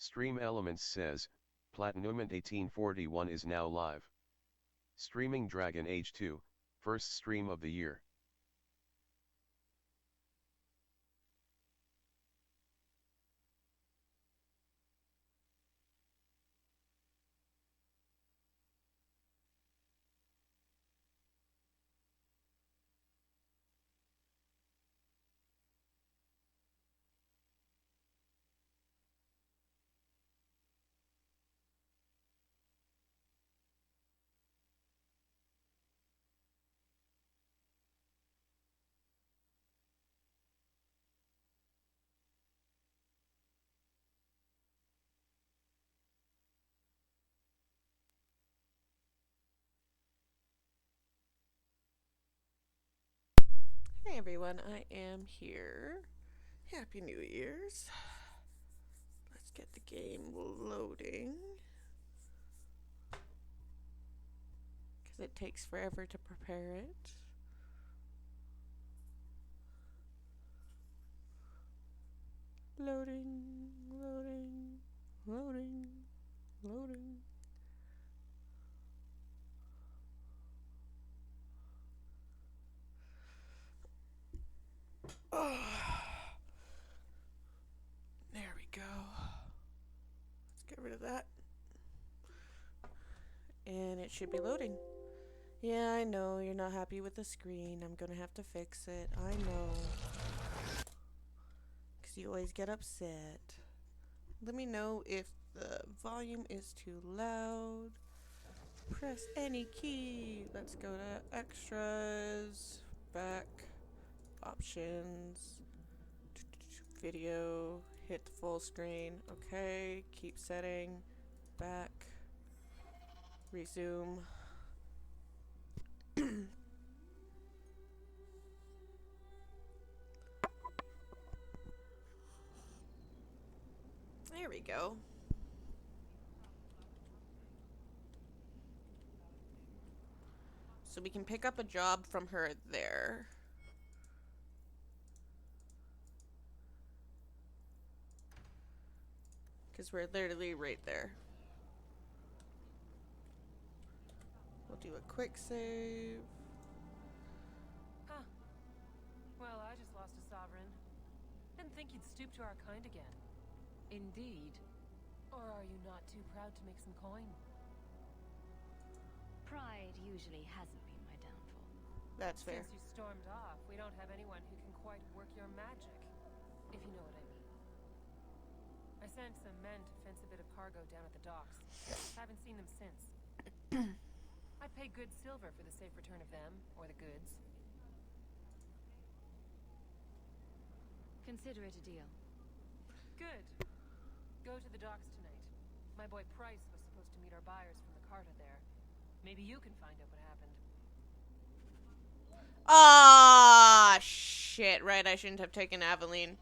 Stream Elements says, Platinumant 1841 is now live. Streaming Dragon Age 2, first stream of the year. Hey everyone, I am here. Happy New Year's. Let's get the game loading. Because it takes forever to prepare it. Loading, loading, loading, loading. Oh. There we go. Let's get rid of that. And it should be loading. Yeah, I know you're not happy with the screen. I'm gonna have to fix it. I know. Because you always get upset. Let me know if the volume is too loud. Press any key. Let's go to extras, back, options, video, hit the full screen. Okay, keep setting, back, resume. There we go. So we can pick up a job from her there. Because we're literally right there. We'll do a quick save. Huh. Well, I just lost a sovereign. Didn't think you'd stoop to our kind again. Indeed. Or are you not too proud to make some coin? Pride usually hasn't been my downfall. That's fair. Since you stormed off, we don't have anyone who can quite work your magic, if you know what I mean. I sent some men to fence a bit of cargo down at the docks. Haven't seen them since. I'd pay good silver for the safe return of them, or the goods. Consider it a deal. Good. Go to the docks tonight. My boy Price was supposed to meet our buyers from the Carta there. Maybe you can find out what happened. Ah, shit. Right, I shouldn't have taken Aveline.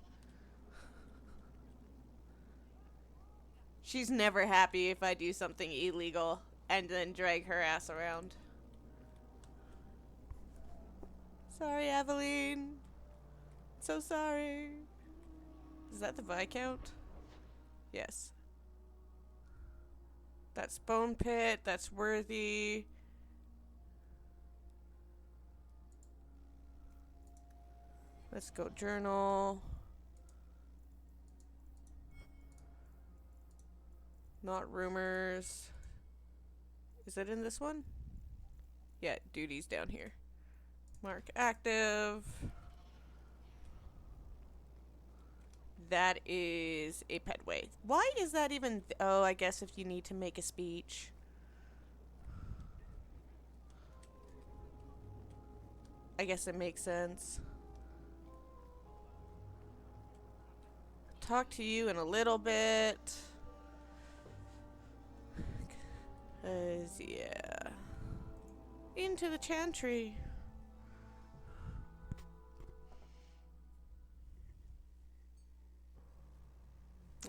She's never happy if I do something illegal and then drag her ass around. Sorry, Aveline. So sorry. Is that the Viscount? Yes. That's Bone Pit. That's Worthy. Let's go journal. Not rumors. Is it in this one? Yeah, duty's down here. Mark active. That is a pedway. Why is that even... oh, I guess if you need to make a speech. I guess it makes sense. Talk to you in a little bit. 'Cause, yeah. Into the chantry.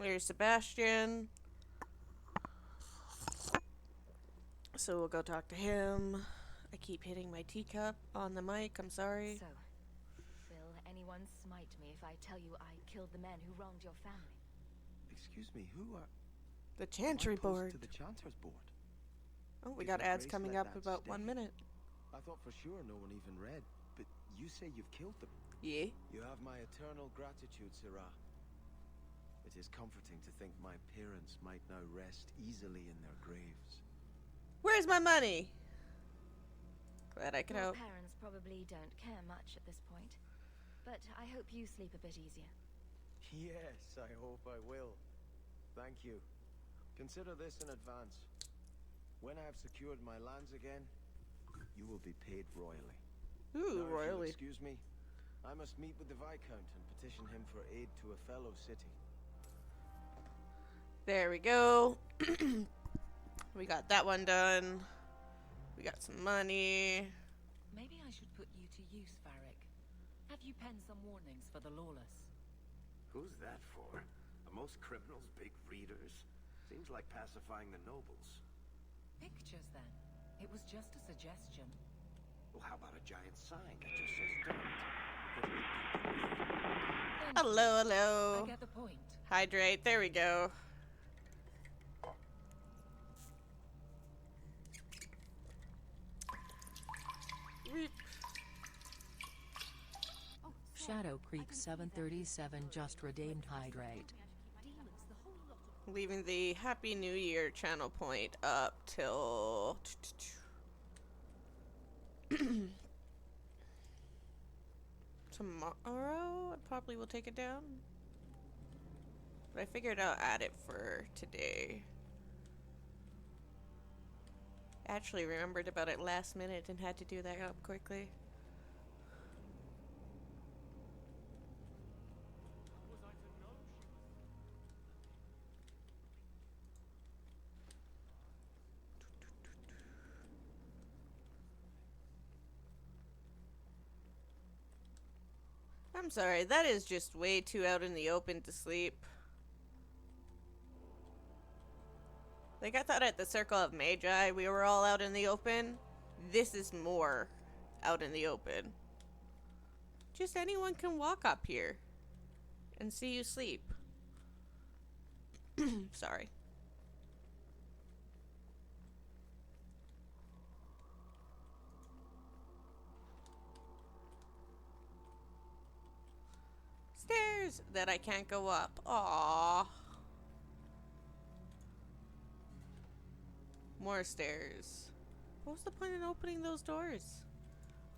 There's Sebastian. So we'll go talk to him. I keep hitting my teacup on the mic. I'm sorry. So, will anyone smite me if I tell you I killed the men who wronged your family? Excuse me, who are... The chantry Why post board. to the chanter's board? Oh, we Did got the ads Grace coming let up that about stay? 1 minute. I thought for sure no one even read, but you say you've killed them. Yeah. You have my eternal gratitude, Sirrah. It is comforting to think my parents might now rest easily in their graves. Where's my money? Glad I could Your help. parents probably don't care much at this point. But I hope you sleep a bit easier. Yes, I hope I will. Thank you. Consider this in advance. When I have secured my lands again, you will be paid royally. Ooh, Now, if you'll royally. excuse me, I must meet with the Viscount and petition him for aid to a fellow city. There we go. We got that one done. We got some money. Maybe I should put you to use, Varric. Have you penned some warnings for the lawless? Who's that for? Are most criminals big readers? Seems like pacifying the nobles. Pictures, then. It was just a suggestion. Well, how about a giant sign that just says don't? Because we people read. Thank Hello, you. hello. I get the point. Hydrate. There we go. Reap. Shadow Creek 737 just redeemed hydrate. Leaving the Happy New Year channel point up till tomorrow. I probably will take it down. But I figured I'll add it for today. Actually remembered about it last minute and had to do that up quickly. I'm sorry, that is just way too out in the open to sleep. Like, I thought at the Circle of Magi we were all out in the open. This is more out in the open. Just anyone can walk up here and see you sleep. Sorry. Stairs that I can't go up. Aww. More stairs. What was the point in opening those doors?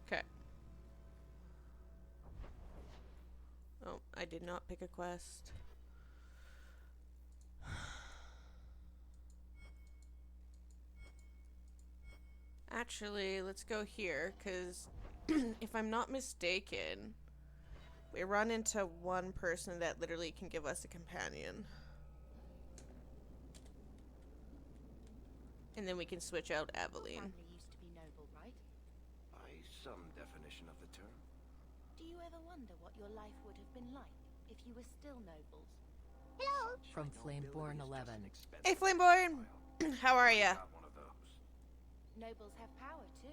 Okay. Oh, I did not pick a quest. Actually, let's go here, because if I'm not mistaken, we run into one person that literally can give us a companion. And then we can switch out Aveline. Family used to be noble, right? By some definition of the term. Do you ever wonder what your life would have been like if you were still nobles? From Flameborn 11. Hey, Flameborn! How are ya? Got one of those. Nobles have power too,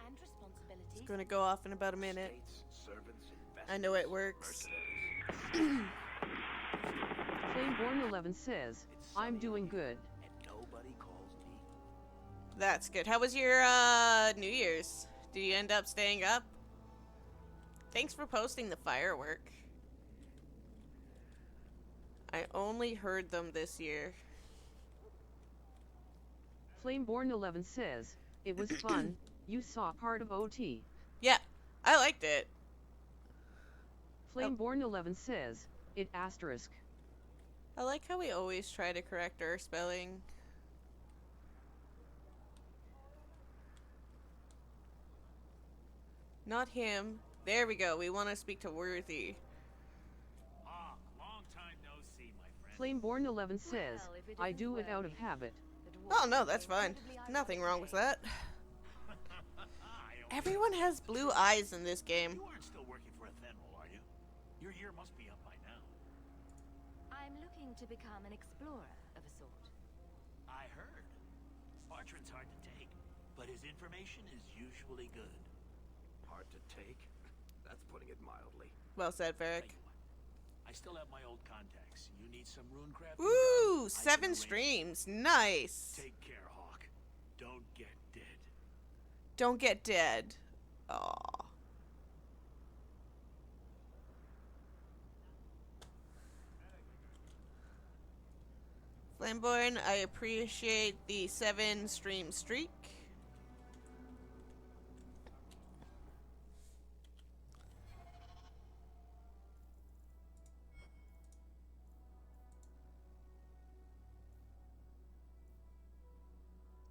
and responsibilities. It's gonna go off in about a minute. States, servants, I know it investments, works. mercenaries. Flameborn 11 says, It's I'm sunny doing out here, good. and nobody calls me. That's good. How was your New Year's? Did you end up staying up? Thanks for posting the firework. I only heard them this year. Flameborn 11 says, it was fun. You saw part of OT. Yeah, I liked it. Flameborn 11 says, it asterisk. I like how we always try to correct our spelling. Not him. There we go. We want to speak to Worthy. Ah, long time no see, my friend. Flameborn 11 says, Well, if it I isn't do it out of worthy. habit. The dwarves Oh no, are that's fine. incredibly Nothing wrong with ironic. that. I only- Everyone has blue eyes in this game. You aren't still working for a Thenwell, are you? Your year must be up by now. I'm looking to become an explorer of a sort. I heard. Bartrand's hard to take, but his information is usually good. Hard to take. That's putting it mildly. Well said, Tell Varric. you what, I still have my old contacts. You need some rune crafting Ooh, done, I can 7 arrange it. streams. Nice. Take care, Hawk. Don't get dead. Don't get dead. Aw. Flamboyant, I appreciate the 7 stream streak.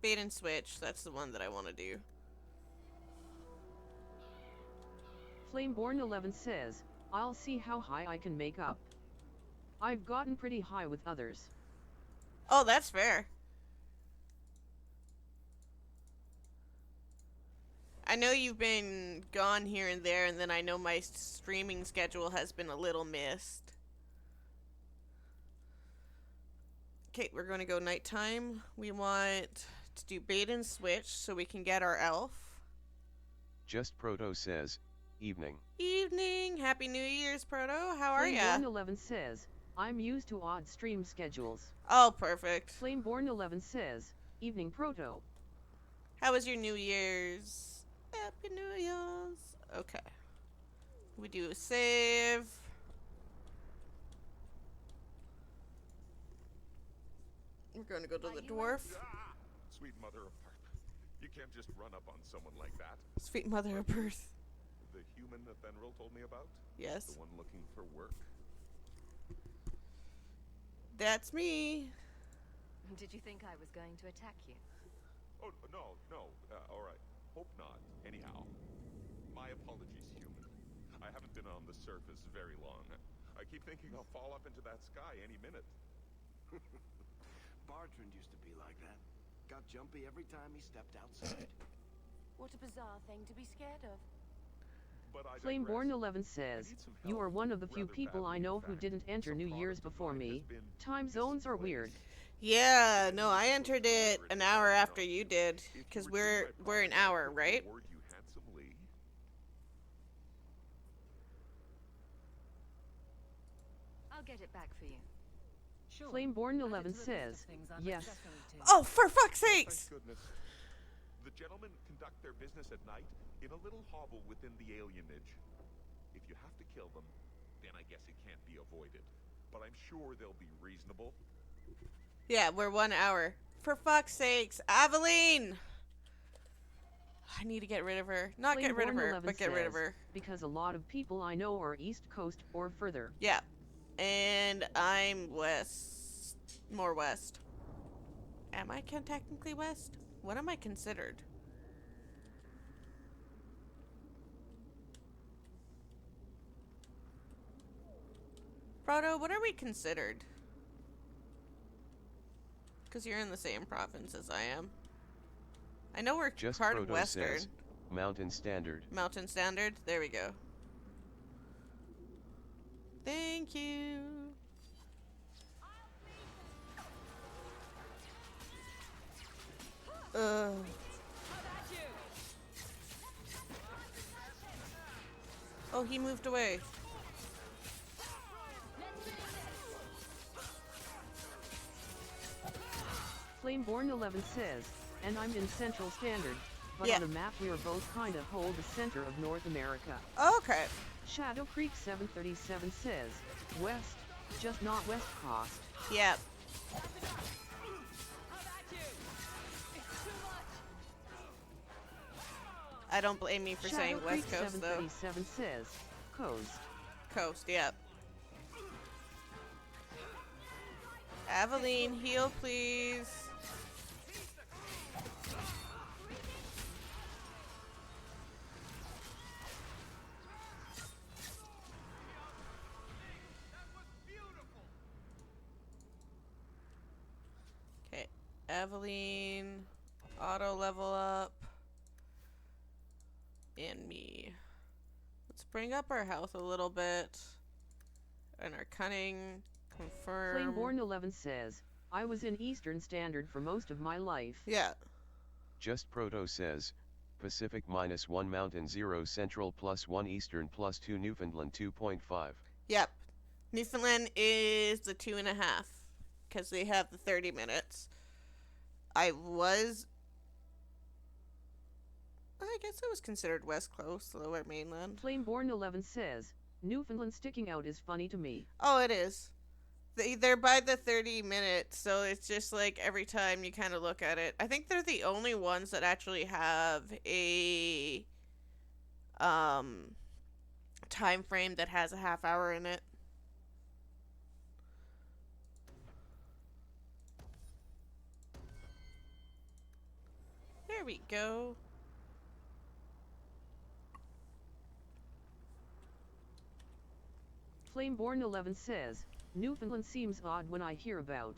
Bait and switch, that's the one that I want to do. Flameborn11 says, I'll see how high I can make up. I've gotten pretty high with others. Oh, that's fair. I know you've been gone here and there, and then I know my streaming schedule has been a little missed. Okay, we're going to go nighttime. We want to do bait and switch so we can get our elf. Just Proto says, evening. Evening. Happy New Year's, Proto. How are ya? Flameborn11 says, I'm used to odd stream schedules. Oh, perfect. Flameborn11 says, evening Proto. How was your New Year's? Happy New Year's. Okay. We do a save. We're going to go to the dwarf. Sweet mother of Earth. You can't just run up on someone like that. Sweet mother of Earth. The human that Fenrir told me about? Yes. The one looking for work? That's me. Did you think I was going to attack you? Oh, no. All right. Hope not. Anyhow, my apologies, human. I haven't been on the surface very long. I keep thinking I'll fall up into that sky any minute. Bartrand used to be like that. Got jumpy every time he stepped outside. What a bizarre thing to be scared of. But I Flameborn11 says, you are one of the few people I know who didn't enter New Year's before me. Time zones are weird. Yeah, no, I entered it an hour after you did, because we're an hour, right? I'll get it back for you. Sure. Flameborn11 says, yes. Oh, for fuck's sakes! Thank goodness. The gentlemen conduct their business at night in a little hovel within the alienage. If you have to kill them, then I guess it can't be avoided. But I'm sure they'll be reasonable. Yeah, we're 1 hour. For fuck's sakes, Aveline! I need to get rid of her. Not get rid of her, but get rid of her. Because a lot of people I know are East Coast or further. Yeah. And I'm west. More west. Am I technically west? What am I considered? Frodo, what are we considered? Because you're in the same province as I am. I know we're Just part of Proto Western. says, Mountain Standard. Mountain Standard? There we go. Thank you. Oh, he moved away. Flameborn11 says, and I'm in Central Standard, but Yeah. on the map we're both kinda hold the center of North America. Okay. Shadow Creek 737 says, west, just not West Coast. Yep. I don't blame you for Shadow saying Creek West Coast, though. 737 says, coast. Coast, yep. Aveline, heal, please. Okay, Aveline, auto level up, and me. Let's bring up our health a little bit, and our cunning. Confirm. Flameborn11 says, I was in Eastern Standard for most of my life. Yeah. Just Proto says, Pacific -1 Mountain 0 Central +1 Eastern +2 Newfoundland 2.5. Yep. Newfoundland is the 2.5 because they have the 30 minutes. I guess it was considered West Coast, Lower Mainland. Flameborn 11 says, Newfoundland sticking out is funny to me. Oh, it is. They're by the 30 minutes, so it's just like every time you kind of look at it. I think they're the only ones that actually have a time frame that has a half hour in it. There we go. Flameborn 11 says, Newfoundland seems odd when I hear about.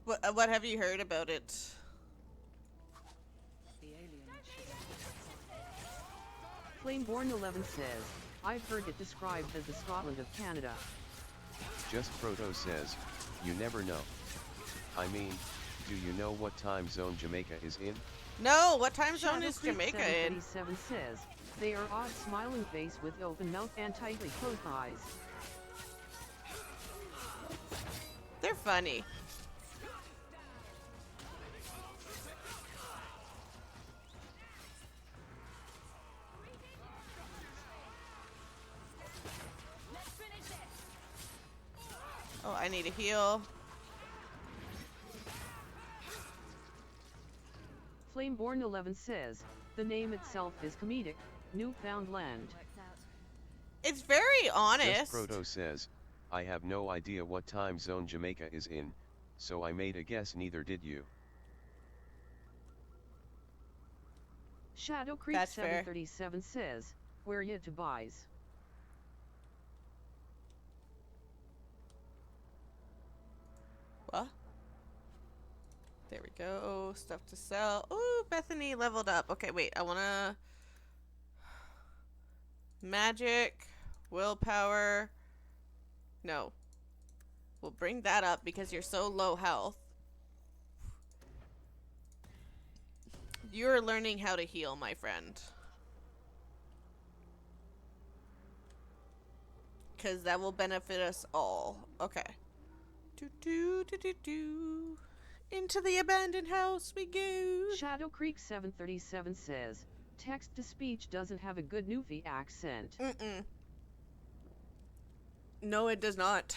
What have you heard about it? Flameborn 11 says, I've heard it described as the Scotland of Canada. Just Proto says, you never know. I mean, do you know what time zone Jamaica is in? No, what time zone Shadow is Creek Jamaica in? 737 says, they are odd smiling face with open mouth and tightly closed eyes. They're funny. Oh, I need a heal. Flameborn 11 says, the name itself is comedic, Newfoundland. It's very honest. Just Proto says, I have no idea what time zone Jamaica is in, so I made a guess, neither did you. Shadow Creek That's fair. 737 says, where ya to buys? What? There we go. Stuff to sell. Ooh, Bethany leveled up. Okay, wait. I wanna... Magic. Willpower. No. We'll bring that up because you're so low health. You're learning how to heal, my friend. Because that will benefit us all. Okay. Do. Into the abandoned house we go. Shadow Creek 737 says, text-to-speech doesn't have a good Newfie accent. No, it does not.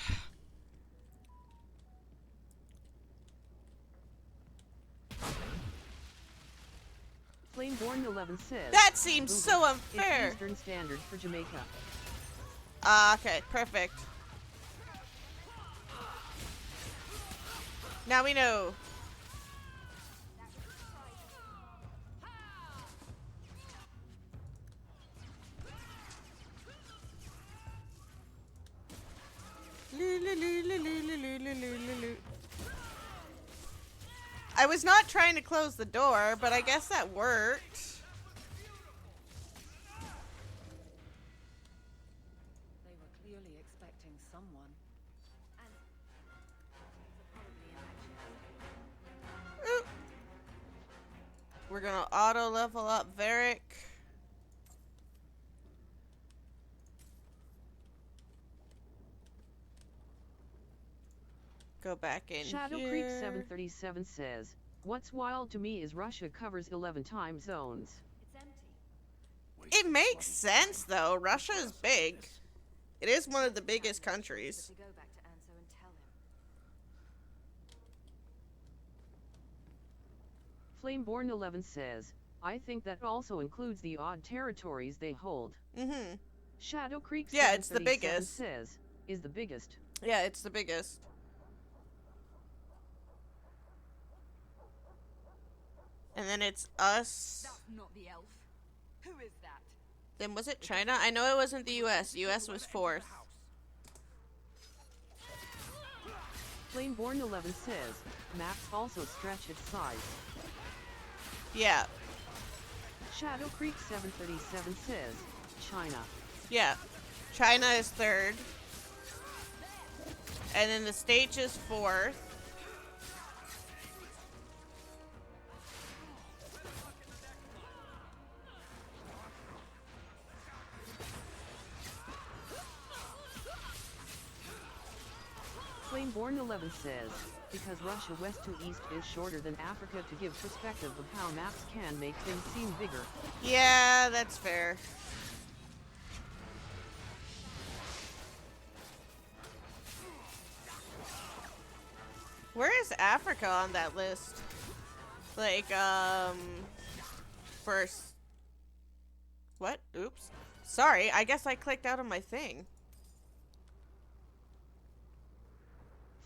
Flameborn 11 says, that seems Google, so unfair. It's Eastern Standard for Jamaica. Okay, perfect. Now we know. I was not trying to close the door, but I guess that worked. They were clearly expecting someone. Ooh. We're gonna auto level up Varric. Go back in Shadow here. Creek 737 says, what's wild to me is Russia covers 11 time zones. It makes sense though. Russia is big. It is one of the biggest countries. Flameborn 11 says, I think that also includes the odd territories they hold. Shadow Creek 737 yeah, it's the biggest. Says, is the biggest. Yeah, it's the biggest. And then it's us. That's not the elf. Who is that? Then was it China? I know it wasn't the US. US was 4th. Flameborn 11 says, maps also stretch its size. Yeah. Shadow Creek 737 says, China. Yeah. China is 3rd. And then the States is 4th. Flameborn 11 says, because Russia west to east is shorter than Africa to give perspective of how maps can make things seem bigger. Yeah, that's fair. Where is Africa on that list? Like, first. What? Oops. Sorry, I guess I clicked out of my thing.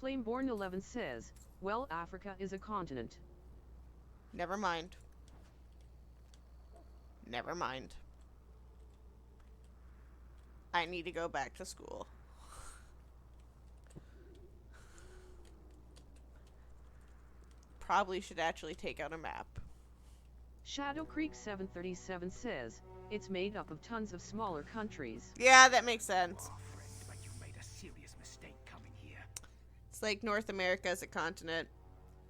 Flameborn 11 says, well, Africa is a continent. Never mind. Never mind. I need to go back to school. Probably should actually take out a map. Shadow Creek 737 says, it's made up of tons of smaller countries. Yeah, that makes sense. Oh, friend, but you made a serious mistake coming here. It's like North America as a continent.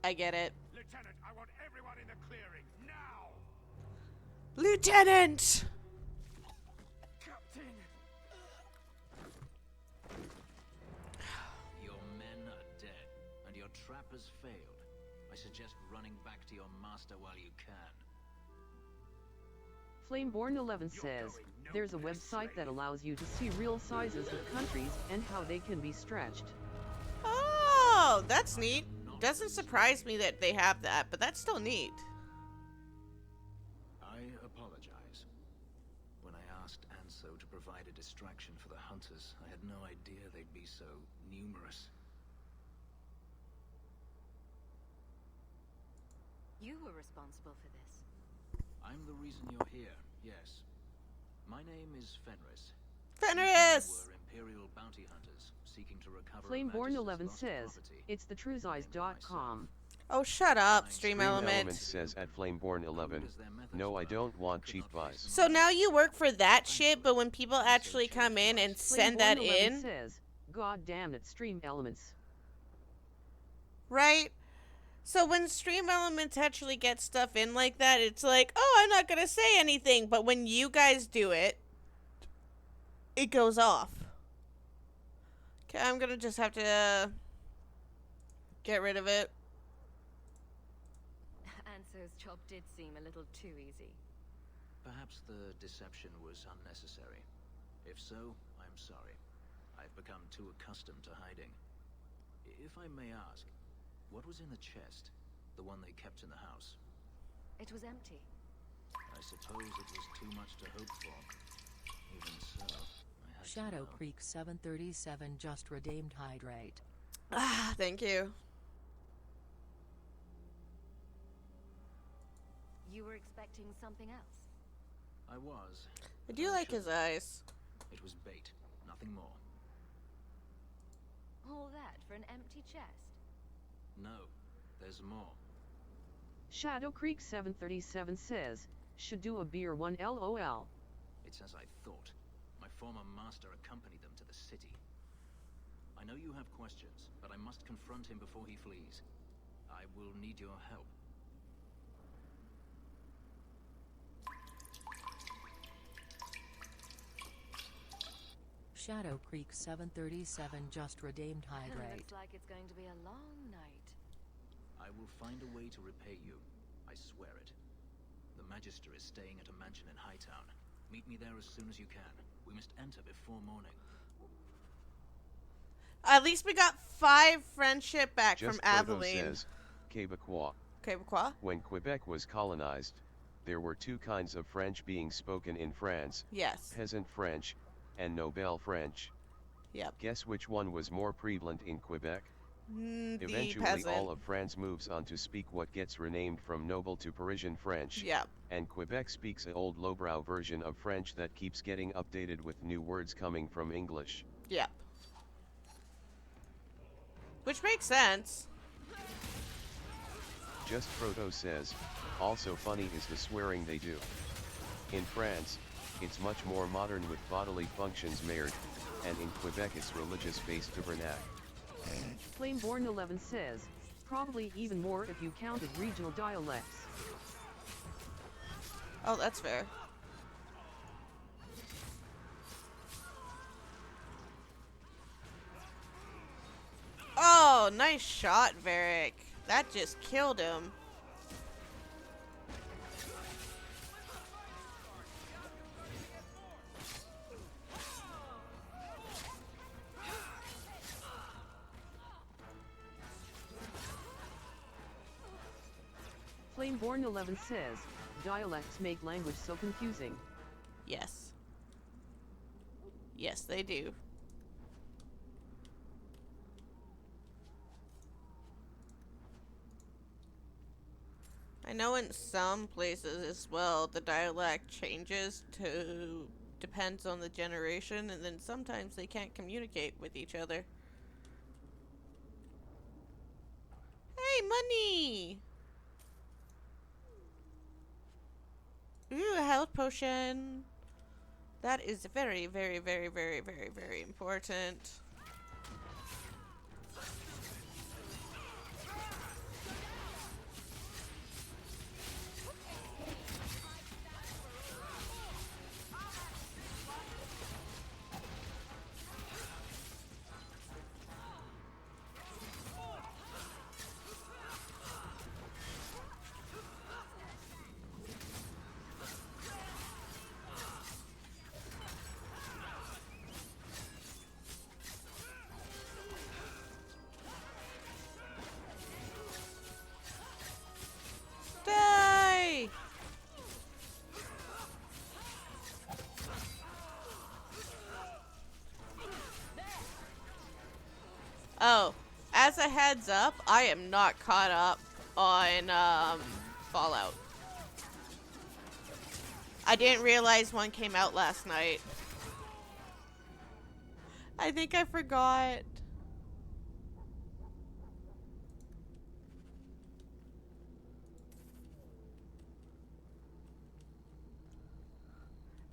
I get it. Lieutenant, I want everyone in the clearing, now! Lieutenant! Captain! Your men are dead, and your trap has failed. I suggest running back to your master while you can. Flameborn 11 says, there's a website that allows you to see real sizes of countries and how they can be stretched. Oh, that's neat. Doesn't surprise me that they have that, but that's still neat. I apologize. When I asked Anso to provide a distraction for the hunters, I had no idea they'd be so numerous. You were responsible for this. I'm the reason you're here, yes. My name is Fenris. Fenris! We're Imperial bounty hunters seeking to recover Flameborn 11 says, it's thetrutheyes.com. Oh, shut up, Stream Element Element. says at Flameborn 11, no, I don't want cheap buys. So now you work for that shit, but when people actually come in and send that Flameborn 11 in, says, God damn it, Stream Elements. right? So when Stream Elements actually get stuff in like that, it's like, oh, I'm not gonna say anything. But when you guys do it, it goes off. Okay, I'm gonna just have to get rid of it. Anso's job did seem a little too easy. Perhaps the deception was unnecessary. If so, I'm sorry. I've become too accustomed to hiding. If I may ask, what was in the chest? The one they kept in the house? It was empty. I suppose it was too much to hope for. Even so, I had to Shadow know. Creek 737 just redeemed hydrate. Ah, thank you. You were expecting something else? I was. I do like his eyes. It was bait, nothing more. All that for an empty chest? No, there's more. Shadow Creek 737 says, should do a beer 1 LOL. It's as I thought. My former master accompanied them to the city. I know you have questions, but I must confront him before he flees. I will need your help. Shadow Creek 737 just redeemed hydrate. Looks like it's going to be a long night. I will find a way to repay you. I swear it. The Magister is staying at a mansion in Hightown. Meet me there as soon as you can. We must enter before morning. At least we got 5 friendship back Just from Proto Aveline. says, Quebecois. Quebecois? When Quebec was colonized, there were 2 kinds of French being spoken in France. Yes. Peasant French, and Nobel French. Yep. Guess which one was more prevalent in Quebec? The Eventually peasant. all of France moves on to speak what gets renamed from Noble to Parisian French. Yep. And Quebec speaks an old lowbrow version of French that keeps getting updated with new words coming from English. Yep. Which makes sense. Just Proto says, also funny is the swearing they do. In France, it's much more modern with bodily functions merde, and in Quebec it's religious-based tabernacle. Flameborn 11 says, probably even more if you counted regional dialects. Oh, that's fair. Oh, nice shot, Varric. That just killed him. Flameborn 11 says, dialects make language so confusing. Yes. Yes, they do. I know in some places as well, the dialect changes to depends on the generation, and then sometimes they can't communicate with each other. Hey, money! Ooh, a health potion. That is very, very, very, very, very, very important. Die! Oh, as a heads up, I am not caught up on Fallout. I didn't realize one came out last night. I think I forgot.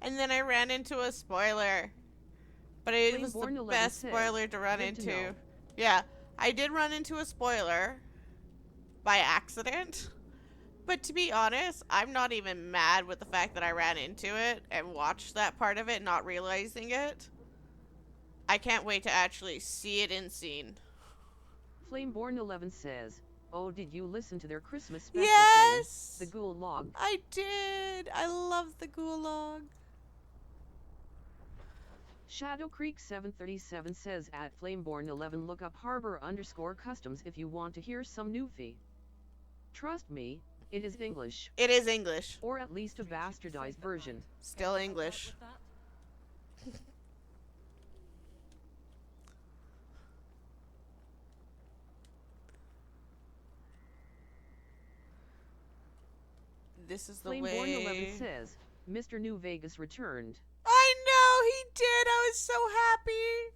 And then I ran into a spoiler. But it was the best spoiler to run into. Yeah, I did run into a spoiler by accident. But to be honest, I'm not even mad with the fact that I ran into it and watched that part of it, not realizing it. I can't wait to actually see it in scene. Flameborn 11 says, oh, did you listen to their Christmas special Yes! thing? The Gulag. I did! I love the Gulag. Shadow Creek 737 says at Flameborn 11 look up harbor_customs if you want to hear some newfie. Trust me, it is English. It is English. Or at least a bastardized version. Still English. This is the way. Flameborn 11 says, Mr. New Vegas returned. I know he did. I was so happy.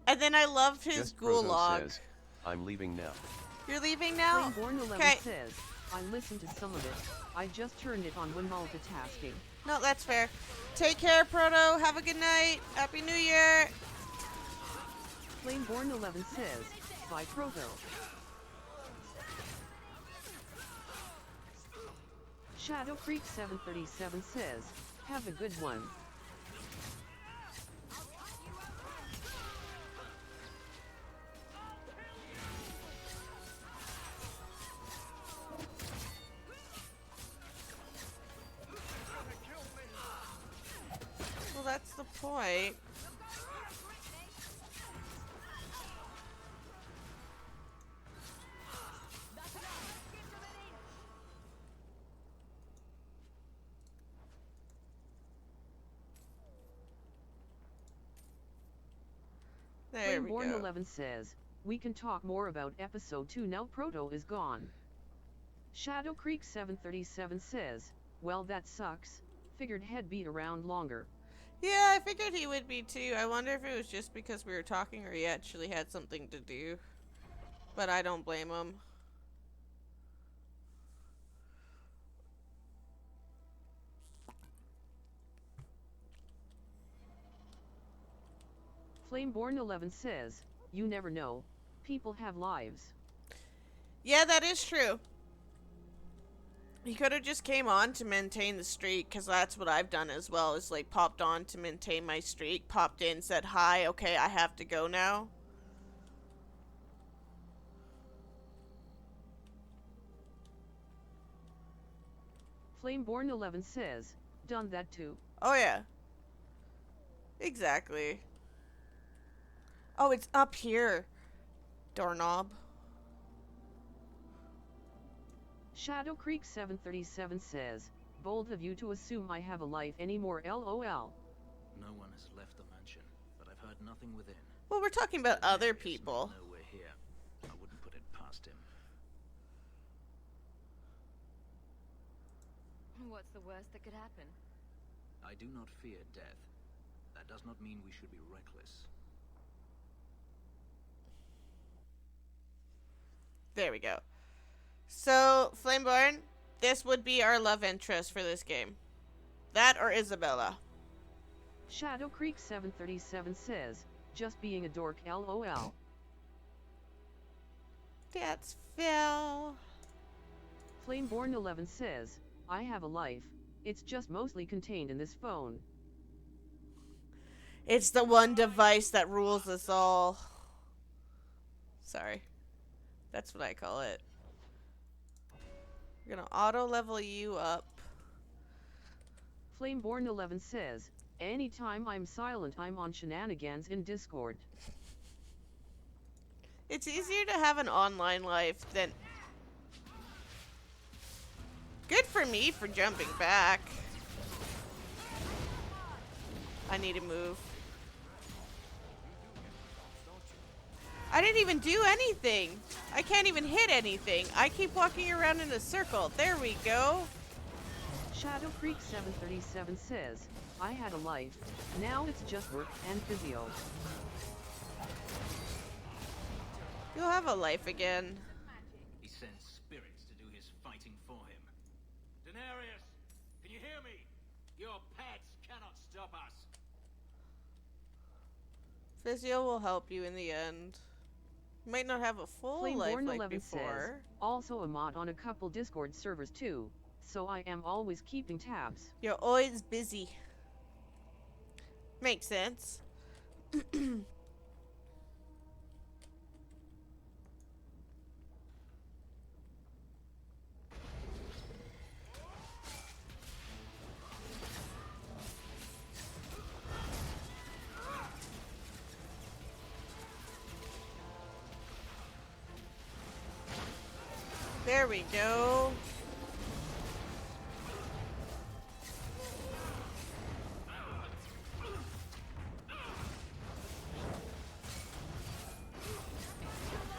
And then I loved his Just Proto Gulag. says, I'm leaving now. You're leaving now? Flameborn 11 Okay. says, I listened to some of it. I just turned it on when multitasking. No, that's fair. Take care, Proto. Have a good night. Happy New Year. Flameborn 11 says, bye Proto. Shadow Creek 737 says, have a good one. Well, that's the point. There we Flameborn go. 11 says, we can talk more about episode 2 now Proto is gone. Shadow Creek 737 says, well that sucks, figured he'd be around longer. Yeah, I figured he would be too. I wonder if it was just because we were talking or he actually had something to do. But I don't blame him. Flameborn 11 says, you never know, people have lives. Yeah, that is true. He could have just came on to maintain the streak, because that's what I've done as well, is like popped on to maintain my streak, popped in, said hi, okay, I have to go now. Flameborn11 says, done that too. Oh yeah. Exactly. Oh, it's up here. Doorknob. Shadow Creek 737 says, bold of you to assume I have a life anymore, lol. No one has left the mansion, but I've heard nothing within. Well, we're talking about other people. No, we're here. I wouldn't put it past him. What's the worst that could happen? I do not fear death. That does not mean we should be reckless. There we go. So, Flameborn, this would be our love interest for this game. That or Isabella. Shadow Creek 737 says, just being a dork, lol. That's Phil. Flameborn11 says, I have a life. It's just mostly contained in this phone. It's the one device that rules us all. Sorry. That's what I call it. We're gonna auto level you up. Flameborn11 says, anytime I'm silent I'm on shenanigans in Discord. It's easier to have an online life than... Good for me for jumping back. I need to move. I didn't even do anything. I can't even hit anything. I keep walking around in a circle. There we go. Shadow Creek 737 says, I had a life. Now it's just work and physio. You'll have a life again. He sends spirits to do his fighting for him. Denarius, can you hear me? Your pets cannot stop us. Physio will help you in the end. Might not have a full life like before. Says, also a mod on a couple Discord servers too, so I am always keeping tabs. You're always busy. Makes sense. There we go.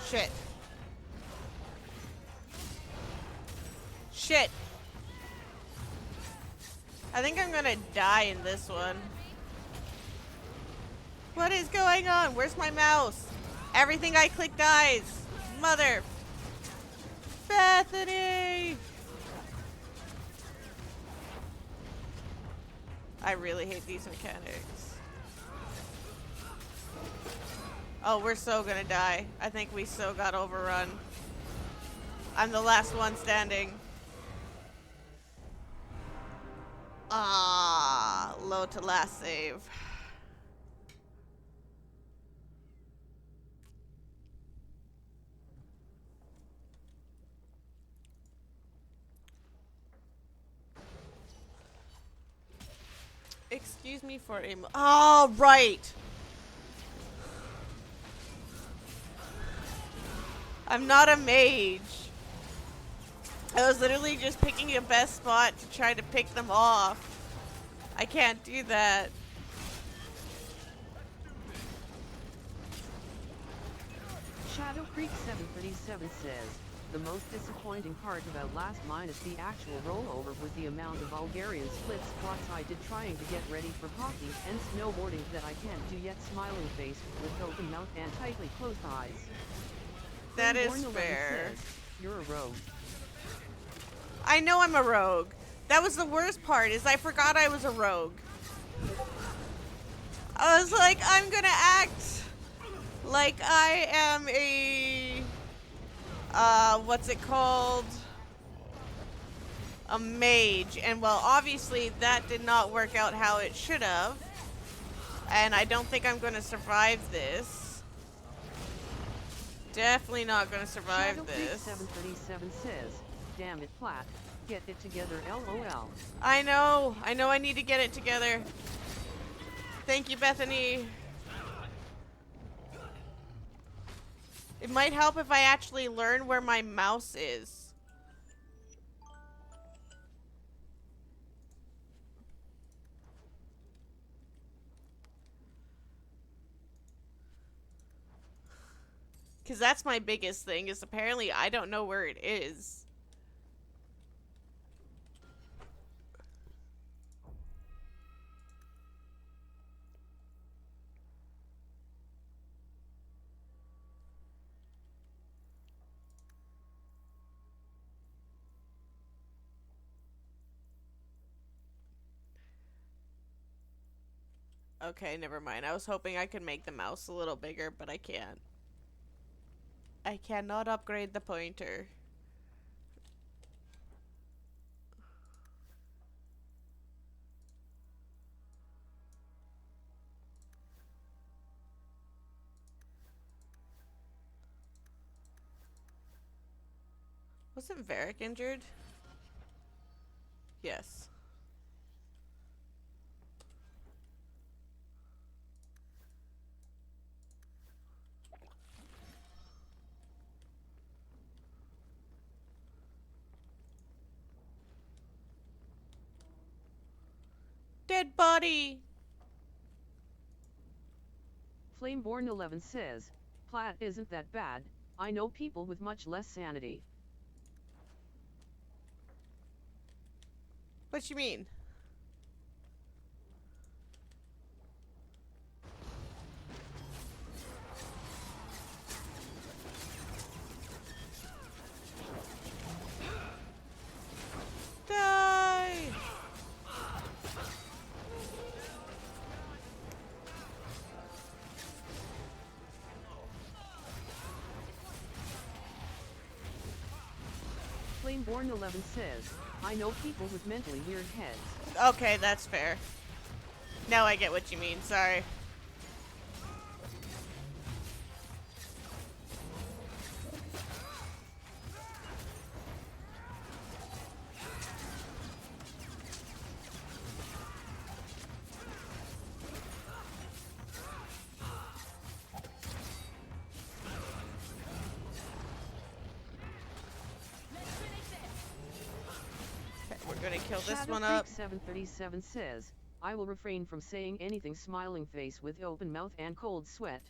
Shit. Shit. I think I'm gonna die in this one. What is going on? Where's my mouse? Everything I click dies. Mother. Bethany! I really hate these mechanics. Oh, we're so gonna die. I think we so got overrun. I'm the last one standing. Ah, low to last save. Excuse me for a mo- Oh, right! I'm not a mage. I was literally just picking a best spot to try to pick them off. I can't do that. Shadow Creek 737 says, the most disappointing part about last minus the actual rollover was the amount of Bulgarian split squats I did trying to get ready for hockey and snowboarding that I can't do yet, smiling face with open mouth and tightly closed eyes. That is fair. Says, you're a rogue. I know I'm a rogue. That was the worst part, is I forgot I was a rogue. I was like, I'm gonna act like I am a... what's it called? a mage. And well, obviously that did not work out how it should have. And I don't think I'm going to survive this. Definitely not going to survive Shadow this. 737 says, damn it, Plat. Get it together, LOL. I know I need to get it together. Thank you, Bethany. It might help if I actually learn where my mouse is. Because that's my biggest thing, is apparently I don't know where it is. Okay, never mind. I was hoping I could make the mouse a little bigger, but I can't. I cannot upgrade the pointer. Wasn't Varric injured? Yes. Dead body! Flameborn 11 says, Plat isn't that bad. I know people with much less sanity. What you mean? Die! Flameborn 11 says, I know people with mentally weird heads. Okay, that's fair. Now I get what you mean, sorry. Okay, we're gonna kill this Shadow one Freak up. 737 says, I will refrain from saying anything smiling face with open mouth and cold sweat.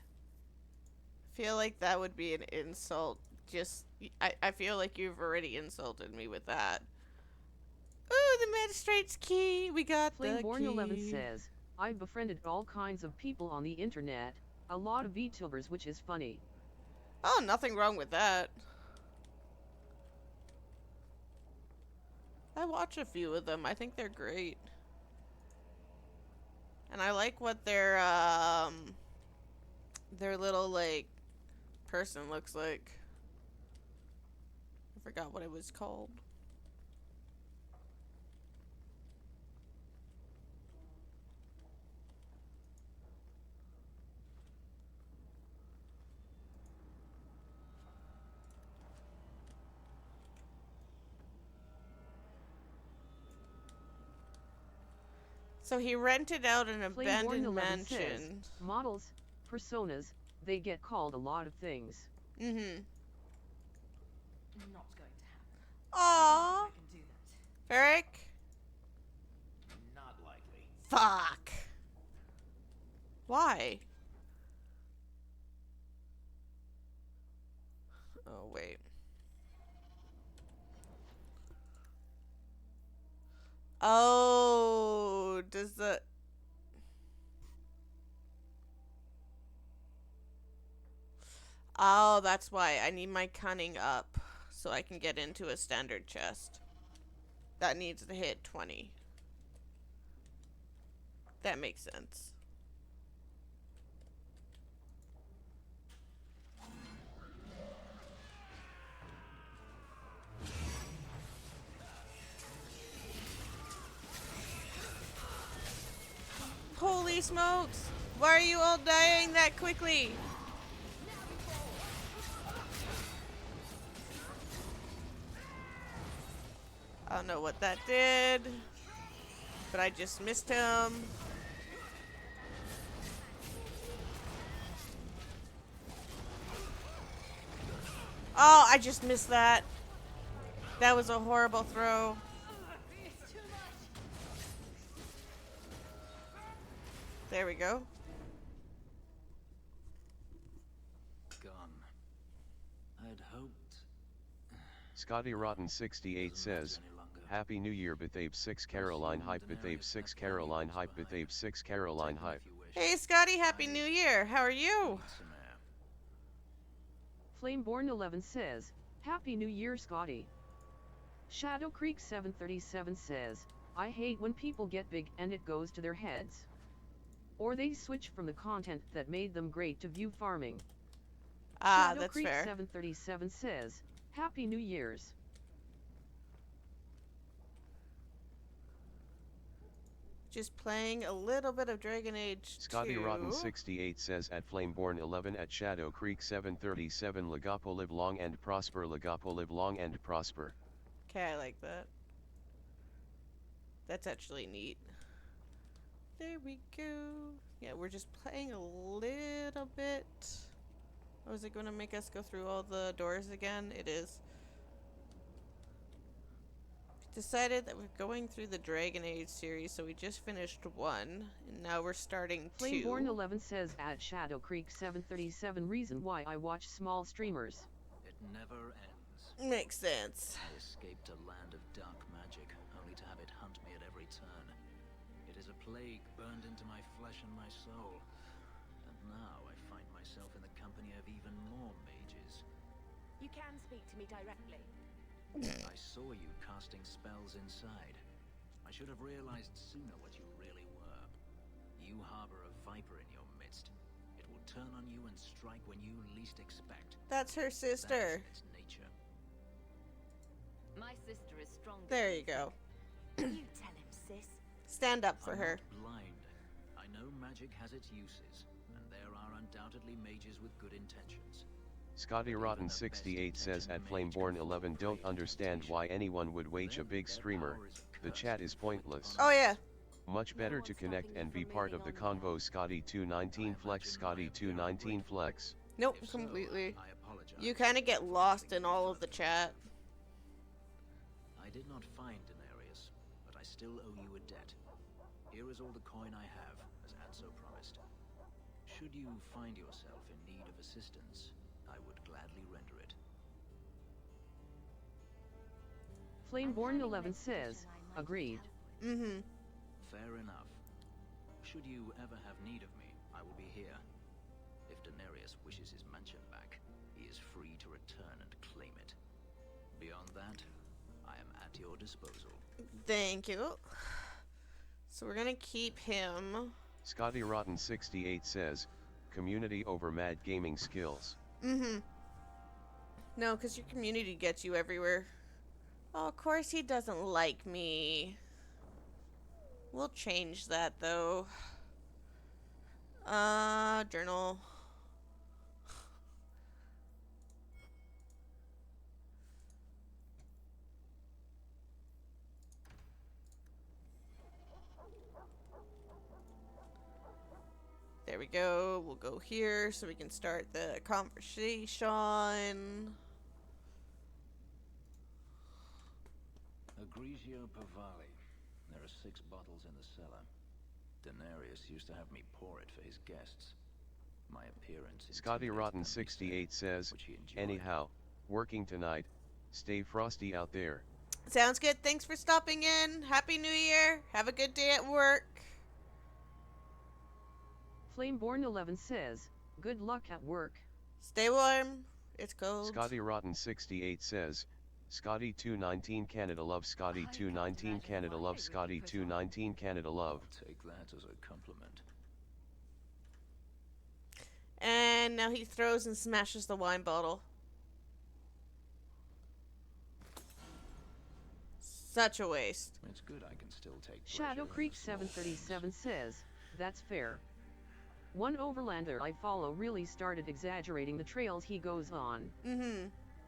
Feel like that would be an insult. I feel like you've already insulted me with that. Ooh, the magistrate's key. We got the Flameborn key. 11 says, I've befriended all kinds of people on the internet, a lot of VTubers, which is funny. Oh, nothing wrong with that. I watch a few of them. I think they're great. And I like what their little, like, person looks like. I forgot what it was called. So he rented out an abandoned mansion. Says, models, personas, they get called a lot of things. Mm-hmm. Not going to happen. Aww. I can do that. Varric? Not likely. Fuck. Why? Oh, wait. Oh, does the... Oh, that's why. I need my cunning up so I can get into a standard chest. That needs to hit 20. That makes sense. Holy smokes! Why are you all dying that quickly? I don't know what that did, but I just missed him. Oh, I just missed that. That was a horrible throw. There we go. Gone. I'd hoped. Scotty Rotten 68 says, Happy New Year Bethabe 6 Caroline Hype Bethabe 6 Caroline Hype Bethabe 6 Caroline Hype. Hey Scotty, Happy New Year. How are you? Flameborn 11 says, Happy New Year, Scotty. Shadow Creek 737 says, I hate when people get big and it goes to their heads. Or they switch from the content that made them great to view farming. Ah, Shadow that's Creek fair. 737 says, Happy New Year's. Just playing a little bit of Dragon Age 2. Scotty Rotten 68 says at Flameborn 11 at Shadow Creek 737 Legapo live long and prosper Legapo live long and prosper. Okay, I like that. That's actually neat. There we go. Yeah, we're just playing a little bit. Oh, is it going to make us go through all the doors again? It is. Decided that we're going through the Dragon Age series, so we just finished 1, and now we're starting 2. Flameborn 11 says at Shadow Creek 737 reason why I watch small streamers. It never ends. Makes sense. I escaped a land of dark magic, only to have it hunt me at every turn. It is a plague burned into my flesh and my soul. And now I find myself in the company of even more mages. You can speak to me directly. I saw you casting spells inside. I should have realized sooner what you really were. You harbor a viper in your midst. It will turn on you and strike when you least expect. That's her sister. That is its nature. My sister is stronger. There you go. You tell him, sis. Stand up for I'm her. not blind. I know magic has its uses, and there are undoubtedly mages with good intentions. Scotty Rotten 68 says at Flameborn 11 don't understand why anyone would wage a big streamer, the chat is pointless. Oh yeah. Much better to connect and be part of the convo. Scotty 219 Flex Scotty 219 Flex. Nope, completely. You kind of get lost in all of the chat. I did not find Denarius, but I still owe you a debt. Here is all the coin I have, as Anso promised. Should you find yourself in need of assistance, I would gladly render it. Flameborn 11 says, agreed. Mm-hmm. Fair enough. Should you ever have need of me, I will be here. If Denarius wishes his mansion back, he is free to return and claim it. Beyond that, I am at your disposal. Thank you. So we're gonna keep him. Scotty Rotten 68 says, community over mad gaming skills. Mm-hmm. No, because your community gets you everywhere. Oh, of course he doesn't like me. We'll change that, though. Journal. There we go. We'll go here so we can start the conversation. Egregio Pavali. There are 6 bottles in the cellar. Denarius used to have me pour it for his guests. My appearance. Scotty Rotten 68 says, anyhow, working tonight. Stay frosty out there. Sounds good. Thanks for stopping in. Happy New Year. Have a good day at work. Flameborn 11 says, good luck at work. Stay warm. It's cold. Scotty Rotten 68 says, Scotty 219 Canada love Scotty 219 Canada love Scotty 219 Canada love. I'll take that as a compliment. And now he throws and smashes the wine bottle. Such a waste. It's good I can still take Shadow pleasure in Creek small 737 says, That's fair. One overlander I follow really started exaggerating the trails he goes on.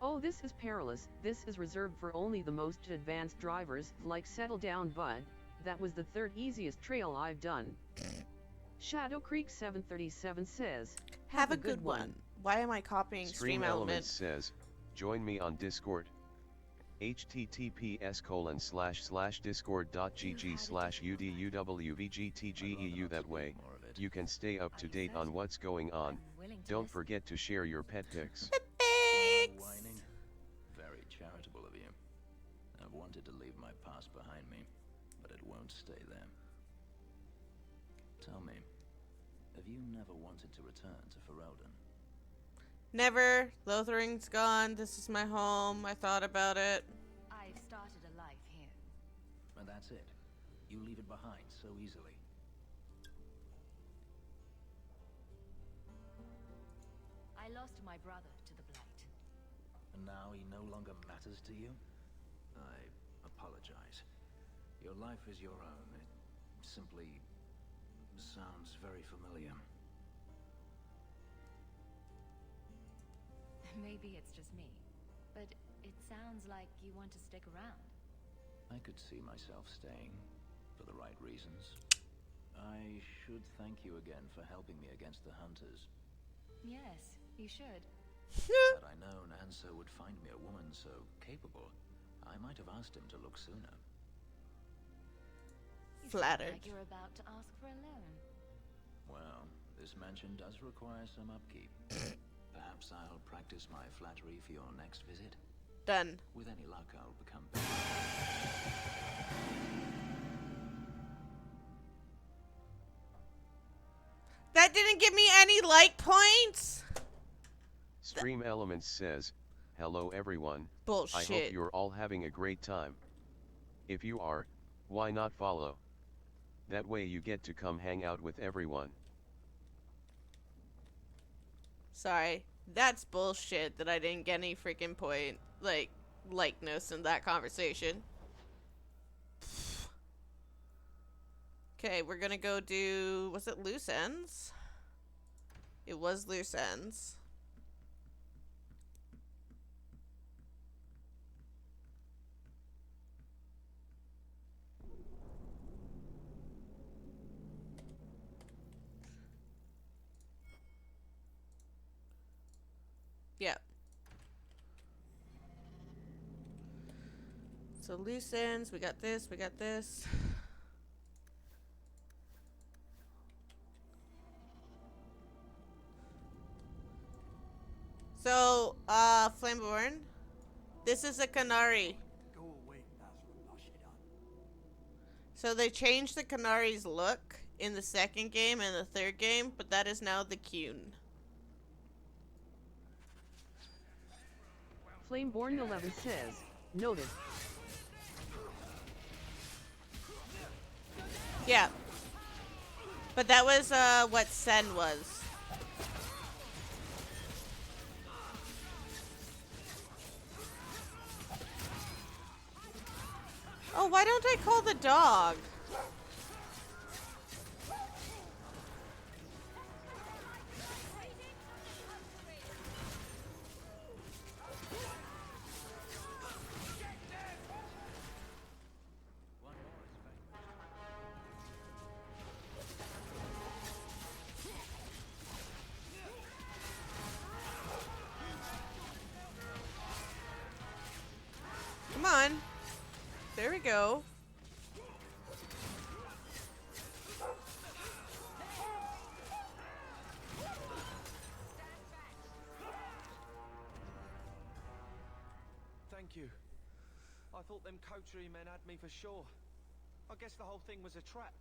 Oh, this is perilous, this is reserved for only the most advanced drivers, like settle down bud, that was the third easiest trail I've done. Shadow Creek 737 says, have a good one. Why am I copying Stream Elements says, join me on Discord. https://discord.gg/uduwvgtgeu. That way, you can stay up to date on what's going on. Don't forget to share your pet pics. Whining? Very charitable of you. I've wanted to leave my past behind me, but it won't stay there. Tell me, have you never wanted to return to Ferelden? Never. Lothering's gone. This is my home. I thought about it. I've started a life here. And that's it. You leave it behind so easily. I lost my brother to the Blight. And now he no longer matters to you? I apologize. Your life is your own. It simply sounds very familiar. Maybe it's just me, but it sounds like you want to stick around. I could see myself staying, for the right reasons. I should thank you again for helping me against the hunters. Yes, you should. Had I known Anso would find me a woman so capable, I might have asked him to look sooner. You Flattered. sound like you're about to ask for a loan. Well, this mansion does require some upkeep. Perhaps I'll practice my flattery for your next visit. Done. With any luck, I'll become better. That didn't give me any like points. Stream Elements says, hello everyone. Bullshit. I hope you're all having a great time. If you are, why not follow? That way you get to come hang out with everyone. Sorry. That's bullshit that I didn't get any freaking point, likeness in that conversation. Okay, we're gonna go do, was it Loose Ends? It was Loose Ends. Yeah. So loose ends, we got this, we got this. So, Flamborn, this is a Canary. So they changed the Canary's look in the second game and the third game, but that is now the Cune. Flameborn 11 says, noted. Yeah. But that was what Sen was. Oh, why don't I call the dog? Come on. There we go. Thank you. I thought them coterie men had me for sure. I guess the whole thing was a trap.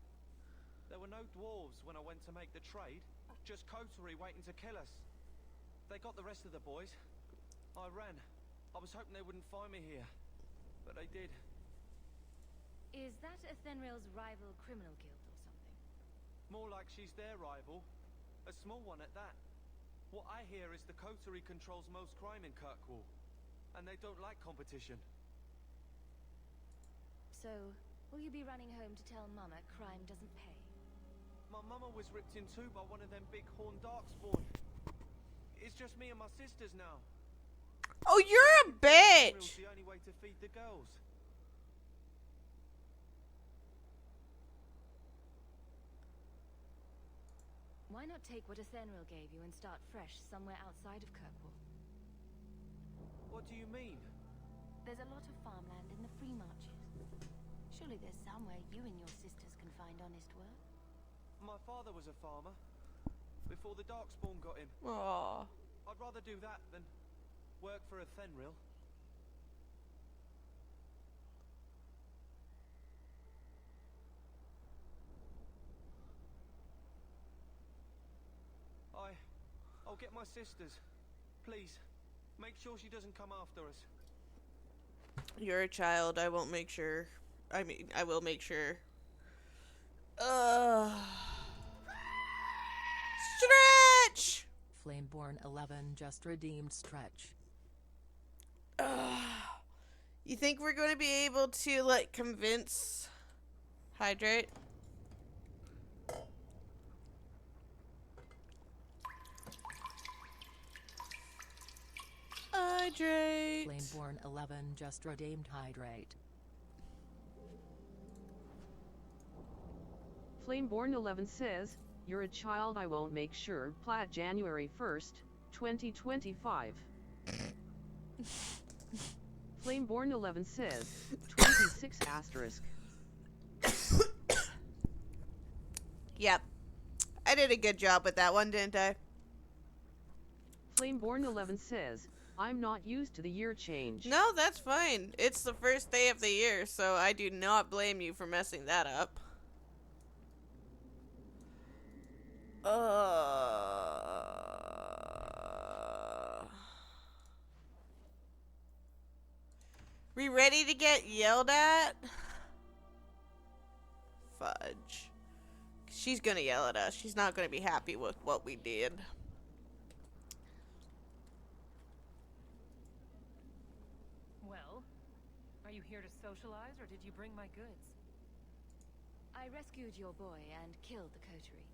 There were no dwarves when I went to make the trade, just coterie waiting to kill us. They got the rest of the boys. I ran. I was hoping they wouldn't find me here, but they did. Is that Athenril's rival criminal guild or something? More like she's their rival. A small one at that. What I hear is the coterie controls most crime in Kirkwall, and they don't like competition. So, will you be running home to tell Mama crime doesn't pay? My mama was ripped in two by one of them big horned darkspawn. It's just me and my sisters now. Oh, you're a bitch! It's the only way to feed the girls. Why not take what Athenril gave you and start fresh somewhere outside of Kirkwall? What do you mean? There's a lot of farmland in the Free Marches. Surely there's somewhere you and your sisters can find honest work. My father was a farmer. Before the Darkspawn got him. Aww. I'd rather do that than work for Athenril. I'll get my sisters. Please, make sure she doesn't come after us. You're a child. I won't make sure. I mean, I will make sure. Stretch! Flameborn 11 just redeemed stretch. You think we're going to be able to, like, convince Hydrate? Hydrate. Flameborn 11 just redeemed hydrate. Flameborn 11 says, "You're a child, I won't make sure." Plat January 1st, 2025. Flameborn 11 says, 26 asterisk. Yep. I did a good job with that one, didn't I? Flameborn 11 says, "I'm not used to the year change." No, that's fine. It's the first day of the year, so I do not blame you for messing that up. We ready to get yelled at? Fudge. She's gonna yell at us. She's not gonna be happy with what we did. Well, are you here to socialize, or did you bring my goods? I rescued your boy and killed the coterie.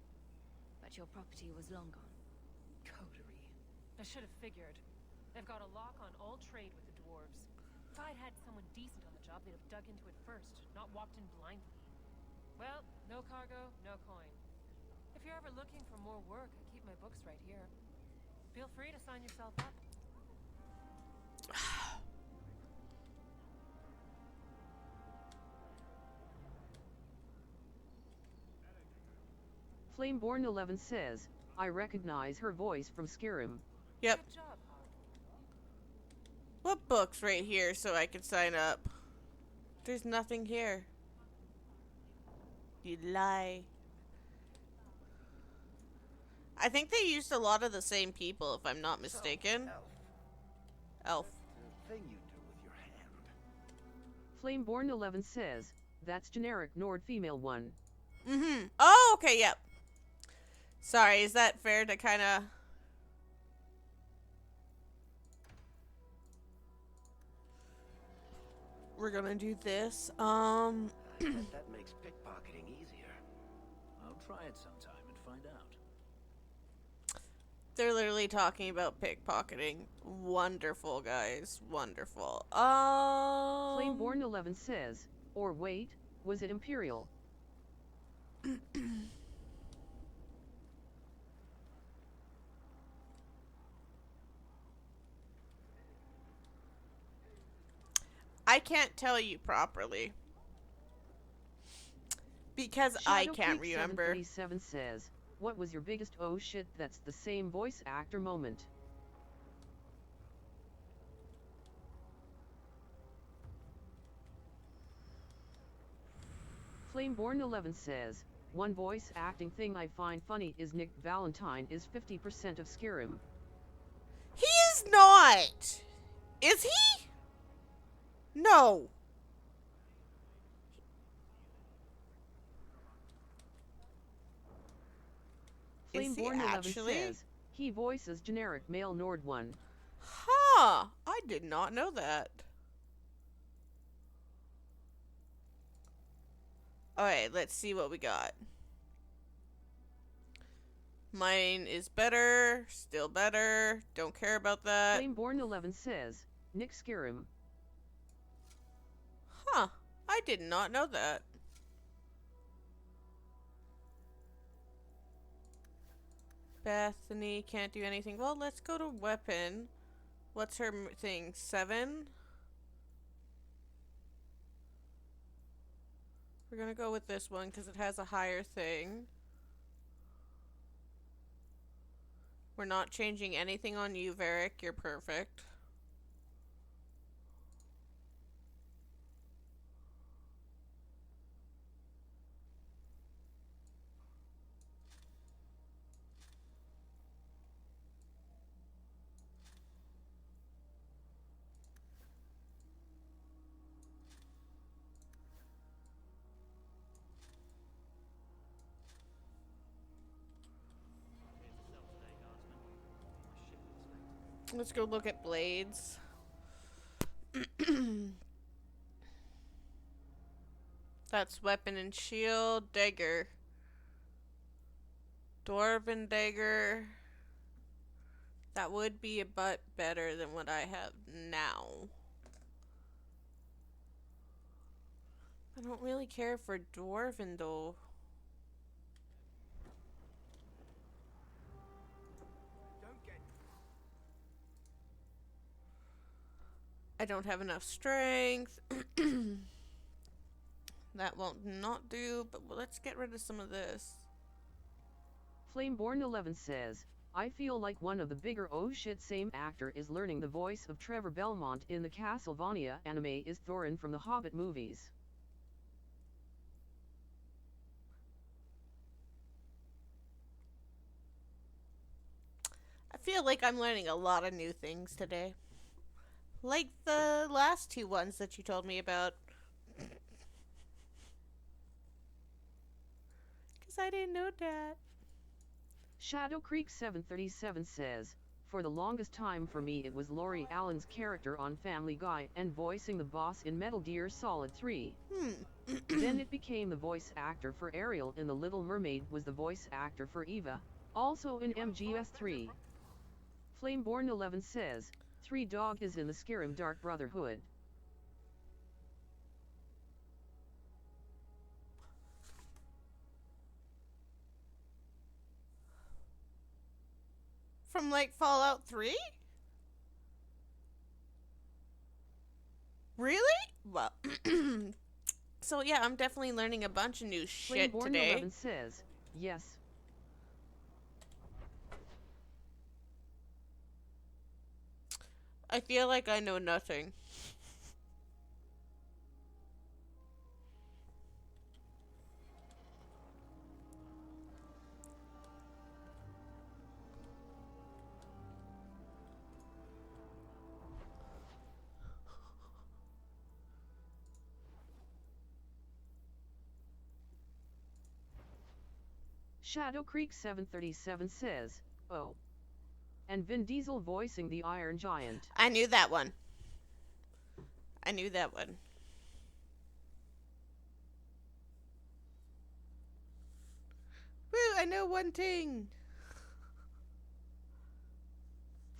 But your property was long gone. Coterie. I should have figured. They've got a lock on all trade with the dwarves. If I'd had someone decent on the job, they'd have dug into it first, not walked in blindly. Well, no cargo, no coin. If you're ever looking for more work, I keep my books right here. Feel free to sign yourself up. Flameborn 11 says, "I recognize her voice from Skyrim." Yep. Good job, Hawk. What book's right here so I can sign up? There's nothing here. You lie. I think they used a lot of the same people, if I'm not mistaken. Elf. The thing you do with your hand. Flameborn 11 says, "That's generic Nord female one." Mm-hmm. Oh, okay, yep. Sorry, is that fair to kind of... We're gonna do this. I bet that makes pickpocketing easier. I'll try it sometime and find out. They're literally talking about pickpocketing. Wonderful, guys. Wonderful. Flameborn 11 says, "Or wait, was it Imperial?" I can't tell you properly. Because I can't remember. 737 says, "What was your biggest oh shit that's the same voice actor moment?" Flameborn 11 says, "One voice acting thing I find funny is Nick Valentine is 50% of Skyrim." He is not! Is he? No. Is he Flameborn 11 actually? says, "He voices generic male Nord one." Huh. I did not know that. Alright, let's see what we got. Mine is better, still better, don't care about that. Flameborn11 says, Nick Skyrim. Huh, I did not know that. Bethany can't do anything. Well, let's go to weapon. What's her thing? 7? We're gonna go with this one because it has a higher thing. We're not changing anything on you, Varric. You're perfect. Let's go look at blades. That's weapon and shield. Dagger. Dwarven dagger. That would be a bit better than what I have now. I don't really care for Dwarven though. I don't have enough strength. That won't not do, but let's get rid of some of this. Flameborn11 says, I feel like one of the bigger oh shit same actor is learning the voice of Trevor Belmont in the Castlevania anime is Thorin from the Hobbit movies. I feel like I'm learning a lot of new things today. Like the last 2 ones that you told me about. Because I didn't know that. Shadow Creek 737 says, for the longest time for me it was Laurie Allen's character on Family Guy and voicing the boss in Metal Gear Solid 3. Then it became the voice actor for Ariel in The Little Mermaid was the voice actor for Eva, also in MGS3. Flameborn11 says, 3 Dog is in the Skyrim Dark Brotherhood. From like Fallout 3? Really? Well, so yeah, I'm definitely learning a bunch of new shit today. Flameborn11 says, yes. I feel like I know nothing. Shadow Creek 737 says, oh. And Vin Diesel voicing the Iron Giant. I knew that one. I knew that one. Woo, I know one thing.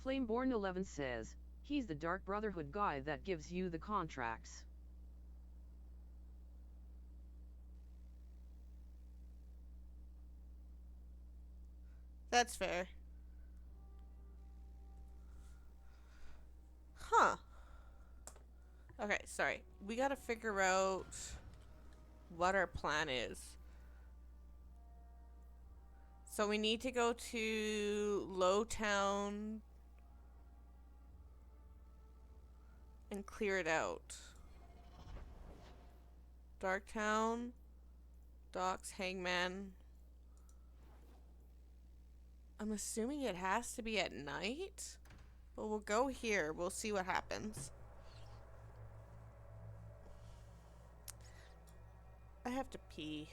Flameborn11 says, he's the Dark Brotherhood guy that gives you the contracts. That's fair. Huh. Okay, sorry. We gotta figure out what our plan is. So we need to go to Lowtown and clear it out. Darktown, Docks, Hangman. I'm assuming it has to be at night, but we'll go here. We'll see what happens. I have to pee.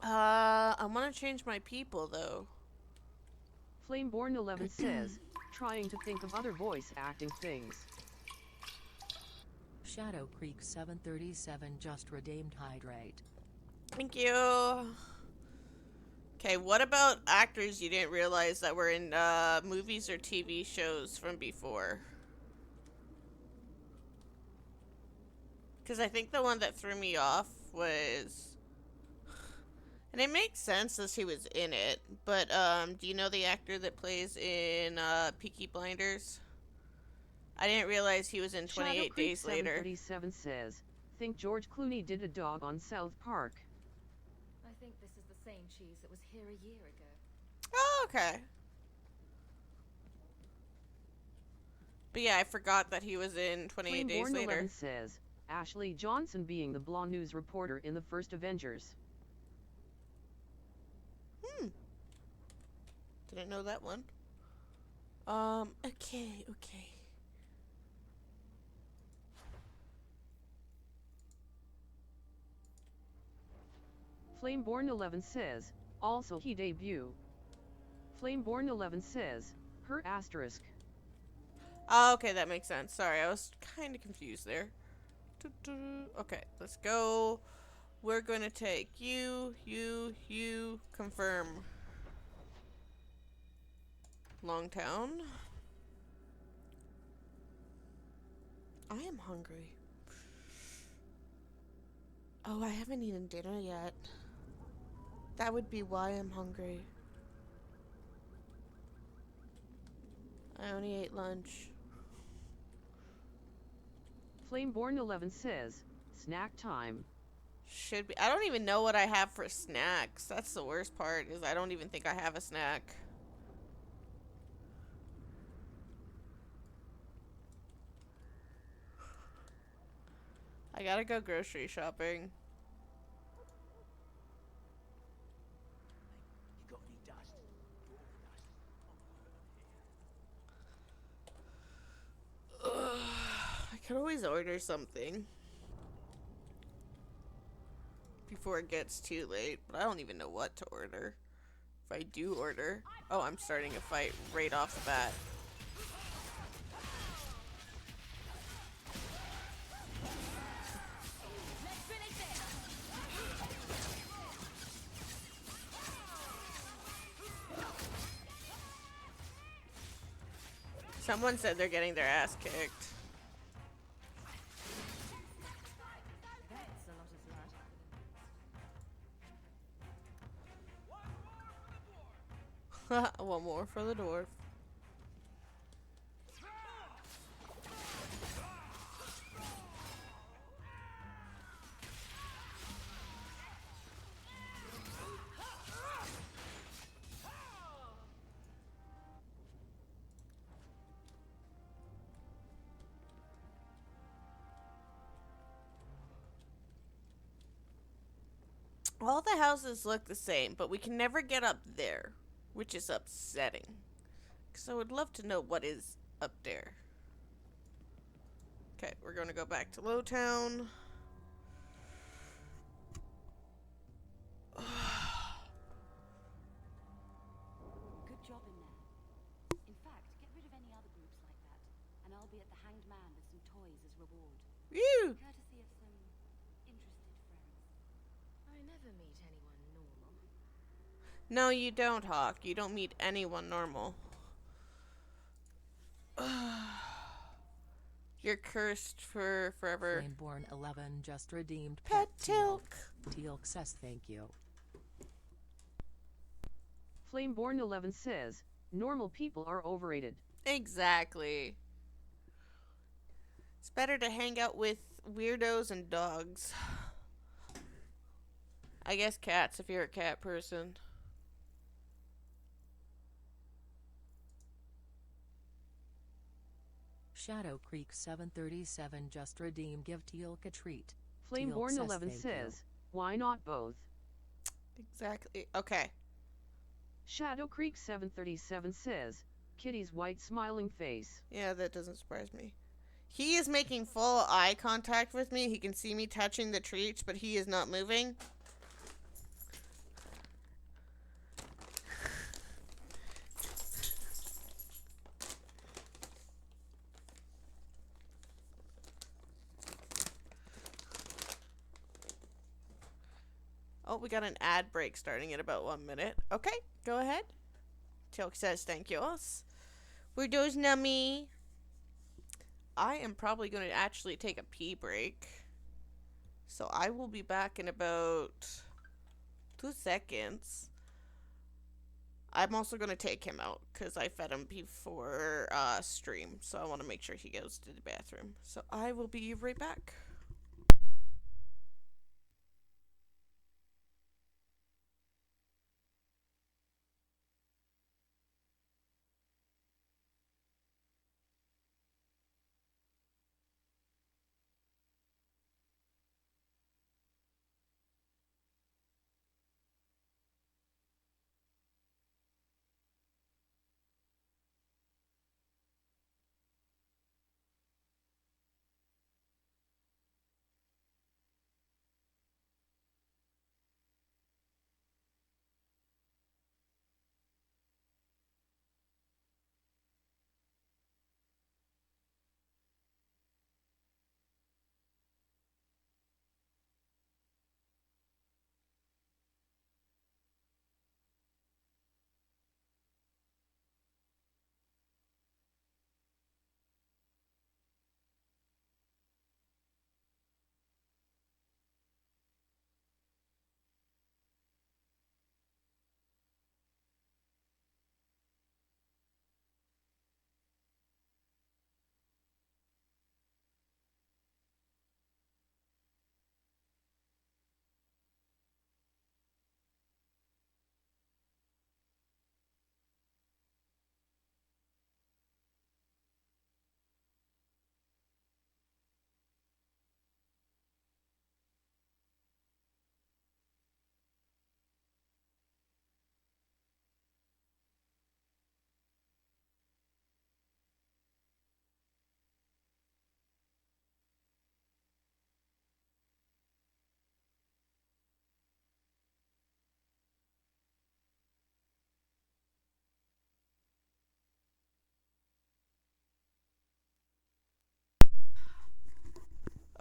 I want to change my people though. Flameborn11 says, trying to think of other voice acting things. Shadow Creek 737 just redeemed hydrate. Thank you. Okay, what about actors you didn't realize that were in movies or TV shows from before? Because I think the one that threw me off was... And it makes sense as he was in it, but do you know the actor that plays in Peaky Blinders? I didn't realize he was in 28 Days Later. 737 says, think George Clooney did a dog on South Park. I think this is the same cheese that was here a year ago. Oh, okay. But yeah, I forgot that he was in 28 Days Flameborn Later. 11 says, Ashley Johnson being the blonde news reporter in the first Avengers. Didn't know that one. Okay. Flameborn 11 says, also he debut. Flameborn 11 says, her asterisk. Oh, okay, that makes sense. Sorry, I was kind of confused there. Okay, let's go. We're going to take you, confirm. Longtown. I am hungry. Oh, I haven't eaten dinner yet. That would be why I'm hungry. I only ate lunch. Flameborn 11 says, snack time. Should be. I don't even know what I have for snacks. That's the worst part, is I don't even think I have a snack. I gotta go grocery shopping. You got any dust? I could always order something before it gets too late, but I don't even know what to order. If I do order... Oh, I'm starting a fight right off the bat. Someone said they're getting their ass kicked. That's a lot of blood. One more for the dwarf. All the houses look the same, but we can never get up there, which is upsetting. Because I would love to know what is up there. Okay, we're going to go back to Lowtown. Good job in there. In fact, get rid of any other groups like that, and I'll be at the Hanged Man with some toys as reward. Woo! Courtesy of some interested friends. I never meet anyone normal. No, you don't, Hawk. You don't meet anyone normal. You're cursed for forever. Flameborn 11 just redeemed Pet Tilk. Teal'c says thank you. Flameborn 11 says, normal people are overrated. Exactly. It's better to hang out with weirdos and dogs. I guess cats if you're a cat person. Shadow Creek 737 just redeemed give Teal'c a treat. Flameborn Teal'c 11 thank says, why not both? Exactly. Okay. Shadow Creek 737 says, Kitty's white smiling face. Yeah, that doesn't surprise me. He is making full eye contact with me. He can see me touching the treats, but he is not moving. Oh, we got an ad break starting in about 1 minute. Okay, go ahead. Tilk says thank yous. We're those nummy. I am probably going to actually take a pee break. So I will be back in about 2 seconds. I'm also going to take him out because I fed him before stream. So I want to make sure he goes to the bathroom. So I will be right back.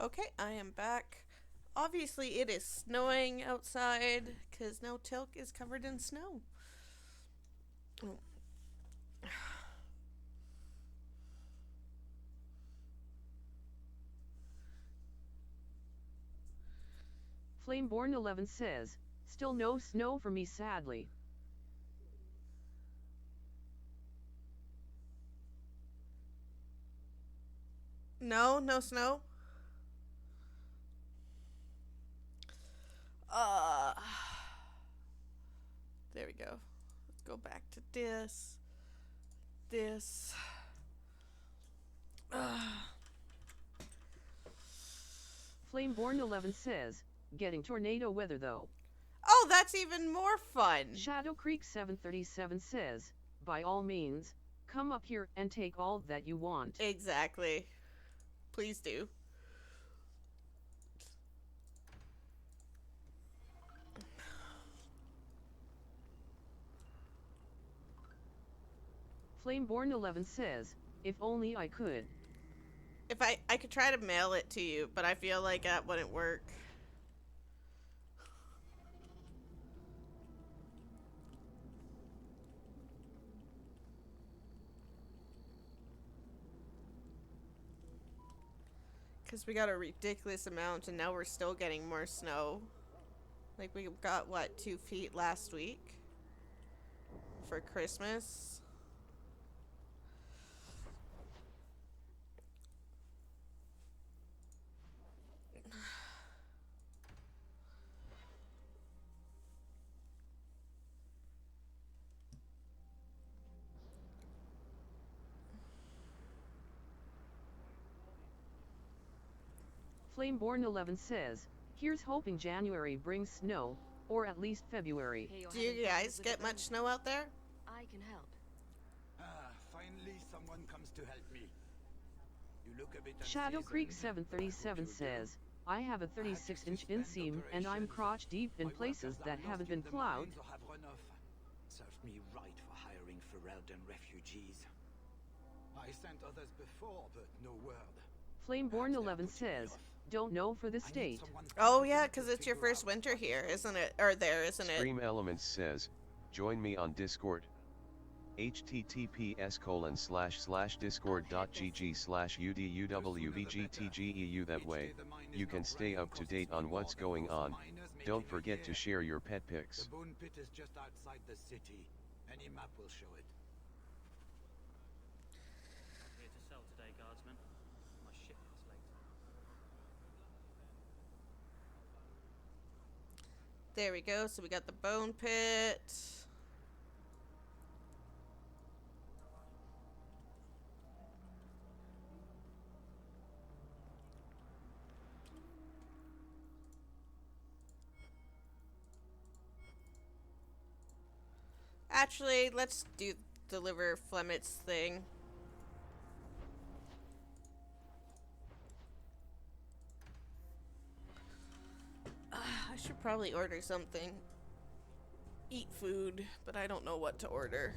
Okay, I am back. Obviously, it is snowing outside because now Tilk is covered in snow. Oh. Flameborn11 says, still no snow for me sadly. No, no snow. Uh, there we go. Let's go back to this. This. Flameborn11 says, getting tornado weather though. Oh, that's even more fun. Shadow Creek 737 says, by all means, come up here and take all that you want. Exactly. Please do. Flameborn11 says, if only I could. If I could try to mail it to you, but I feel like that wouldn't work. Because we got a ridiculous amount and now we're still getting more snow. Like we got, what, 2 feet last week? For Christmas? Flameborn11 says, here's hoping January brings snow, or at least February. Do you guys get much snow out there? I can help. Finally someone comes to help me. You look a bit Shadow Creek 737 says, I have a 36-inch inseam and I'm crotch deep in places that haven't been plowed. Serves me right for hiring Ferelden refugees. I sent others before, but no word. Flameborn11 says, Don't know for the state. Oh yeah, because it's your first winter here, isn't it? Or there, isn't it? Stream Elements says, join me on Discord. https://discord.gg/uduwbgtgeu. That way, you can stay up to date on what's going on. Don't forget to share your pet pics. The Boon Pit is just outside the city. Any map will show it. Here to sell today, guardsman. My shipment's late. There we go. So we got the bone pit. Actually, let's deliver Flemet's thing. I should probably order something. Eat food, but I don't know what to order.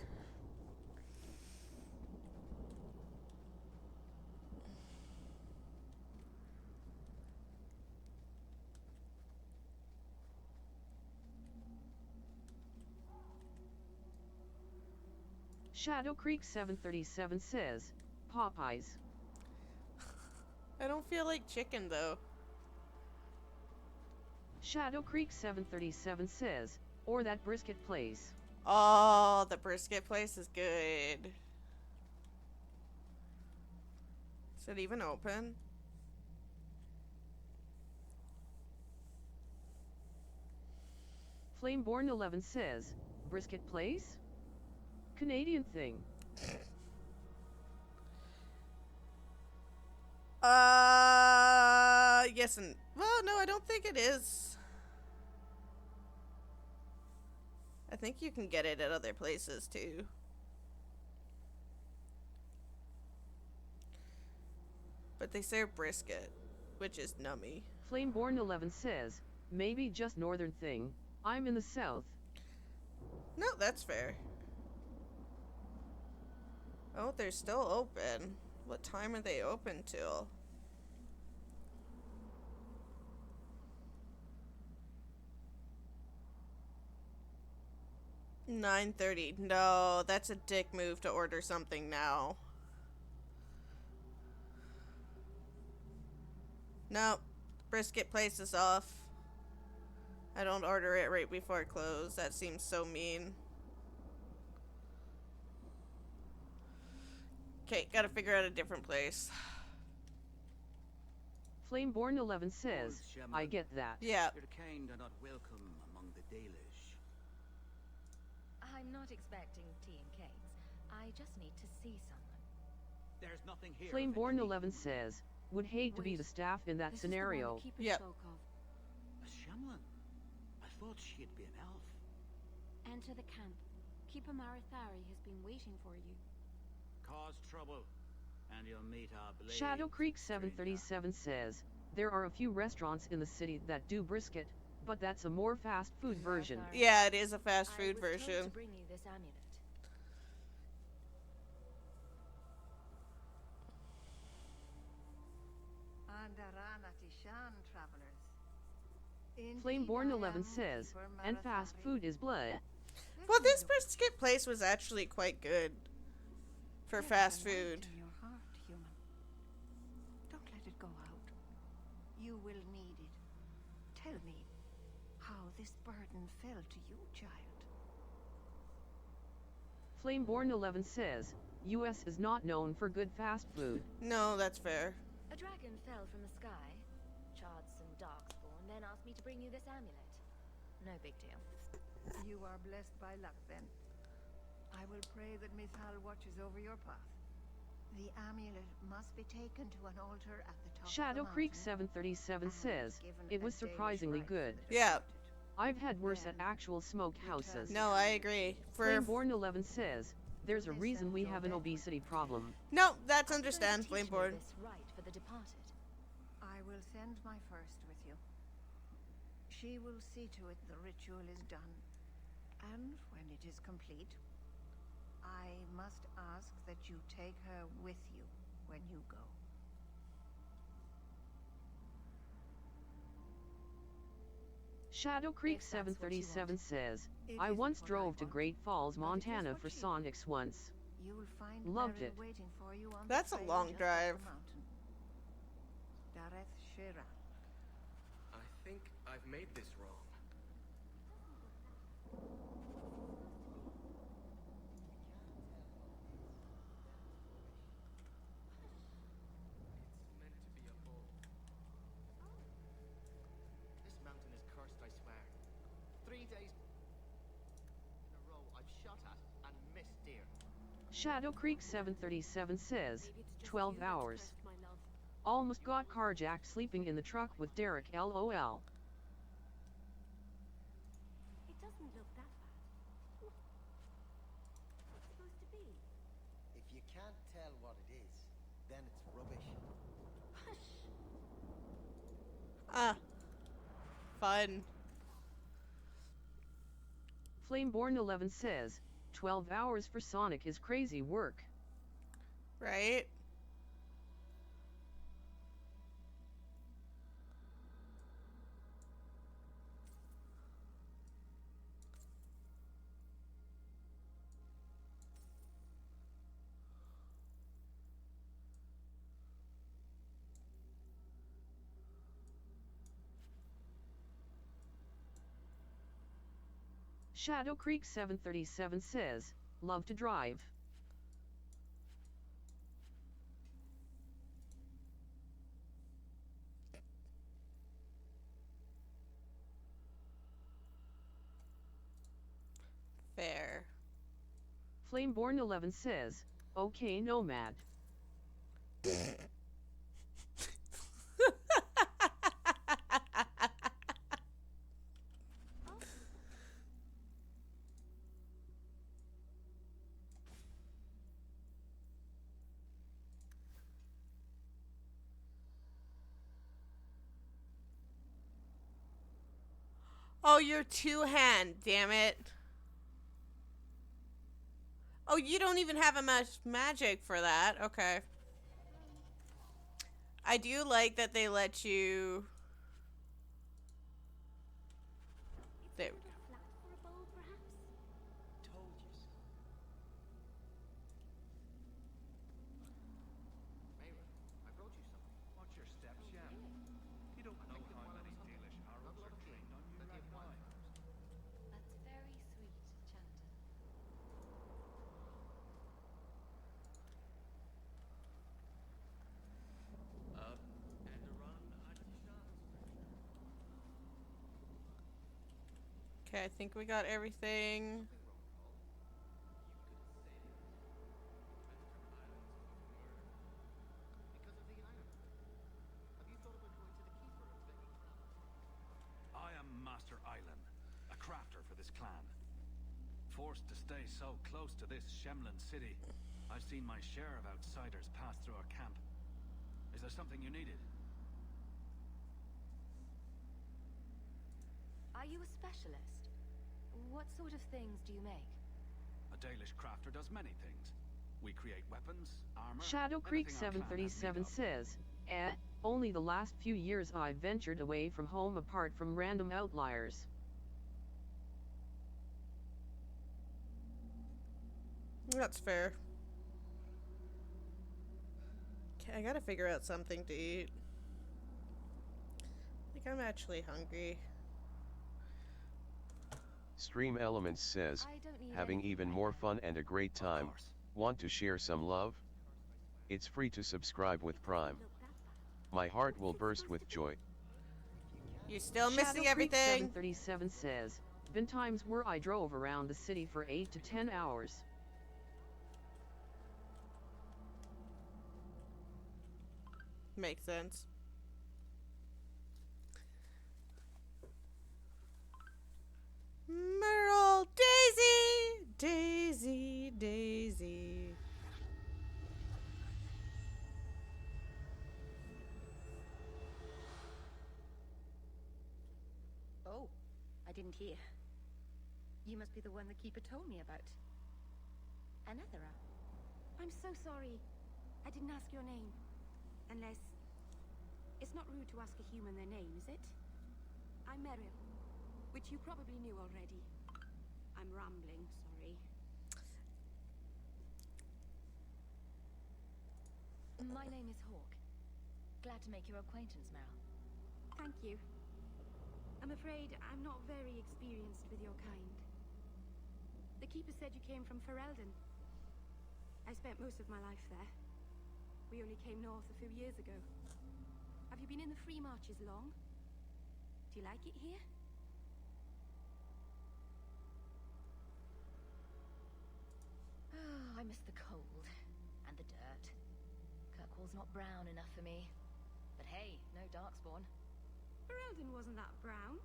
Shadow Creek 737 says, Popeyes. I don't feel like chicken though. Shadow Creek 737 says, or that brisket place. Oh, the brisket place is good. Is it even open? Flameborn 11 says, brisket place? Canadian thing. Yes and... Well, no, I don't think it is. I think you can get it at other places, too. But they serve brisket, which is nummy. Flameborn 11 says, maybe just northern thing. I'm in the south. No, that's fair. Oh, they're still open. What time are they open till? 9:30. No, that's a dick move to order something now. No, brisket place is off. I don't order it right before close. That seems so mean. Okay, gotta figure out a different place. Flameborn 11 says, I get that. Yeah. Your kind are not welcome among the Dalish. I'm not expecting tea and cakes. I just need to see someone. There's nothing here. Flameborn 11 says, would hate to be the staff in that scenario. Yep. A Shamlan? I thought she'd be an elf. Enter the camp. Keeper Marithari has been waiting for you. Cause trouble, and you'll meet our blade. Shadow Creek 737 says, there are a few restaurants in the city that do brisket, but that's a more fast food version. Yeah, it is a fast food version. I was told to bring you this amulet. Flameborn 11 says, and fast food is blood. Well, this brisket place was actually quite good for fast food. In your heart, human. Don't let it go out. You will need it. Tell me how this burden fell to you, child. Flameborn 11 says, US is not known for good fast food. No, that's fair. A dragon fell from the sky, charred some darkspawn, then asked me to bring you this amulet. No big deal. You are blessed by luck, then. I will pray that Mithal watches over your path. The amulet must be taken to an altar at the top Shadow of the Creek mountain. 737 says, it was surprisingly good. Yeah. I've had worse at actual smokehouses. No, I agree. Flameborn 11 says, there's a reason we have an obesity problem. No, that's understand, Flameborn. Right for the departed. I will send my first with you. She will see to it the ritual is done. And when it is complete, I must ask that you take her with you when you go. Shadow Creek 737 says, I once drove to Great Falls, Montana for Sonics once. You'll find Loved Meryl it. waiting for you on That's the a trail long just up drive. the mountain. Dareth Shira. I think I've made this wrong. It's meant to be a bull. This mountain is cursed, I swear. 3 days in a row I've shot at and missed deer. Shadow Creek 737 says, 12 hours. Almost got carjacked sleeping in the truck with Derek, LOL. It doesn't look that bad. What's it supposed to be? If you can't tell what it is, then it's rubbish. Hush! Ah. Fun. Flameborn 11 says, 12 hours for Sonic is crazy work. Right? Shadow Creek 737 says, love to drive. Fair. Flameborn 11 says, okay Nomad. Oh, you're two-hand, damn it. Oh, you don't even have a magic for that. Okay. I do like that they let you... There we go. Flat for a bowl, perhaps? Told you so. Mayra, I brought you something. Watch your steps, Shem. You don't know how many Dalish arrows are trained on you right now. That's very sweet, Chanter. And a run at Okay, I think we got everything. Because of the island. Have you thought about going to the keeper and begging for help? I am Master Island, a crafter for this clan. Forced to stay so close to this Shemlin city, I've seen my share of outsiders pass through our camp. Is there something you needed? Are you a specialist? What sort of things do you make? A Dalish crafter does many things. We create weapons, armor... Shadow Creek anything our clan has 737 need of. says, only the last few years I've ventured away from home apart from random outliers. That's fair. Okay, I gotta figure out something to eat. Like, I'm actually hungry. Stream Elements says, having even more fun and a great time. Want to share some love? It's free to subscribe with Prime. My heart will burst with joy. You're still missing Shadow Creek everything. 737 says, been times where I drove around the city for 8 to 10 hours. Makes sense. Merle, Daisy, Daisy, Daisy. Oh, I didn't hear. You must be the one the keeper told me about. Anethera. I'm so sorry. I didn't ask your name. Unless... It's not rude to ask a human their name, is it? I'm Meryl. which you probably knew already. I'm rambling, sorry. My name is Hawk. Glad to make your acquaintance, Meryl. Thank you. I'm afraid I'm not very experienced with your kind. The Keeper said you came from Ferelden. I spent most of my life there. We only came north a few years ago. Have you been in the Free Marches long? Do you like it here? Oh, I miss the cold. And the dirt. Kirkwall's not brown enough for me. But hey, no Darkspawn. Ferelden wasn't that brown.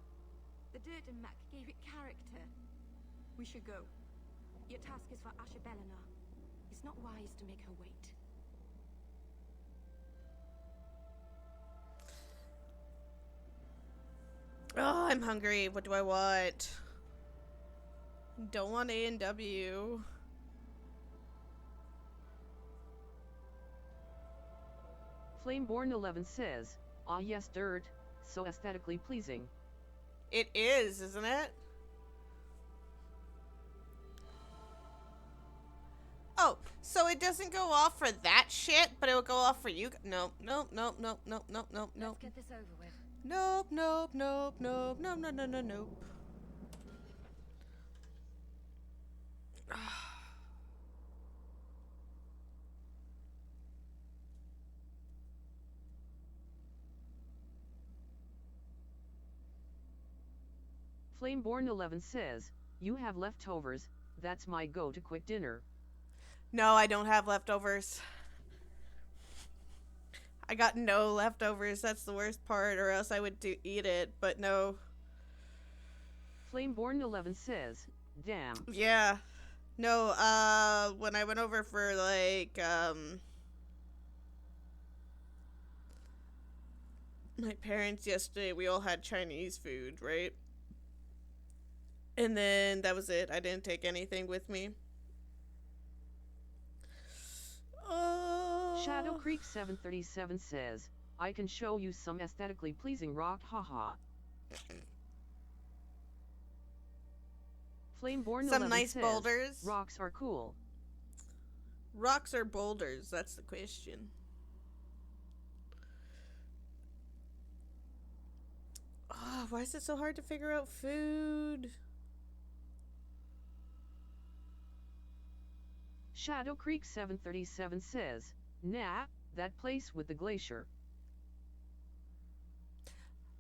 The dirt and muck gave it character. We should go. Your task is for Asha Bellinar. It's not wise to make her wait. Oh, I'm hungry. What do I want? Don't want A&W. Flameborn11 says, ah yes, dirt, so aesthetically pleasing. It is, isn't it? Oh, so it doesn't go off for that shit, but it will go off for you. Nope, nope, nope, nope, nope, nope, nope, nope. Let's get this over with. Nope, nope, nope, nope, nope, no, no, no, nope. Flameborn11 says, you have leftovers, that's my go-to quick dinner. No, I don't have leftovers. I got no leftovers, that's the worst part, or else I would eat it, but no. Flameborn11 says, damn. Yeah. No, when I went over for, like, my parents yesterday, we all had Chinese food, right? And then that was it. I didn't take anything with me. Shadow Creek 737 says, I can show you some aesthetically pleasing rock, haha. Flameborn some 11 nice says, boulders. Rocks are cool. Rocks or boulders? That's the question. Oh, why is it so hard to figure out food? Shadow Creek 737 says, nah, that place with the glacier.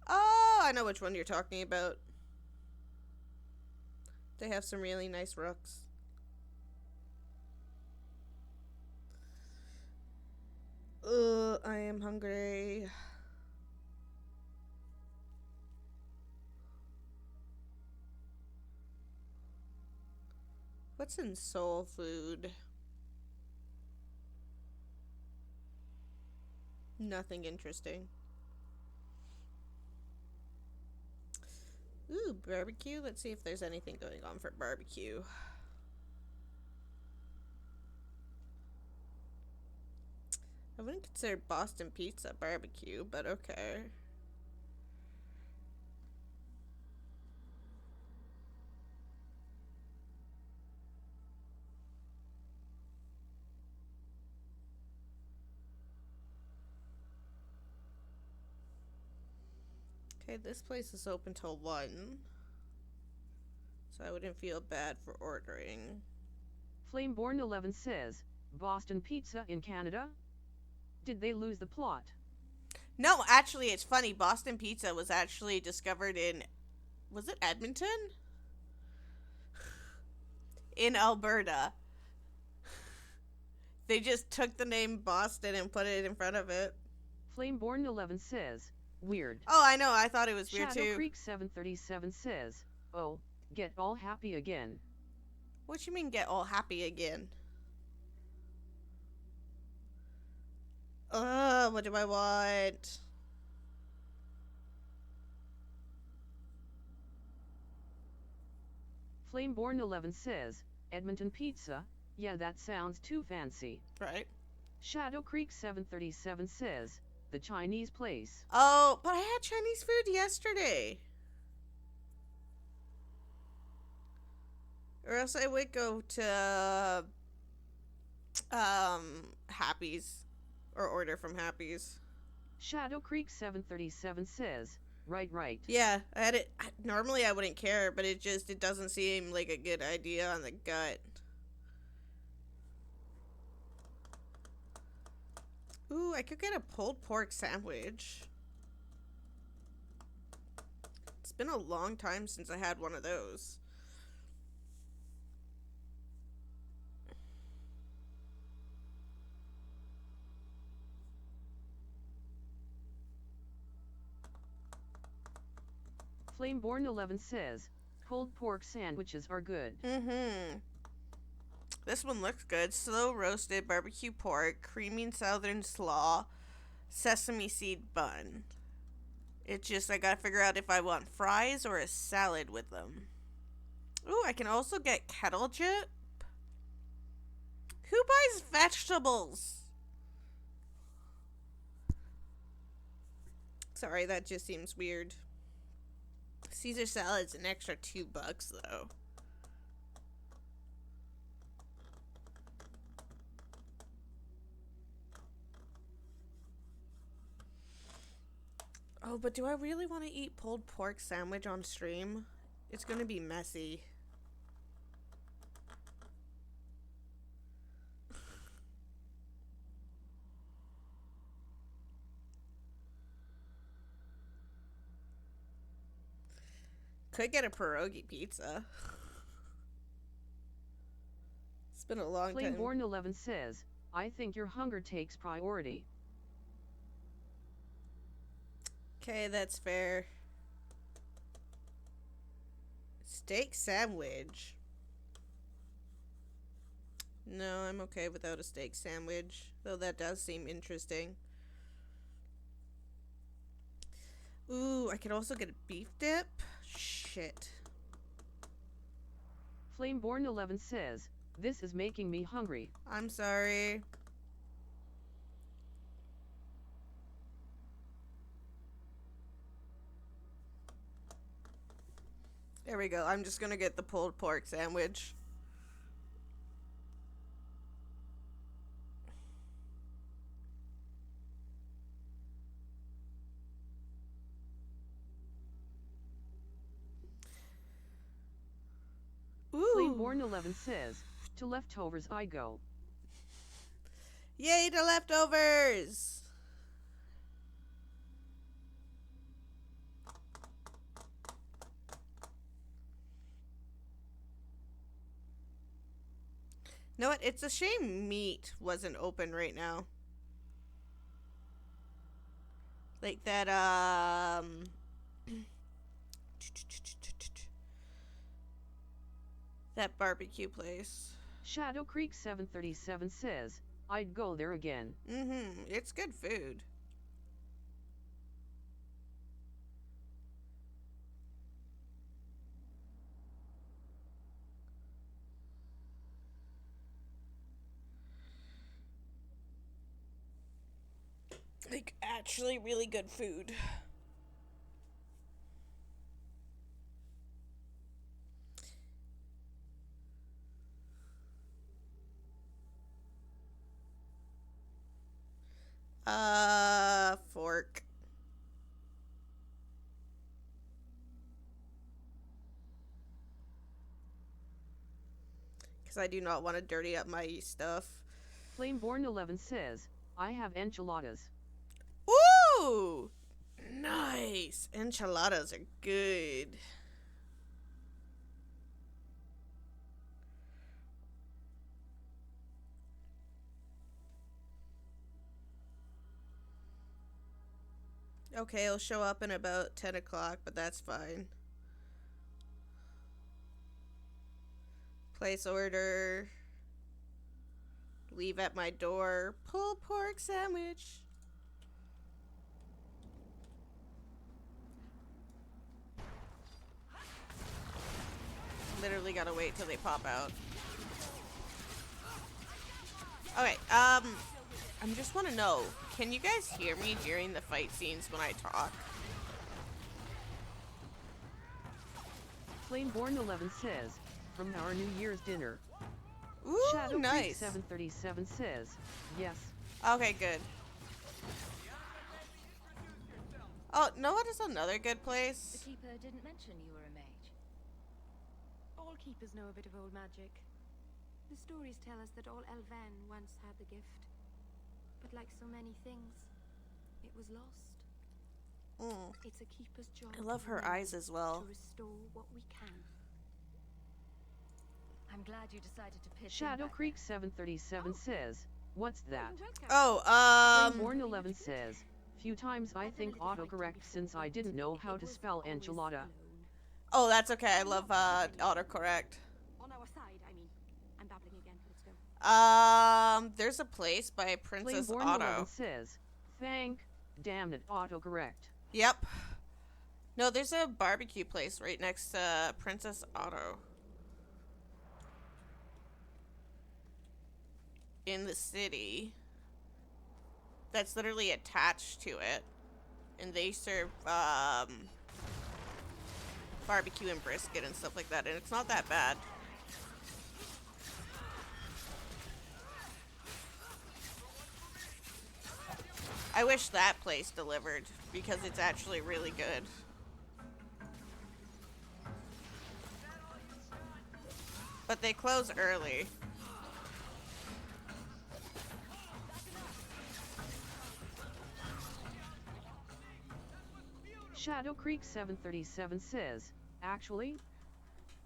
Oh, I know which one you're talking about. They have some really nice rocks. Ugh, I am hungry. What's in soul food? Nothing interesting. Ooh, barbecue. Let's see if there's anything going on for barbecue. I wouldn't consider Boston pizza barbecue, but okay. Okay, this place is open till 1. So I wouldn't feel bad for ordering. Flameborn11 says, Boston pizza in Canada? Did they lose the plot? No, actually, it's funny. Boston pizza was actually discovered in, was it Edmonton? In Alberta. They just took the name Boston and put it in front of it. Flameborn11 says, weird. Oh, I know. I thought it was weird too. Shadow Creek 737 says, oh, get all happy again. What you mean get all happy again? What do I want? Flameborn11 says, Edmonton pizza, yeah that sounds too fancy. Right. Shadow Creek 737 says, the Chinese place. Oh, but I had Chinese food yesterday. Or else I would go to Happy's or order from Happy's. Shadow Creek 737 says, right. Yeah, I had it. Normally I wouldn't care, but it doesn't seem like a good idea on the gut. Ooh, I could get a pulled pork sandwich. It's been a long time since I had one of those. Flameborn 11 says, pulled pork sandwiches are good. Mm-hmm. This one looks good. Slow roasted barbecue pork, creamy southern slaw, sesame seed bun. It's just I gotta figure out if I want fries or a salad with them. Ooh, I can also get kettle chip. Who buys vegetables? Sorry, that just seems weird. Caesar salad's an extra $2 though. Oh, but do I really want to eat pulled pork sandwich on stream? It's gonna be messy. Could get a pierogi pizza. It's been a long time. Flameborn 11 says, I think your hunger takes priority. Okay, that's fair. Steak sandwich. No, I'm okay without a steak sandwich, though that does seem interesting. Ooh, I could also get a beef dip. Shit. Flameborn 11 says, this is making me hungry. I'm sorry. There we go. I'm just gonna get the pulled pork sandwich. Flameborn 11 says, to leftovers I go. Yay to leftovers! Know what? It's a shame meat wasn't open right now. Like that, that barbecue place. Shadow Creek 737 says, I'd go there again. Mm-hmm. It's good food. Like, actually really good food. Fork. Because I do not want to dirty up my stuff. Flameborn 11 says, I have enchiladas. Ooh! Nice! Enchiladas are good. Okay, it'll show up in about 10 o'clock, but that's fine. Place order. Leave at my door. Pulled pork sandwich. Literally gotta wait till they pop out. Okay, I just want to know, can you guys hear me during the fight scenes when I talk? Flameborn 11 says, from our New Year's dinner. Ooh, Shadow nice. Creek 737 says, yes. Okay, good. Oh, know what is another good The place? Keeper didn't mention you were a mage. All keepers know a bit of old magic. The stories tell us that all Elven once had the gift. But like so many things, it was lost. It's a keeper's job. I love to her remember, eyes as well. To restore what we can. I'm glad you decided to pitch Shadow in back Creek 737 says, what's that? Oh, Flameborn 11 says, few times I think autocorrect since I didn't know how to spell enchilada. Oh, that's okay. I love autocorrect. On our side, I mean. I'm babbling again. Let's go. There's a place by Princess Flameborn Auto. 11 says, thank, damn it, autocorrect. Yep. No, there's a barbecue place right next to Princess Auto. In the city. That's literally attached to it. And they serve, barbecue and brisket and stuff like that. And it's not that bad. I wish that place delivered because it's actually really good. But they close early. Shadow Creek 737 says, actually,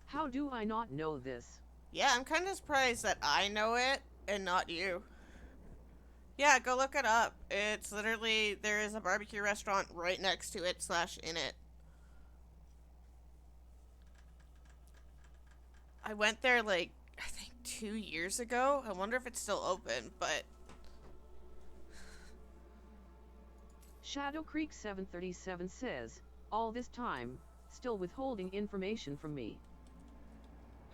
how do I not know this? Yeah, I'm kind of surprised that I know it and not you. Yeah, go look it up. It's literally, there is a barbecue restaurant right next to it / in it. I went there like, I think 2 years ago. I wonder if it's still open, but... Shadow Creek 737 says, all this time, still withholding information from me.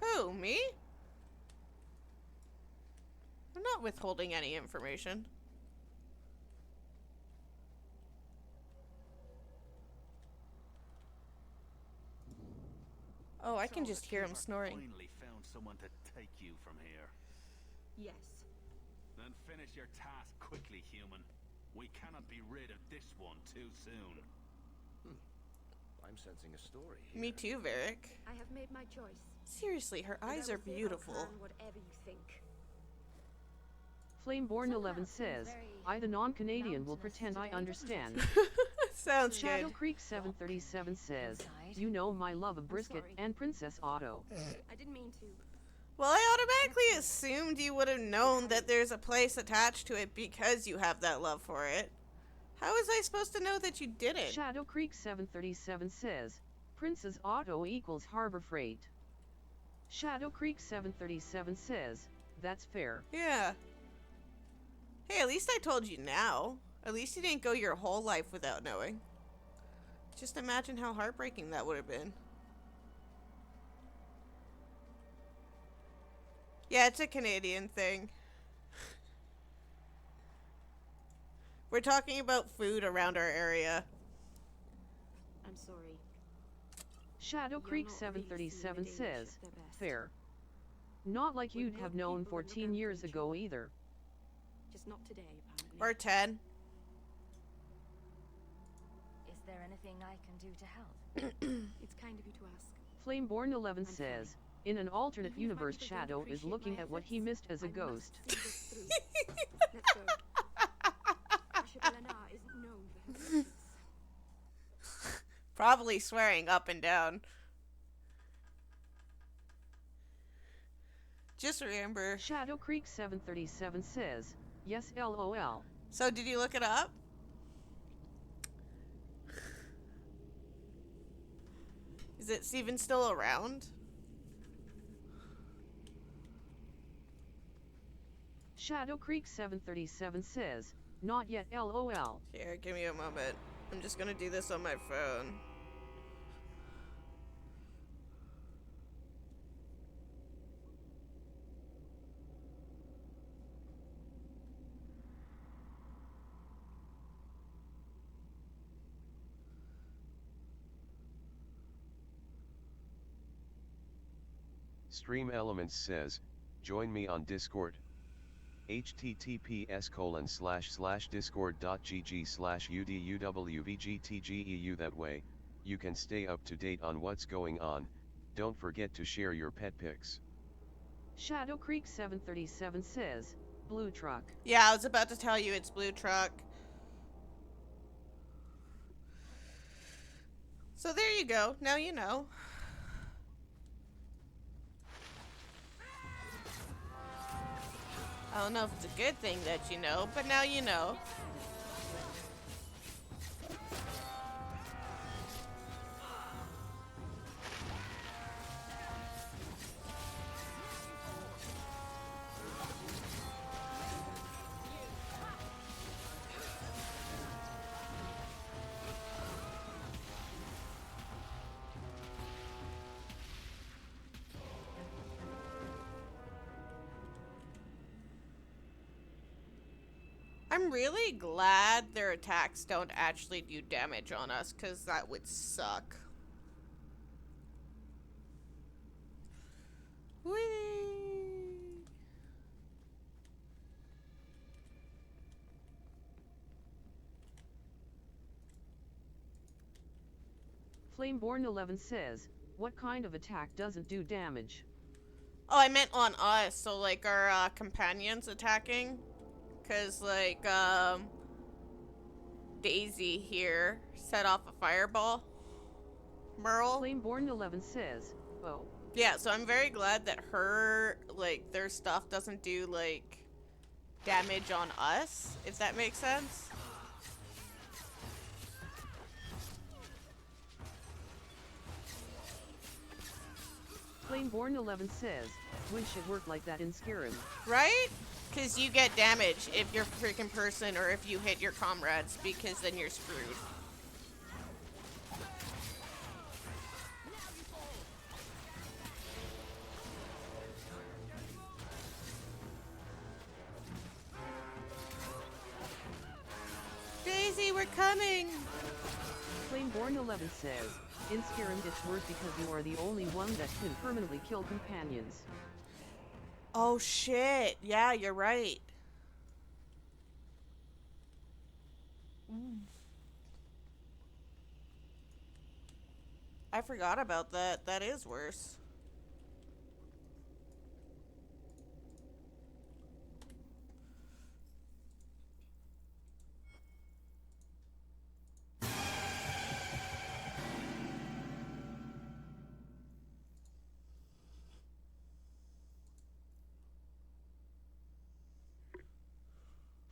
Who, me? I'm not withholding any information. Oh, I can just hear him snoring. Finally found someone to take you from here. Yes. Then finish your task quickly, human. We cannot be rid of this one too soon. I'm sensing a story here. Me too, Varric. I have made my choice. Seriously, her And I eyes will are say beautiful. offhand whatever you think. Flameborn 11 says, I the non-Canadian will pretend I understand. Sounds Shadow good. Creek 737 says, you know my love of brisket and Princess Auto. I didn't mean to. Well, I automatically assumed you would have known that there's a place attached to it because you have that love for it. How was I supposed to know that you didn't? Shadow Creek 737 says, Princess Auto equals Harbor Freight. Shadow Creek 737 says, that's fair. Yeah. Hey, at least I told you now. At least you didn't go your whole life without knowing. Just imagine how heartbreaking that would have been. Yeah, it's a Canadian thing. We're talking about food around our area. I'm sorry. Shadow Creek 737 says, fair. Not like you'd have known 14 years ago either. Just not today, apparently. Or 10. Is there anything I can do to help? It's kind of you to ask. Flameborn 11 says, in an alternate universe, Shadow is looking at what he missed as a ghost. Let's go. Archipelago isn't known for her secrets. Probably swearing up and down. Just remember. Shadow Creek 737 says, yes, LOL. So did you look it up? Is it even still around? Shadow Creek 737 says, not yet LOL. Here, give me a moment. I'm just gonna do this on my phone. Stream Elements says, join me on Discord. https://discord.gg/uduwvgtgeu. That way, you can stay up to date on what's going on. Don't forget to share your pet pics. Shadow Creek 737 says, blue truck. Yeah, I was about to tell you it's blue truck. So there you go. Now you know. I don't know if it's a good thing that you know, but now you know. I'm really glad their attacks don't actually do damage on us, because that would suck. Whee! Flameborn11 says, what kind of attack doesn't do damage? Oh, I meant on us, so like our companions attacking. Because like, Daisy here set off a fireball. Merle. Flameborn11 says, oh. Yeah, so I'm very glad that her, like, their stuff doesn't do, like, damage on us, if that makes sense. Flameborn11 says, wish it worked like that in Skyrim. Right? Because you get damage if you're a freaking person or if you hit your comrades, because then you're screwed. Daisy, we're coming! Flameborn11 says, in Skyrim it's worse because you are the only one that can permanently kill companions. Oh shit, yeah, you're right. I forgot about that. That is worse.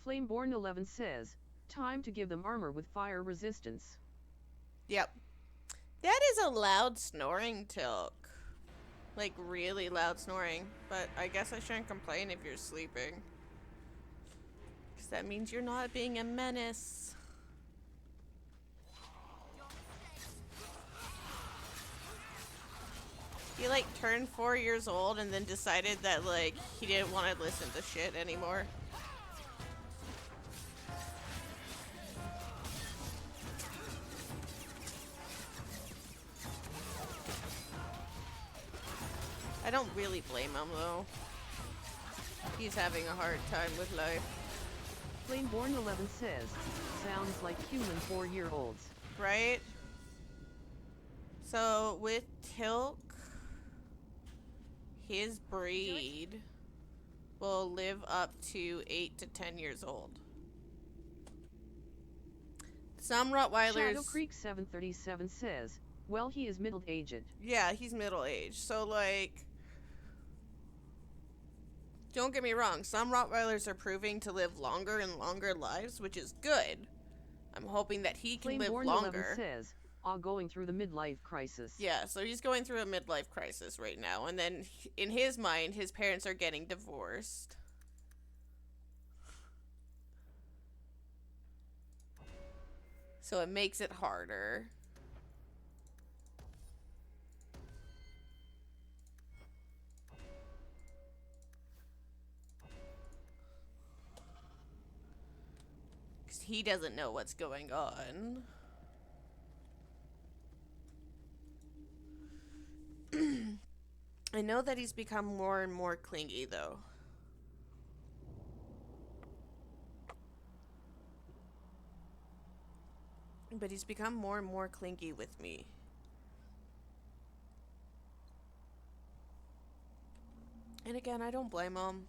Flameborn11 says, time to give them armor with fire resistance. Yep. That is a loud snoring, Tilk. Like, really loud snoring. But I guess I shouldn't complain if you're sleeping. Because that means you're not being a menace. He, like, turned 4 years old and then decided that, like, he didn't want to listen to shit anymore. I don't really blame him, though. He's having a hard time with life. Flameborn11 says, sounds like human 4-year-olds. Right? So, with Tilk, his breed will live up to 8 to 10 years old. Some Rottweilers... Shadow Creek 737 says, well, he is middle-aged. Yeah, he's middle-aged. So, like... Don't get me wrong, some Rottweilers are proving to live longer and longer lives, which is good. I'm hoping that he can live longer. Flameborn11 says, going through the midlife crisis. Yeah, so he's going through a midlife crisis right now, and then in his mind, his parents are getting divorced. So it makes it harder. He doesn't know what's going on. And know that he's become more and more clingy, though. But he's become more and more clingy with me. And again, I don't blame him.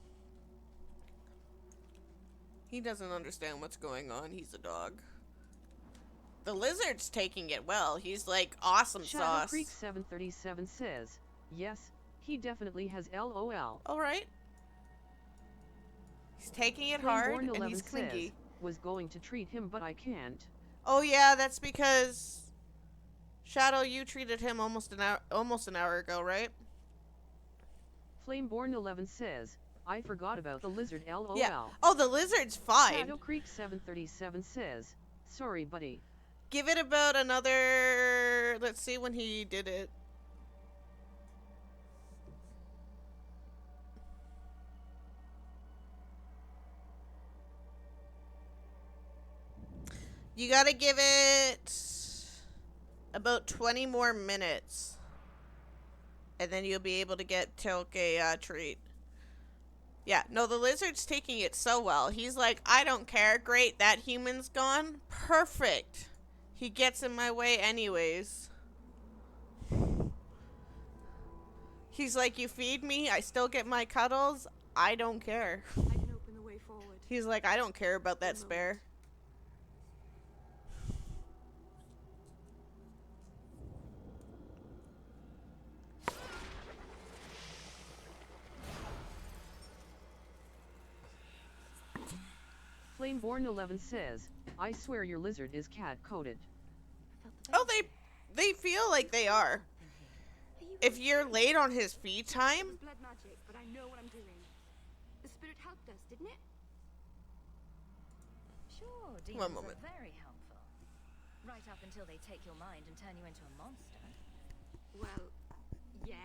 He doesn't understand what's going on. He's a dog. The lizard's taking it well. He's like, awesome Shadow sauce. Creek 737 says, yes, he definitely has LOL. Alright. He's taking it hard, and he's clingy. Says, was going to treat him, but I can't. Oh yeah, that's because Shadow, you treated him almost an hour ago, right? Flameborn11 says, I forgot about the lizard LOL. Yeah. Oh, the lizard's fine. Shadow Creek 737 says, sorry buddy. Give it about another, let's see when he did it. You gotta give it about 20 more minutes. And then you'll be able to get Tilk a treat. Yeah, no, the lizard's taking it so well. He's like, I don't care. Great, that human's gone. Perfect. He gets in my way anyways. He's like, you feed me, I still get my cuddles. I don't care. I can open the way forward. He's like, I don't care about that spare. Flameborn11 says, I swear your lizard is cat-coated. Oh, they feel like they are. If you're late on his feed time. Blood magic, but I know what I'm doing. The spirit helped us, didn't it? Sure, demons are very helpful. Right up until they take your mind and turn you into a monster. Well, yes.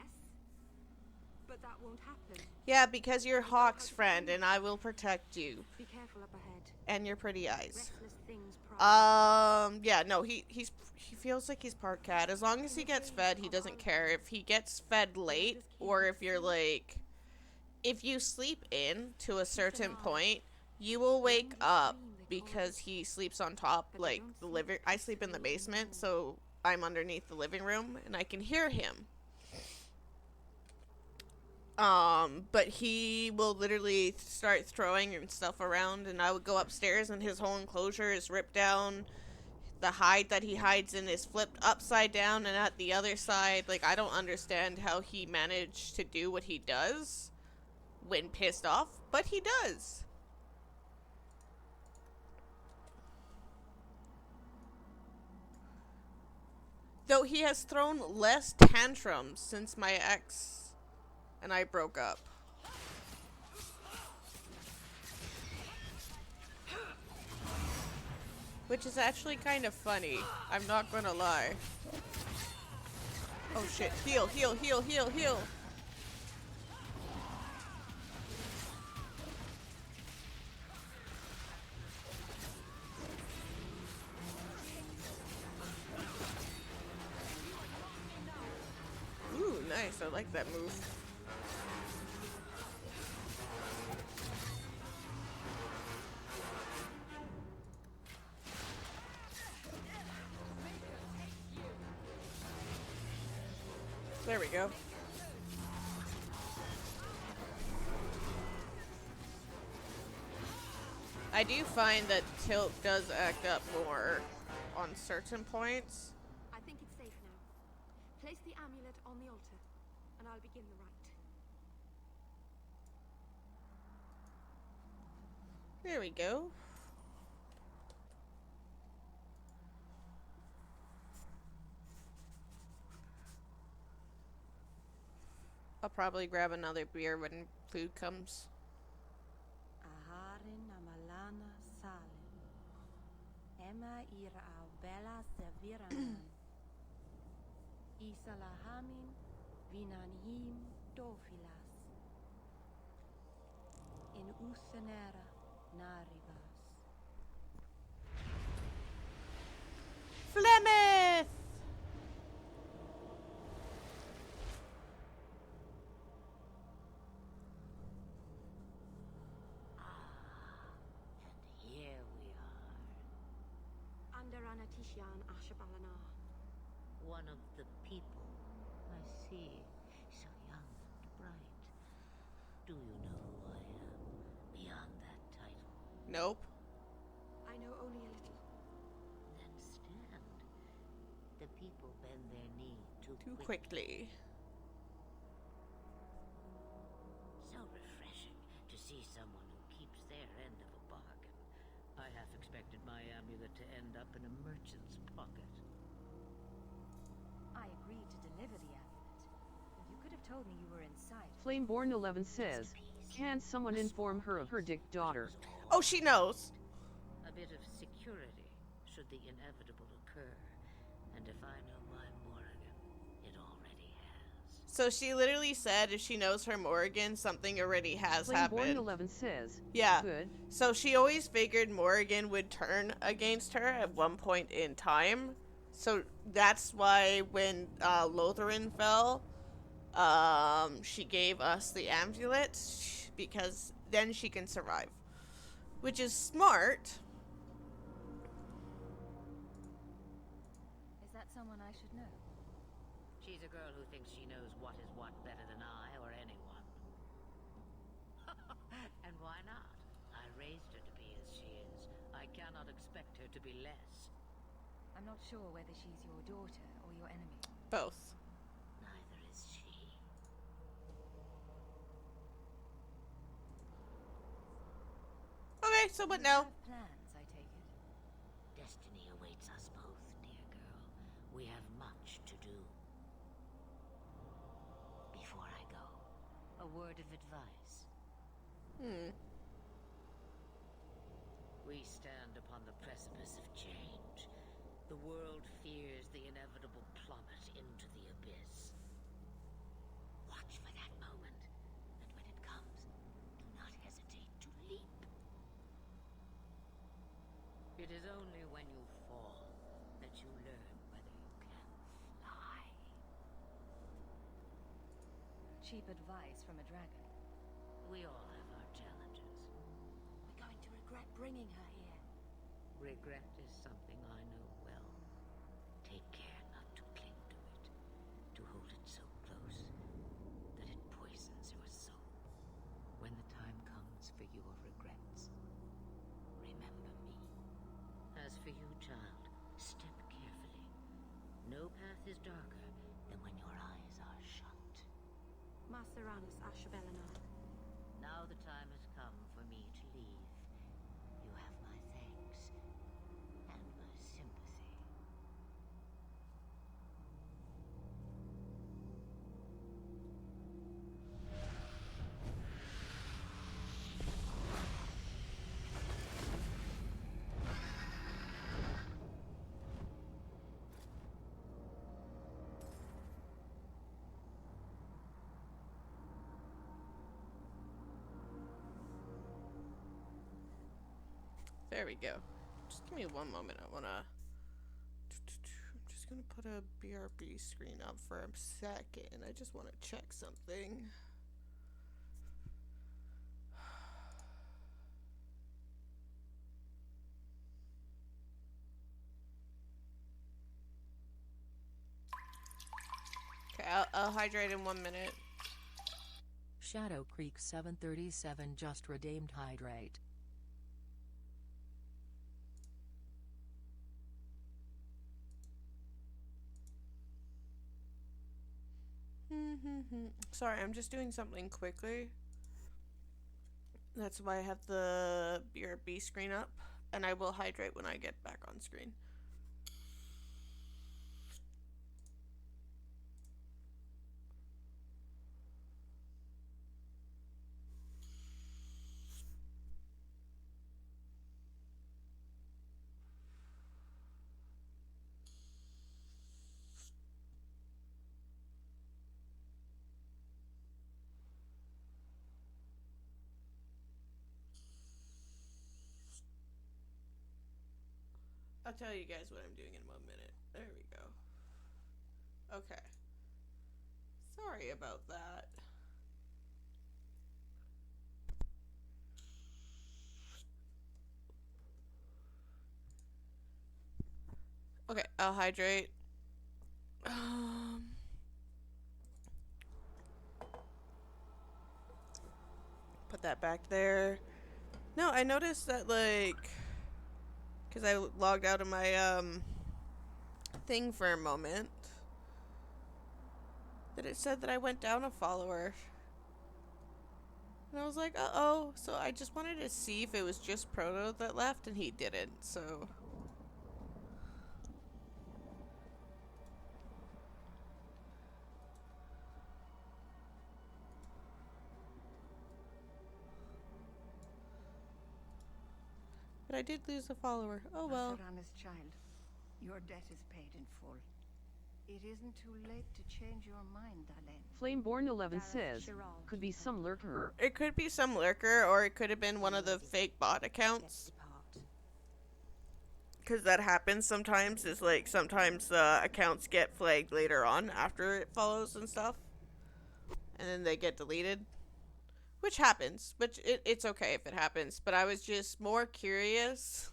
But that won't happen. Yeah, because you're Hawk's friend, and I will protect you. Be careful up ahead. And your pretty eyes. Restless things Yeah, no, he feels like he's part cat. As long as he gets fed, he doesn't care. If he gets fed late, or if you're like, if you sleep in to a certain point, you will wake up because he sleeps on top, like the living. I sleep in the basement, so I'm underneath the living room, and I can hear him. But he will literally start throwing and stuff around, and I would go upstairs, and his whole enclosure is ripped down. The hide that he hides in is flipped upside down, and at the other side, like, I don't understand how he managed to do what he does when pissed off, but he does. Though he has thrown less tantrums since my ex and I broke up. Which is actually kind of funny. I'm not gonna lie. Oh shit. Heal, heal, heal, heal, heal. Ooh, nice. I like that move. There we go. I do find that Tilt does act up more on certain points. I think it's safe now. Place the amulet on the altar, and I'll begin the rite. There we go. I'll probably grab another beer when food comes. Aharin amalana salen. Emma ira au bella serviraman. Isalahamin vinanhim dofilas. In usanera narivas. Flemeth! One of the people. I see. So young and bright. Do you know who I am? Beyond that title. Nope. I know only a little. Then stand. The people bend their knee too quickly. So refreshing to see someone who keeps their end of a bargain. I half expected my amulet to end up in a merchant's pocket. I agreed to deliver the amulet. You could have told me you were inside. Flameborn 11 says, can someone inform her of her dick daughter? Oh, she knows. A bit of security should the inevitable occur. And if I know my Morrigan, it already has. So she literally said if she knows her Morrigan, something already has Flameborn happened. 11 says, yeah. Good. So she always figured Morrigan would turn against her at one point in time. So that's why when Lotharen fell, she gave us the amulet, because then she can survive. Which is smart. Is that someone I should know? She's a girl who thinks she knows what is what better than I or anyone. And why not? I raised her to be as she is. I cannot expect her to be less. I'm not sure whether she's your daughter or your enemy. Both. Neither is she. Okay, so what now? Plans, I take it. Destiny awaits us both, dear girl. We have much to do. Before I go, a word of advice. We stand upon the precipice of change. The world fears the inevitable plummet into the abyss. Watch for that moment, and when it comes, do not hesitate to leap. It is only when you fall that you learn whether you can fly. Cheap advice from a dragon. We all have our challenges. We're going to regret bringing her here. Regret is something I know well. Take care not to cling to it, to hold it so close that it poisons your soul. When the time comes for your regrets, remember me. As for you, child, step carefully. No path is darker than when your eyes are shut. Maceranus Ashabelanar. Now the time has come for me to leave. You have my thanks and my sympathy. There we go. Just give me one moment. I'm just gonna put a BRB screen up for a second. I just want to check something. Okay, I'll hydrate in 1 minute. Shadow Creek 737 just redeemed hydrate. Sorry, I'm just doing something quickly. That's why I have the BRB screen up, and I will hydrate when I get back on screen. I'll tell you guys what I'm doing in 1 minute. There we go. Okay. Sorry about that. Okay, I'll hydrate. Put that back there. No, I noticed that, like, because I logged out of my thing for a moment, that it said that I went down a follower. And I was like, uh-oh. So I just wanted to see if it was just Proto that left, and he didn't, so... But I did lose a follower. Oh well. Maserana's child, your debt is paid in full. It isn't too late to change your mind, Dalen. Flameborn11 says, could be some lurker. It could be some lurker, or it could have been one of the fake bot accounts. Because that happens sometimes, is like, sometimes accounts get flagged later on after it follows and stuff. And then they get deleted. Which happens, but it's okay if it happens. But I was just more curious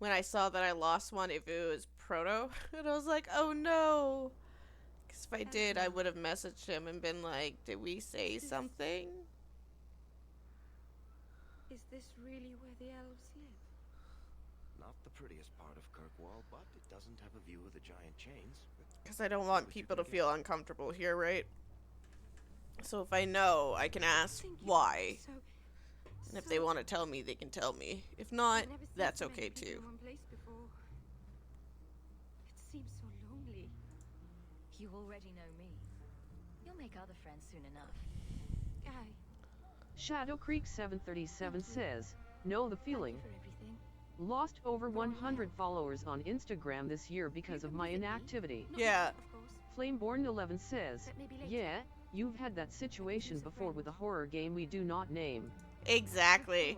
when I saw that I lost one if it was Proto. And I was like, oh no. Because if I did, I would have messaged him and been like, did we say something? Is this really where the elves live? Not the prettiest part of Kirkwall, but it doesn't have a view of the giant chains. Because I don't want people to feel uncomfortable here, right? So if I know, I can ask why. And if they want to tell me, they can tell me. If not, that's okay too. It seems so lonely. You already know me. You'll make other friends soon enough. Aye. Shadow Creek 737 says, know the feeling. For everything. Lost over 100 followers on Instagram this year because of my inactivity. Yeah. Flameborn11 says, yeah, you've had that situation before with a horror game we do not name. Exactly.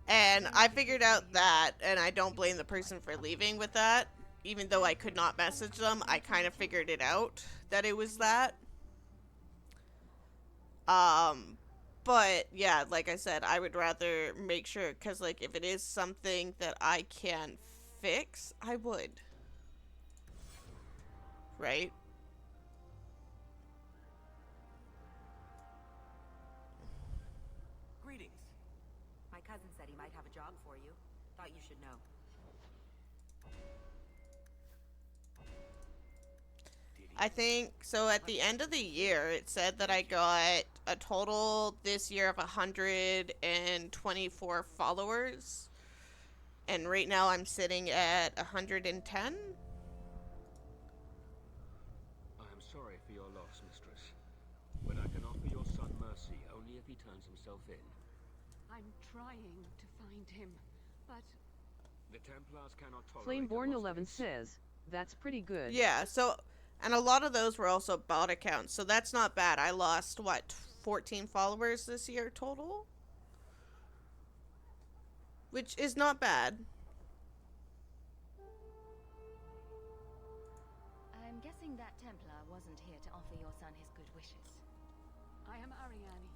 And I figured out that, and I don't blame the person for leaving with that. Even though I could not message them, I kind of figured it out that it was that. But yeah, like I said, I would rather make sure, because like if it is something that I can fix, I would. Right? Greetings. My cousin said he might have a job for you. Thought you should know. I think, so at the end of the year, it said that I got a total this year of 124 followers. And right now I'm sitting at 110. I am sorry for your loss, mistress. But I can offer your son mercy only if he turns himself in. I'm trying to find him, but... The Templars cannot tolerate... Flameborn11 says, that's pretty good. Yeah, so... And a lot of those were also bot accounts, so that's not bad. I lost, what, 14 followers this year total? Which is not bad. I'm guessing that Templar wasn't here to offer your son his good wishes. I am Ariane.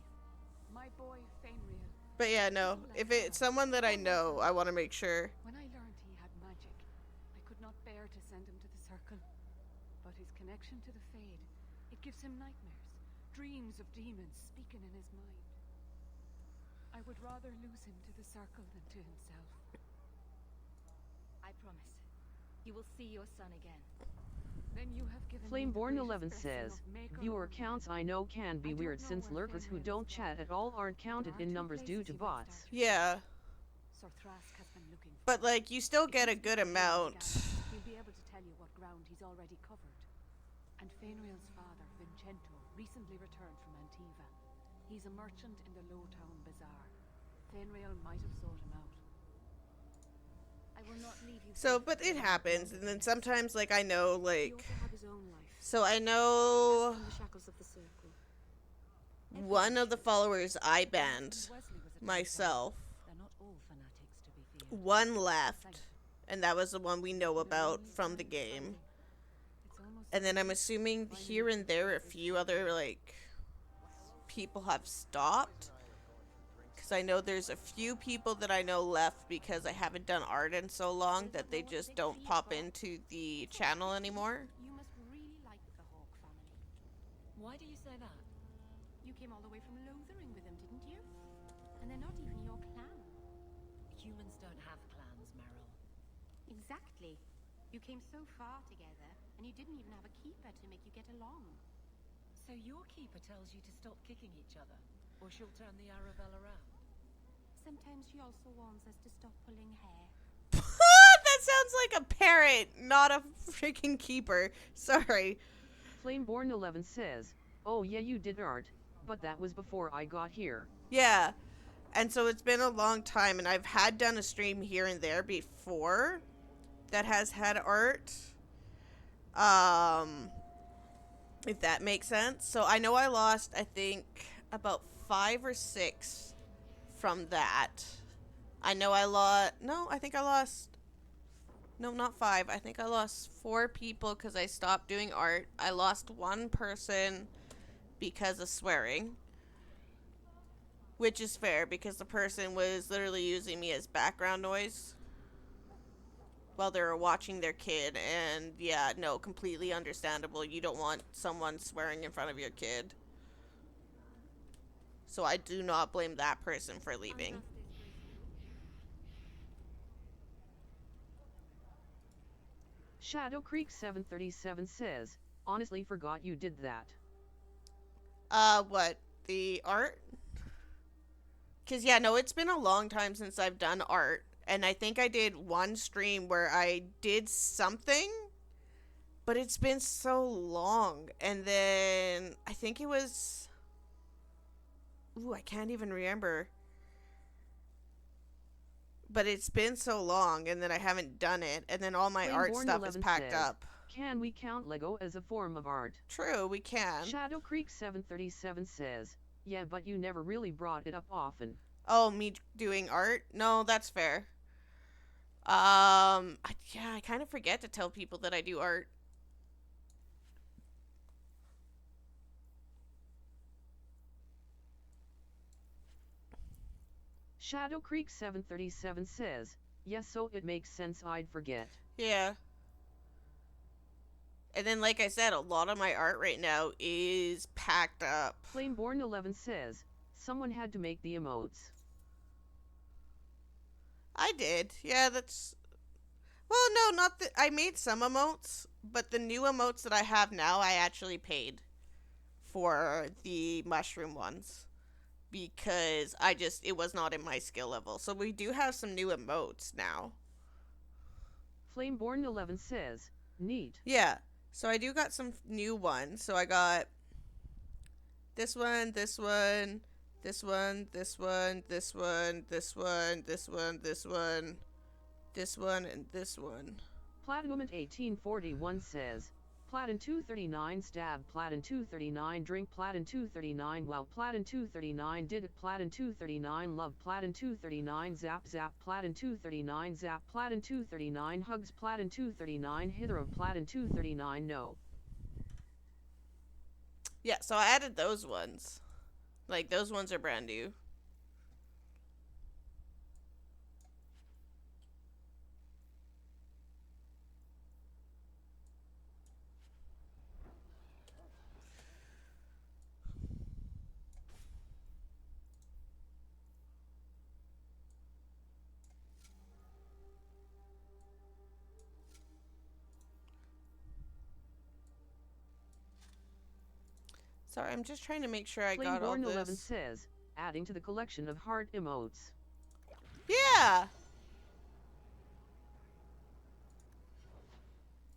My boy, Fainriel. But yeah, no. If it's someone that I know, I want to make sure. When I learned he had magic, I could not bear to send him to the Circle. But his connection to the Fade, it gives him nightmares, dreams of demons speaking in his mind. I would rather lose him to the Circle than to himself. I promise. You will see your son again. Then you have given Flameborn11 says, viewer counts I know can be weird since lurkers who don't chat at all aren't counted in numbers due to bots. Yeah. But like, you still get a good amount. He'll be able to tell you what ground he's already covered. And Fainriel's father, Vincento, recently returned from Antiva. He's a merchant in the Lowtown Bazaar. Fainriel might have sought him out. I will not leave you. So, but it happens, and then sometimes, like, I know, like... So I know... One of the followers I banned myself. One left, and that was the one we know about from the game. And then I'm assuming here and there a few other, like, people have stopped. Because I know there's a few people that I know left because I haven't done art in so long that they just don't pop into the channel anymore. You must really like the Hawk family. Why do you say that? You came all the way from Lothering with them, didn't you? And they're not even your clan. Humans don't have clans, Meryl. Exactly. You came so far together, and you didn't even have a keeper to make you get along. So your keeper tells you to stop kicking each other, or she'll turn the Arabelle around? Sometimes she also warns us to stop pulling hair. That sounds like a parrot, not a freaking keeper. Sorry. Flameborn11 says, oh yeah, you did art, but that was before I got here. Yeah. And so it's been a long time, and I've had done a stream here and there before that has had art. If that makes sense. So I know I lost, I think, about 5 or 6 from that. I know I lost, no, I think I lost, no, not 5. I think I lost 4 people because I stopped doing art. I lost 1 person because of swearing. Which is fair because the person was literally using me as background noise while they were watching their kid. And yeah, no, completely understandable. You don't want someone swearing in front of your kid. So I do not blame that person for leaving. Shadow Creek 737 says, honestly forgot you did that. What? The art? Because, yeah, no, it's been a long time since I've done art. And I think I did one stream where I did something, but it's been so long. And then I think it was... Ooh, I can't even remember. But it's been so long, and then I haven't done it. And then all my art stuff is packed up. Can we count Lego as a form of art? True, we can. Shadow Creek 737 says, yeah, but you never really brought it up often. Oh, me doing art? No, that's fair. Yeah, I kind of forget to tell people that I do art. Shadow Creek 737 says, yes, so it makes sense I'd forget. Yeah. And then, like I said, a lot of my art right now is packed up. Flameborn11 says, someone had to make the emotes. I did. Yeah, that's... Well, no, not that... I made some emotes, but the new emotes that I have now, I actually paid for the mushroom ones. Because it was not in my skill level. So we do have some new emotes now. Flameborn11 says, neat. Yeah. So I do got some new ones. So I got this one, this one, this one, this one, this one, this one, this one, this one, this one, and this one. Platinum1841 says, Platin 239 stab, Platin 239 drink, Platin 239 wow, Platin 239 did it, Platin 239 love, Platin 239 zap zap, Platin 239 zap, Platin 239 hugs, Platin 239 hither of Platin 239 no. Yeah, so I added those ones. Like, those ones are brand new. Sorry, I'm just trying to make sure I got all this. Flameborn11 says, adding to the collection of heart emotes. Yeah!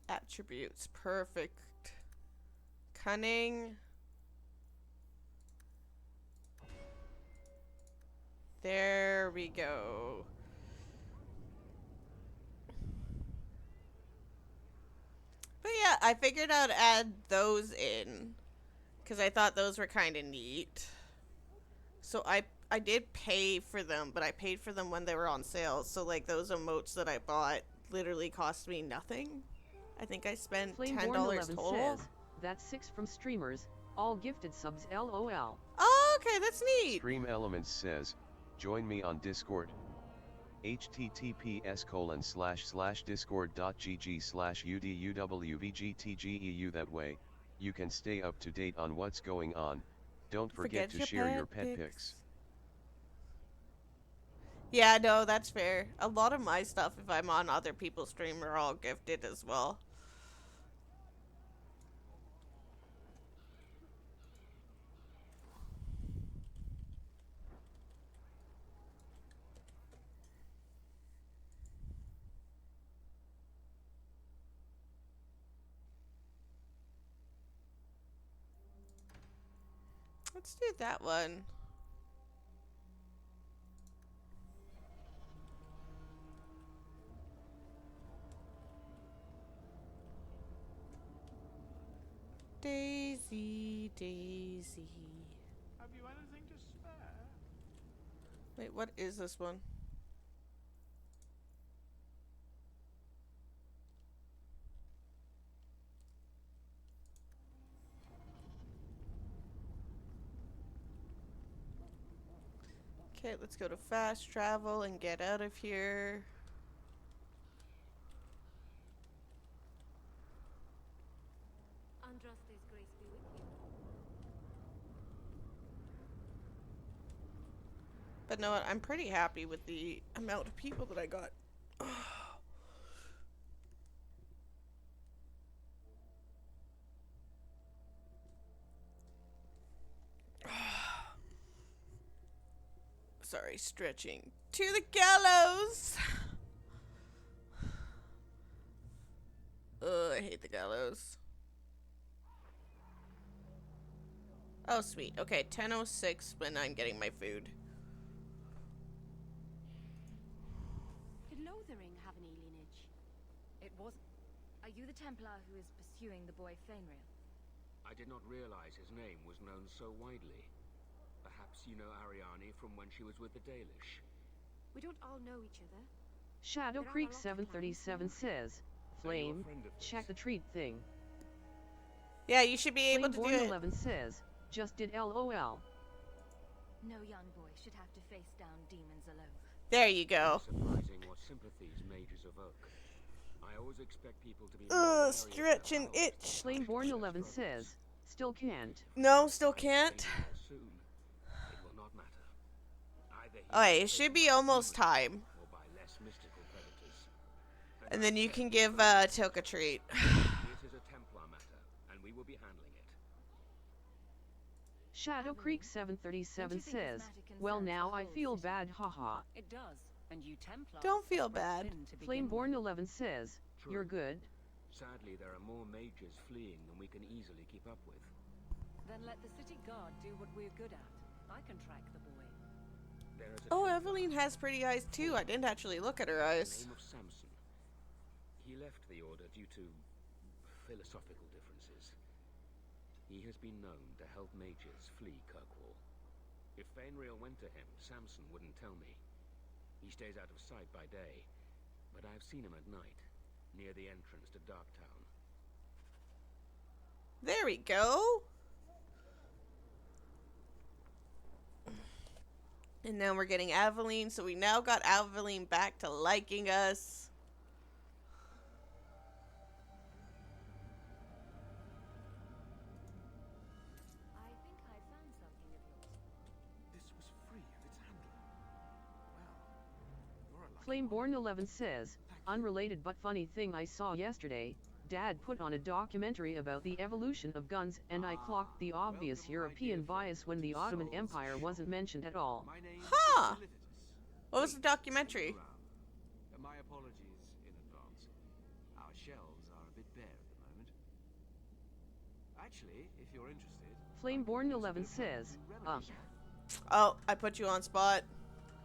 Attributes. Perfect. Cunning. There we go. But yeah, I figured I'd add those in. Because I thought those were kind of neat. So I did pay for them, but I paid for them when they were on sale. So like those emotes that I bought literally cost me nothing. I think I spent $10 total. Says, that's 6 from streamers, all gifted subs LOL. Oh, okay, that's neat. Stream Elements says, Join me on Discord. https://discord.gg/uduwvgtgeu. That way, you can stay up to date on what's going on. Don't forget to share your pet pics. Yeah, no, that's fair. A lot of my stuff, if I'm on other people's stream, are all gifted as well. Let's do that one. Daisy, Daisy. Have you anything to spare? Wait, what is this one? Okay, let's go to fast travel and get out of here. Andraste's grace be with you. But no, I'm pretty happy with the amount of people that I got. Sorry, stretching to the gallows. Ugh, I hate the gallows. Oh, sweet. Okay, 10:06 when I'm getting my food. Did Lothering have any lineage? It wasn't. Are you the Templar who is pursuing the boy Fainriel? I did not realize his name was known so widely. Perhaps you know Ariane from when she was with the Dalish. We don't all know each other. Shadow Creek 737 says, Flame, check the treat thing. Yeah, you should be able to do it. 11 says, just did LOL. No young boy should have to face down demons alone. There you go. Surprising what sympathies mages evoke. I always expect people to be stretch and itch. Flameborn 11 says, still can't. No, still can't. Alright, it should be almost time. And then you can give Tilk a treat. It is a Templar matter, and we will be handling it. Shadow Creek 737 says, well now I feel bad, haha. It does, and you Templars Don't feel bad. Flameborn 11 says, you're good. Sadly, there are more mages fleeing than we can easily keep up with. Then let the city guard do what we're good at. I can track the boy. Oh, Evelyn has pretty eyes too. I didn't actually look at her eyes. The name of Samson. He left the order due to philosophical differences. He has been known to help mages flee Kirkwall. If Fainriel went to him, Samson wouldn't tell me. He stays out of sight by day, but I've seen him at night, near the entrance to Darktown. There we go. And now we're getting Aveline, so we now got Aveline back to liking us. I think I found something of yours. This was free of its handler. Well, you're a lucky Flameborn 11 says, unrelated but funny thing I saw yesterday, Dad put on a documentary about the evolution of guns and I clocked the obvious European bias when the Ottoman Empire wasn't mentioned at all. Huh! What was the documentary? My apologies in advance. Our shelves are a bit bare at the moment. Actually, if you're interested... Flameborn 11 says, Oh, I put you on spot.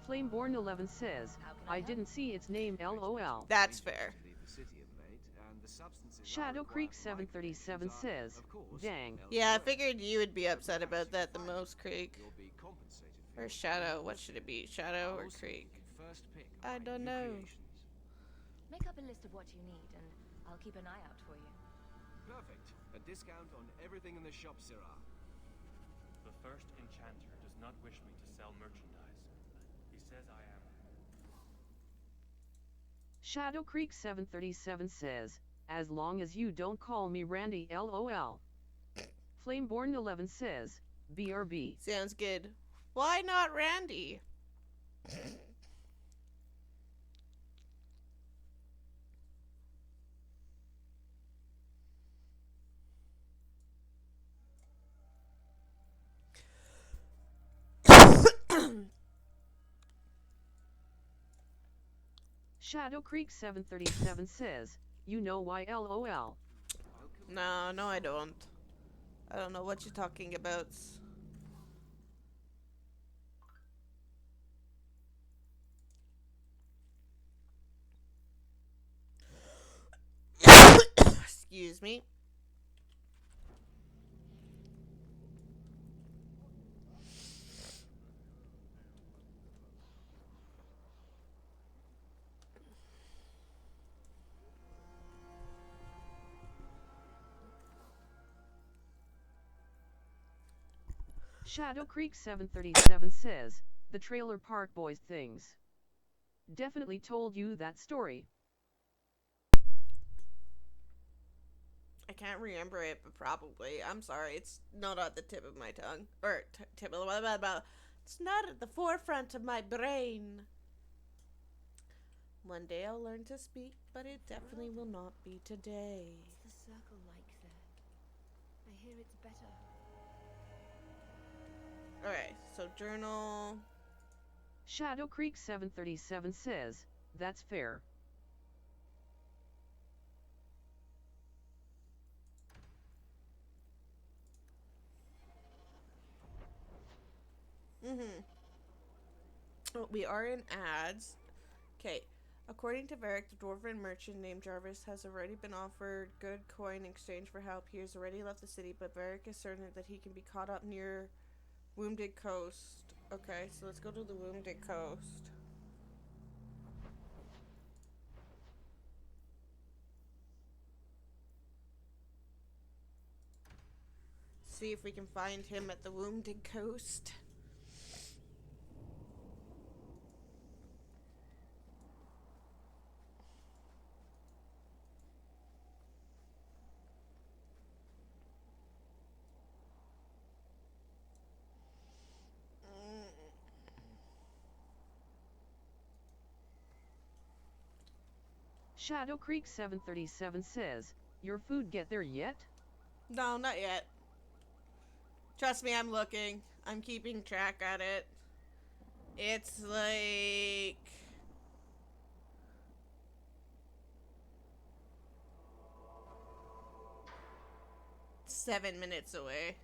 Flameborn 11 says, I didn't see its name LOL. That's fair. Shadow Creek 737 says, dang. Yeah, I figured you would be upset about that the most, Creek. Or Shadow, what should it be? Shadow or Creek? I don't know. Make up a list of what you need, and I'll keep an eye out for you. Perfect. A discount on everything in the shop, Syrah. The first enchanter does not wish me to sell merchandise. says I am. Shadow Creek 737 says, as long as you don't call me Randy LOL. Flameborn 11 says, BRB. Sounds good. Why not Randy? Shadow Creek 737 says, you know why LOL. No, I don't. I don't know what you're talking about. Excuse me. Shadow Creek 737 says, the Trailer Park Boys things. Definitely told you that story. I can't remember it, but probably. I'm sorry, it's not at the tip of my tongue. Or, tip of blah, blah, blah. It's not at the forefront of my brain. One day I'll learn to speak, but it definitely will not be today. What's the circle like there? I hear it's better. Alright, so journal. Shadow Creek 737 says, that's fair. Oh, we are in ads. Okay. According to Varric, the dwarven merchant named Jarvis has already been offered good coin in exchange for help. He has already left the city, but Varric is certain that he can be caught up near Wounded Coast. Okay, so let's go to the Wounded Coast. See if we can find him at the Wounded Coast. Shadow Creek 737 says, your food get there yet? No, not yet. Trust me, I'm looking. I'm keeping track at it. It's like... $7 minutes away.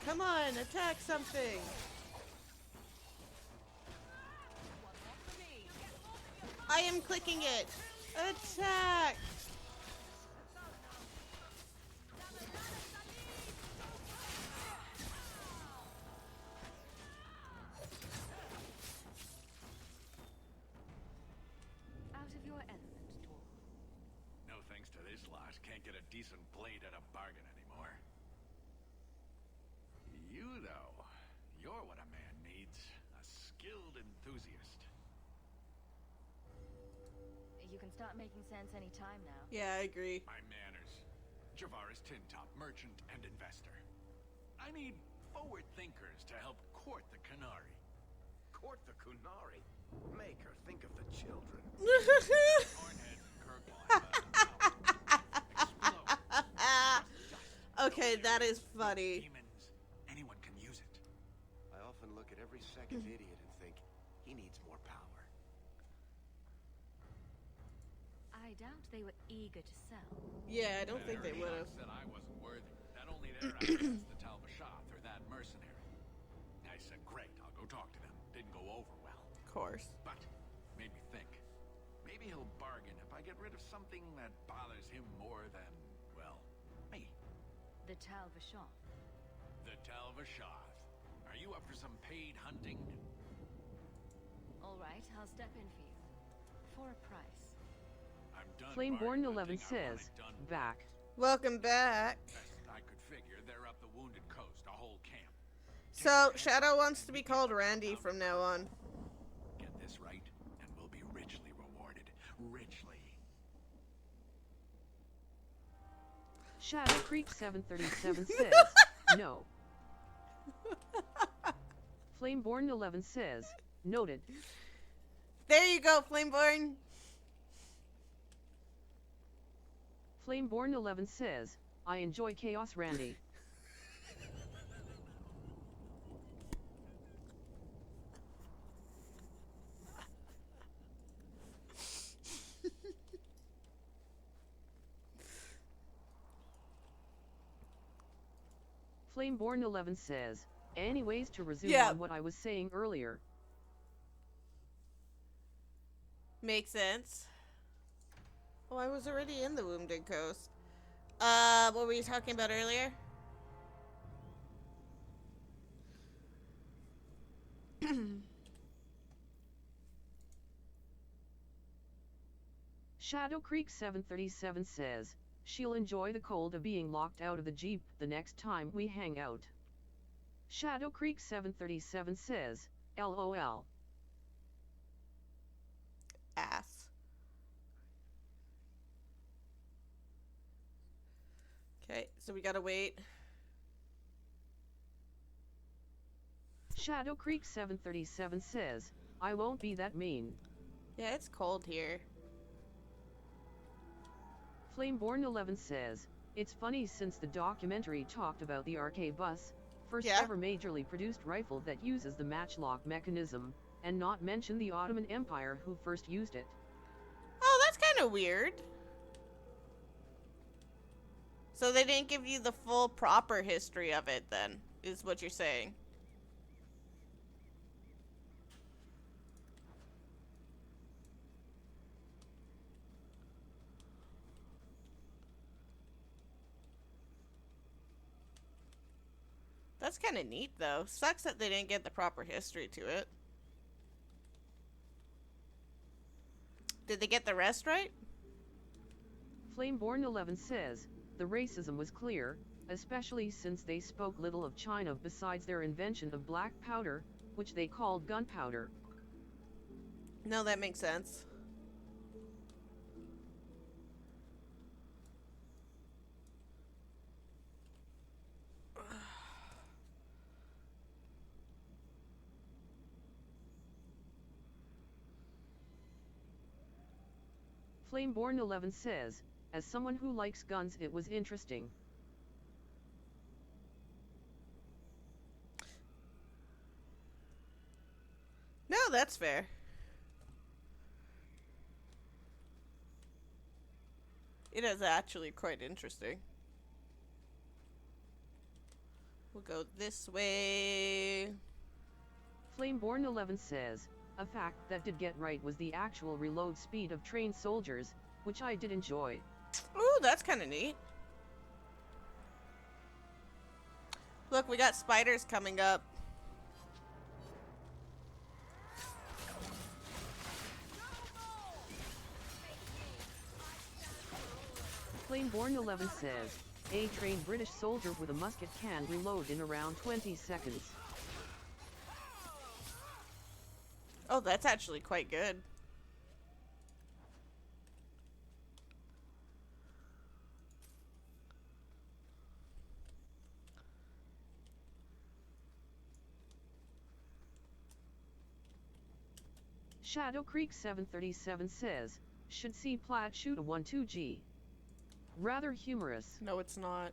Come on, attack something! I am clicking it! Attack! Out of your element, dwarf. No thanks to this lot, can't get a decent blade at a bargain anymore. You, though, you're what a man needs. A skilled enthusiast. You can start making sense any time now. Yeah, I agree. My manners. Javaris Tintop, merchant and investor. I need forward thinkers to help court the Kunari. Court the Kunari? Make her think of the children. Okay, that is funny. Anyone can use it. I often look at every second idiot and think, he needs more power. I doubt they were eager to sell. Yeah, I don't think they would have. Said I wasn't worthy. Not only their access to Talbashath or that mercenary. I said, great, I'll go talk to them. Didn't go over well. Of course. But made me think. Maybe he'll bargain if I get rid of something that bothers him more than, well, me. The Talvashoth. The Talvashath. Are you up for some paid hunting? All right, I'll step in for you. For a price. I Flameborn 11 says, back. Welcome back. Best I could figure, they're up the Wounded Coast, a whole camp. So, Shadow wants to be called Randy from now on. Get this right, and we'll be richly rewarded. Richly. Shadow Creek 737 says, no. Flameborn 11 says, noted. There you go, Flameborn. Flameborn 11 says, I enjoy chaos, Randy. Flameborn 11 says, anyways, to resume on what I was saying earlier. Makes sense. Oh, I was already in the Wounded Coast. What were you talking about earlier? Shadow Creek 737 says, she'll enjoy the cold of being locked out of the Jeep the next time we hang out. Shadow Creek 737 says, LOL. Ass. Okay, so we gotta wait. Shadow Creek 737 says, I won't be that mean. Yeah, it's cold here. Flameborn 11 says, it's funny since the documentary talked about the RK bus, first ever majorly produced rifle that uses the matchlock mechanism, and not mention the Ottoman Empire who first used it. Oh, that's kind of weird. So they didn't give you the full proper history of it then, is what you're saying. That's kind of neat, though. Sucks that they didn't get the proper history to it. Did they get the rest right? Flameborn 11 says, the racism was clear, especially since they spoke little of China besides their invention of black powder, which they called gunpowder. No, that makes sense. Flameborn 11 says, as someone who likes guns, it was interesting. No, that's fair. It is actually quite interesting. We'll go this way. Flameborn 11 says, a fact that did get right was the actual reload speed of trained soldiers, which I did enjoy. Ooh, that's kind of neat. Look, we got spiders coming up. Flameborn 11 says, a trained British soldier with a musket can reload in around 20 seconds. Oh, that's actually quite good. Shadow Creek 737 says, should see Platt shoot a 1-2G. Rather humorous. No, it's not.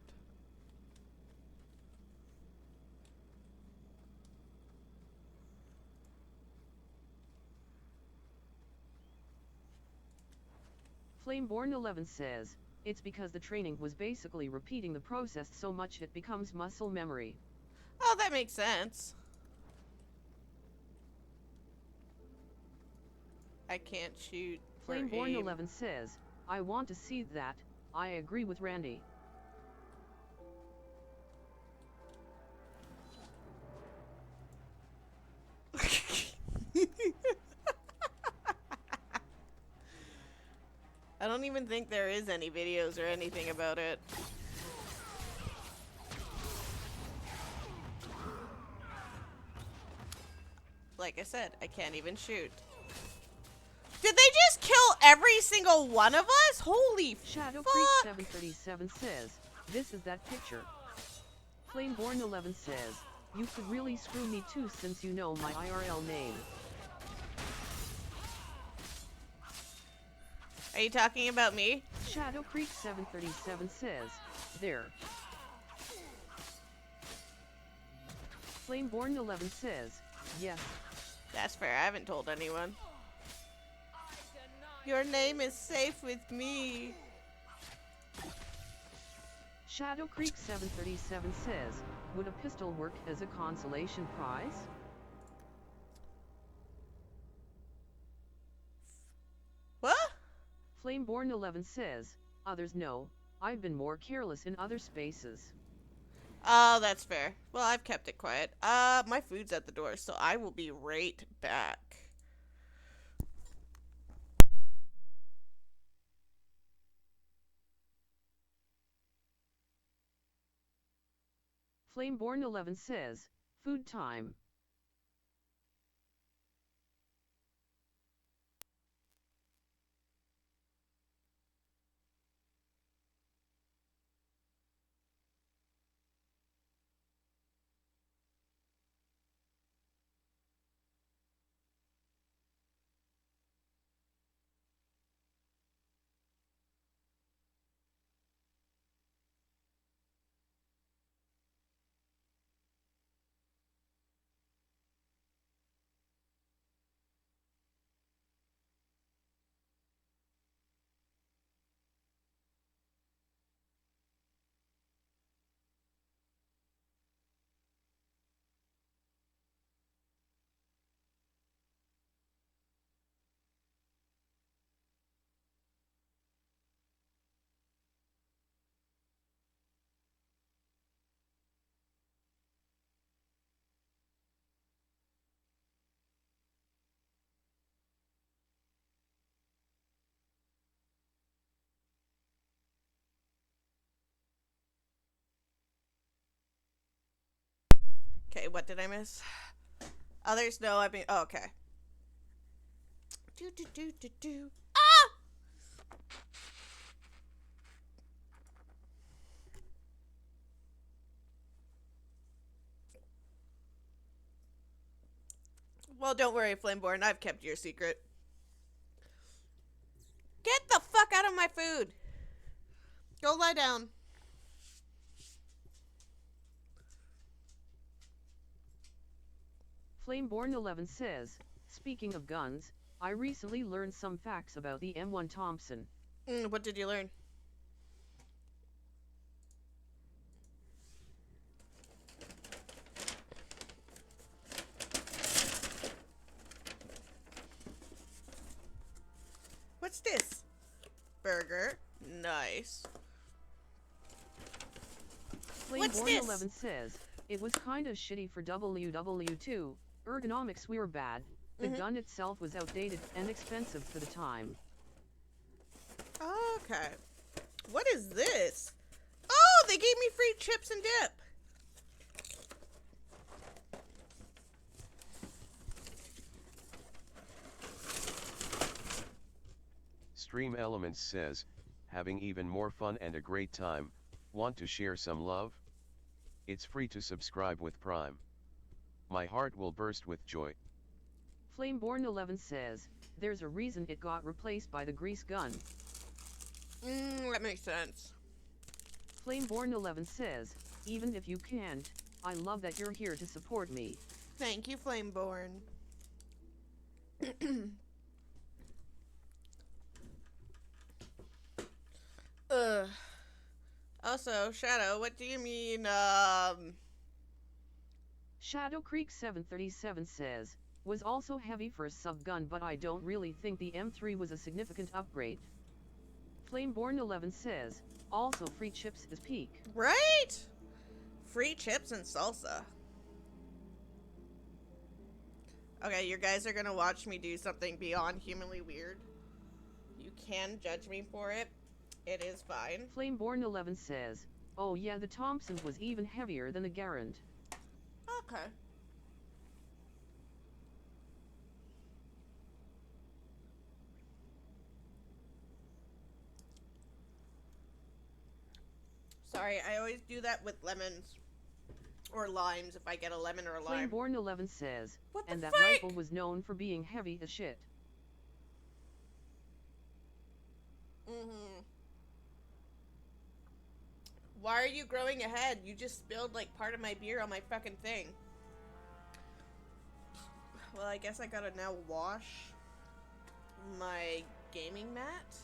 Flameborn 11 says, it's because the training was basically repeating the process so much it becomes muscle memory. Oh, that makes sense. I can't shoot. Flameborn 11 says, I want to see that. I agree with Randy. I don't even think there is any videos or anything about it. Like I said, I can't even shoot. Did they just kill every single one of us? Holy Shadow fuck! Creek 737 says, this is that picture. Flameborn 11 says, you could really screw me too since you know my IRL name. Are you talking about me? Shadow Creek 737 says, there. Flameborn 11 says, yes. That's fair, I haven't told anyone. Your name is safe with me. Shadow Creek 737 says, would a pistol work as a consolation prize? What? Flameborn 11 says, others know, I've been more careless in other spaces. Oh, that's fair. Well, I've kept it quiet. My food's at the door, so I will be right back. Flameborn 11 says, food time. Okay, what did I miss? Others know I've been. Oh, okay. Do. Ah! Well, don't worry, Flameborn. I've kept your secret. Get the fuck out of my food. Go lie down. Flameborn 11 says, speaking of guns, I recently learned some facts about the M1 Thompson. What did you learn? What's this? Burger. Nice. What's Flameborn this? 11 says, it was kinda shitty for WW2, ergonomics were bad, the gun itself was outdated and expensive for the time. Okay. What is this? Oh, they gave me free chips and dip. Stream Elements says, having even more fun and a great time, want to share some love? It's free to subscribe with Prime. My heart will burst with joy. Flameborn 11 says, there's a reason it got replaced by the grease gun. That makes sense. Flameborn 11 says, even if you can't, I love that you're here to support me. Thank you, Flameborn. Also, Shadow, what do you mean, Shadow Creek 737 says, was also heavy for a sub-gun, but I don't really think the M3 was a significant upgrade. Flameborn 11 says, also free chips is peak. Right? Free chips and salsa. Okay, you guys are gonna watch me do something beyond humanly weird. You can judge me for it, it is fine. Flameborn11 says, oh yeah, the Thompson was even heavier than the Garand. Okay. Sorry, I always do that with lemons. Or limes, if I get a lemon or a lime. Flameborn11 says, and that fuck? rifle was known for being heavy as shit. Mm-hmm. Why are you growing a head? You just spilled, like, part of my beer on my fucking thing. Well, I guess I gotta now wash my gaming mat.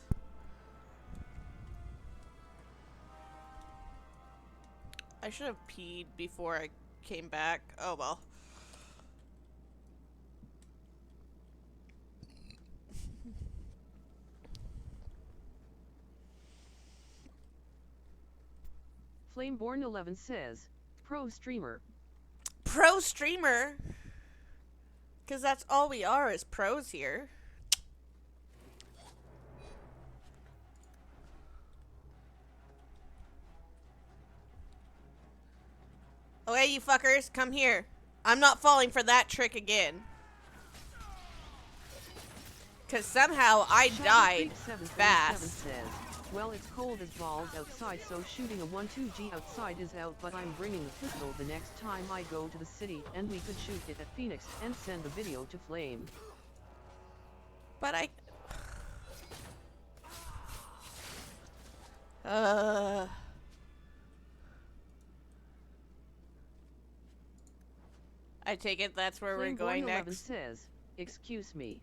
I should have peed before I came back. Oh well. Flameborn11 says, pro streamer. Pro streamer? Because that's all we are is pros here. Okay, you fuckers, come here. I'm not falling for that trick again. Because somehow I died fast. Says, well, it's cold as balls outside, so shooting a 1-2G outside is out, but I'm bringing the pistol the next time I go to the city, and we could shoot it at Phoenix and send the video to Flame. But I take it that's where we're going next. Says, excuse me.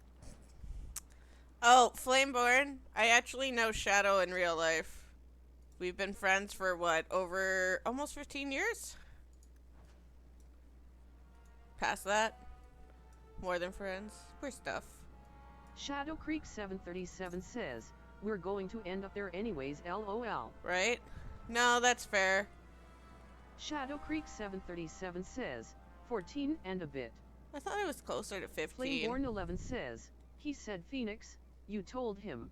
Oh, Flameborn, I actually know Shadow in real life. We've been friends for what, over almost 15 years? Past that? More than friends? We're stuff. Shadow Creek 737 says, we're going to end up there anyways, lol. Right? No, that's fair. Shadow Creek 737 says, 14 and a bit. I thought it was closer to 15. Flameborn11 says, he said Phoenix, you told him.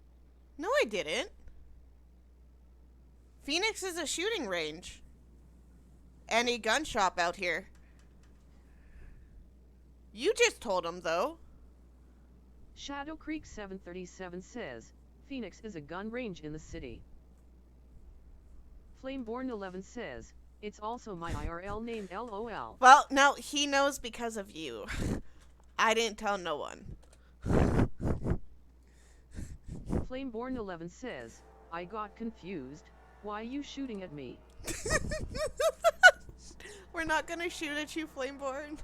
No, I didn't. Phoenix is a shooting range. And a gun shop out here. You just told him, though. Shadow Creek 737 says, Phoenix is a gun range in the city. Flameborn11 says, it's also my IRL name, lol. Well, no, he knows because of you. I didn't tell no one. Flameborn11 says, I got confused. Why you shooting at me? We're not gonna shoot at you, Flameborn.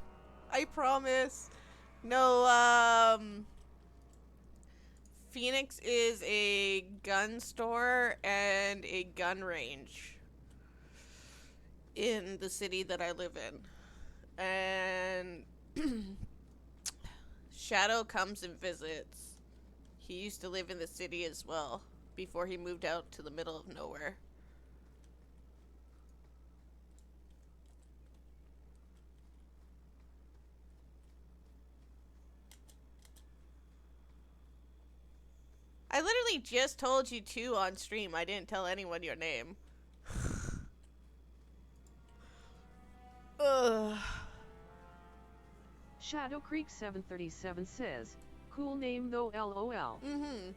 I promise. No, Phoenix is a gun store and a gun range in the city that I live in. And Shadow comes and visits. He used to live in the city as well before he moved out to the middle of nowhere. I literally just told you too on stream. I didn't tell anyone your name. Ugh. Shadow Creek 737 says, cool name though, lol. Mm-hmm.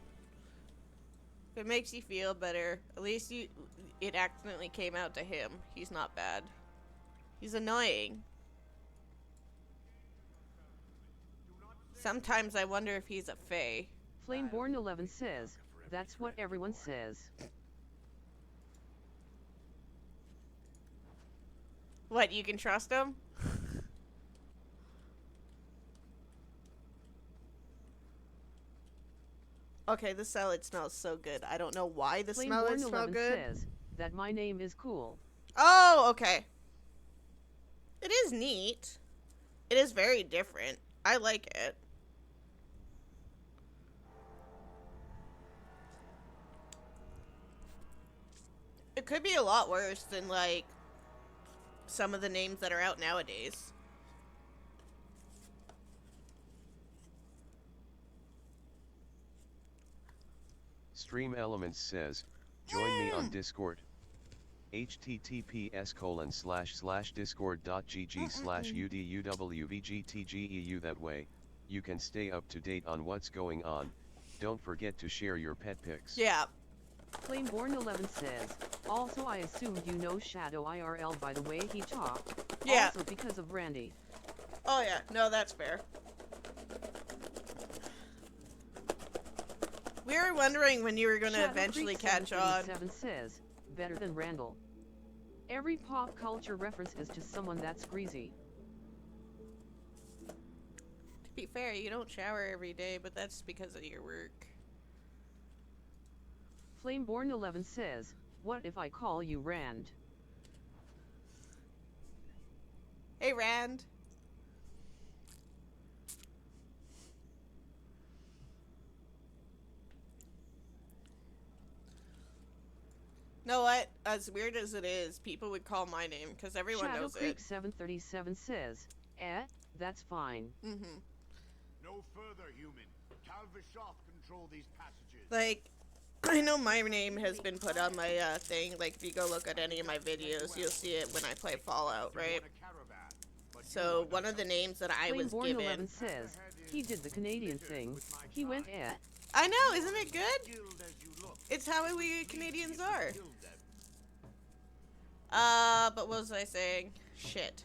If it makes you feel better, at least it accidentally came out to him. He's not bad. He's annoying. Sometimes I wonder if he's a fae. Flameborn11 says, that's what everyone says. What, you can trust him? Okay, the salad smells so good. I don't know why the smell is so good. Says that my name is cool. Oh, okay. It is neat. It is very different. I like it. It could be a lot worse than, like, some of the names that are out nowadays. Stream Elements says, join me on Discord. https://discord.gg/uduwvgtgeu. That way, you can stay up to date on what's going on. Don't forget to share your pet pics. Yeah. Flameborn11 says, also I assumed you know Shadow IRL by the way he talked. Yeah. Also because of Randy. Oh yeah, no, that's fair. We were wondering when you were going to eventually catch on. 7 says, better than Randall. Every pop culture reference is to someone that's greasy. To be fair, you don't shower every day, but that's because of your work. Flameborn11 says, what if I call you Rand? Hey, Rand. Know what? As weird as it is, people would call my name because everyone Shadow knows Creek it. 737 says, that's fine. Mm-hmm. No further, human. Calvishov control these passages. Like, I know my name has been put on my thing. Like, if you go look at any of my videos, you'll see it when I play Fallout, right? So one of the names that I was given. 11 says, he did the Canadian thing. He went I know, isn't it good? It's how we Canadians are. But what was I saying? Shit.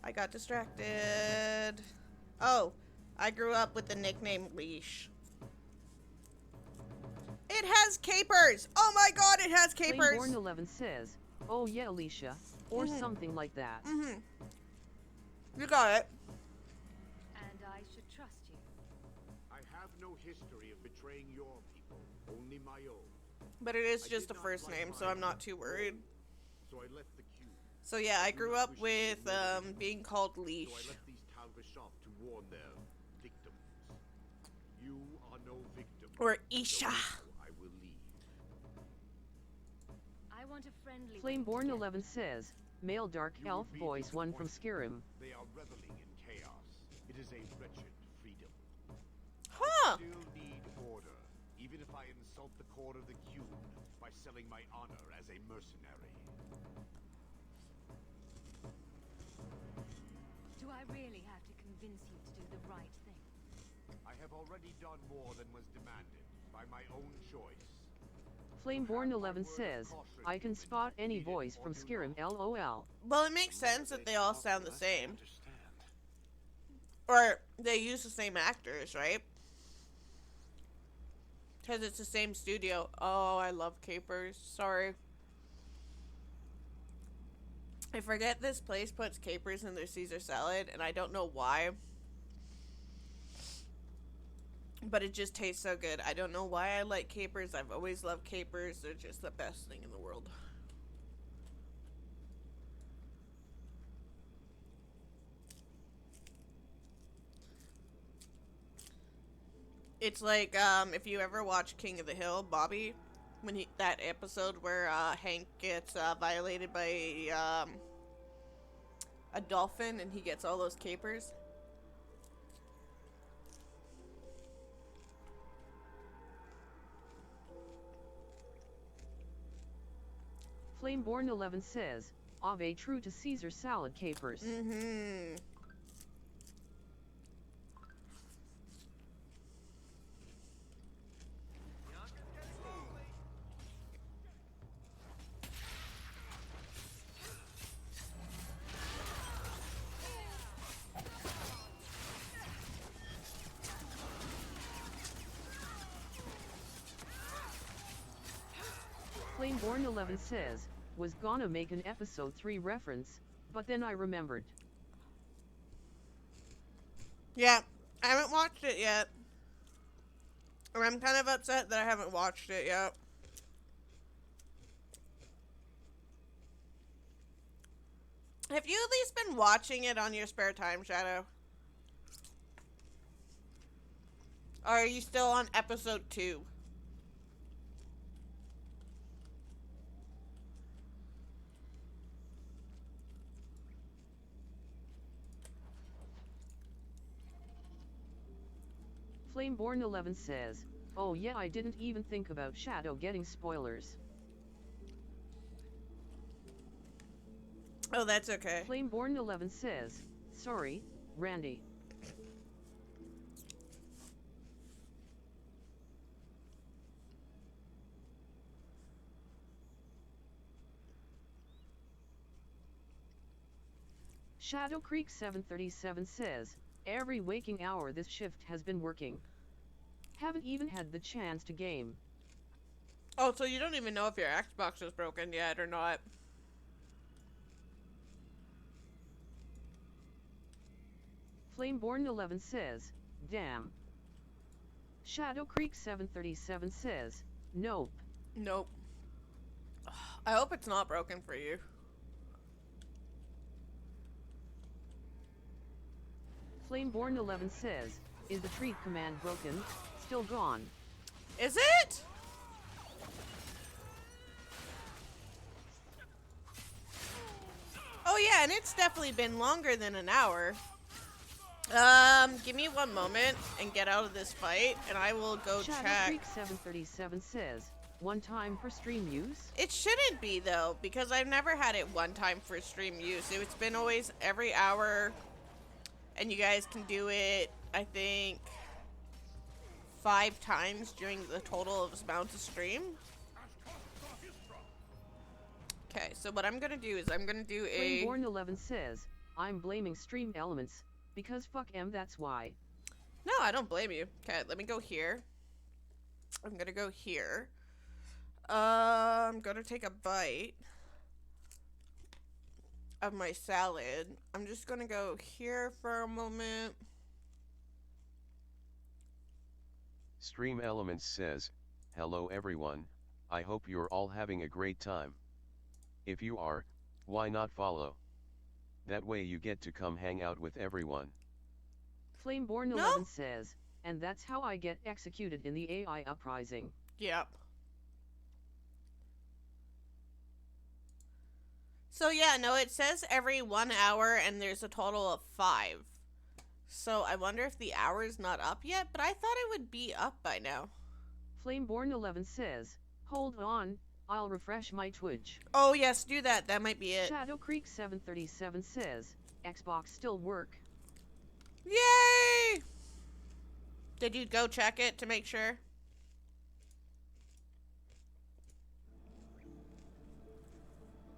I got distracted. Oh, I grew up with the nickname Leash. It has capers! Oh my god, it has capers! Flameborn11 says, oh yeah, Alicia. Or something like that. Mm-hmm. You got it. And I should trust you. I have no history of betraying your people, only my own. But it is just the first name, so I'm not too worried. So I left the cube. So yeah, I grew up with being called Leash. So I left these Talvishov to warn their victims. You are no victim. Or Isha. I will leave. I want a friendly. Flameborn11 says, male dark elf voice one from Skyrim. They are reveling in chaos. It is a wretched freedom. Huh. I still need order, even if I insult the core of the cube by selling my honor as a mercenary. Do I really have to convince you to do the right thing? I have already done more than was demanded by my own choice. Flameborn11 says, I can spot any voice from Skyrim LOL. Well, it makes sense that they all sound the same. Or they use the same actors, right? Because it's the same studio. Oh, I love capers. Sorry. I forget this place puts capers in their Caesar salad, and I don't know why. But it just tastes so good. I don't know why I like capers. I've always loved capers. They're just the best thing in the world. It's like, if you ever watch King of the Hill, Bobby, when that episode where Hank gets violated by a dolphin and he gets all those capers. Flameborn11 says, Ave true to Caesar salad capers. Mm-hmm. Flameborn11 says, was gonna make an episode 3 reference, but then I remembered. Yeah, I haven't watched it yet. Or I'm kind of upset that I haven't watched it yet. Have you at least been watching it on your spare time, Shadow? Or are you still on episode 2? Flameborn 11 says, oh yeah, I didn't even think about Shadow getting spoilers. Oh, that's okay. Flameborn 11 says, sorry, Randy. Shadow Creek 737 says, every waking hour this shift has been working. Haven't even had the chance to game. Oh, so you don't even know if your Xbox is broken yet or not. Flameborn 11 says, damn. Shadow Creek 737 says, nope. Nope. I hope it's not broken for you. Flameborn 11 says, is the treat command broken? Still gone. Is it? Oh yeah, and it's definitely been longer than an hour. Give me one moment and get out of this fight, and I will go Shadow check. Creek 737 says, one time for stream use? It shouldn't be though, because I've never had it one time for stream use. It's been always every hour, and you guys can do it, I think, 5 times during the total of amount of stream. Okay, so what I'm gonna do is I'm gonna do a... Flameborn 11 says, I'm blaming stream elements, because fuck em, that's why. No, I don't blame you. Okay, let me go here. I'm gonna go here. I'm gonna take a bite of my salad. I'm just gonna go here for a moment. Stream Elements says, hello everyone, I hope you're all having a great time. If you are, why not follow? That way you get to come hang out with everyone. Flameborn 11 says, and that's how I get executed in the AI uprising. Yep. So yeah, no, it says every 1 hour and there's a total of 5. So I wonder if the hour is not up yet, but I thought it would be up by now. Flameborn 11 says, hold on, I'll refresh my Twitch. Oh yes, do that. That might be it. Shadow Creek 737 says, Xbox still work. Yay! Did you go check it to make sure?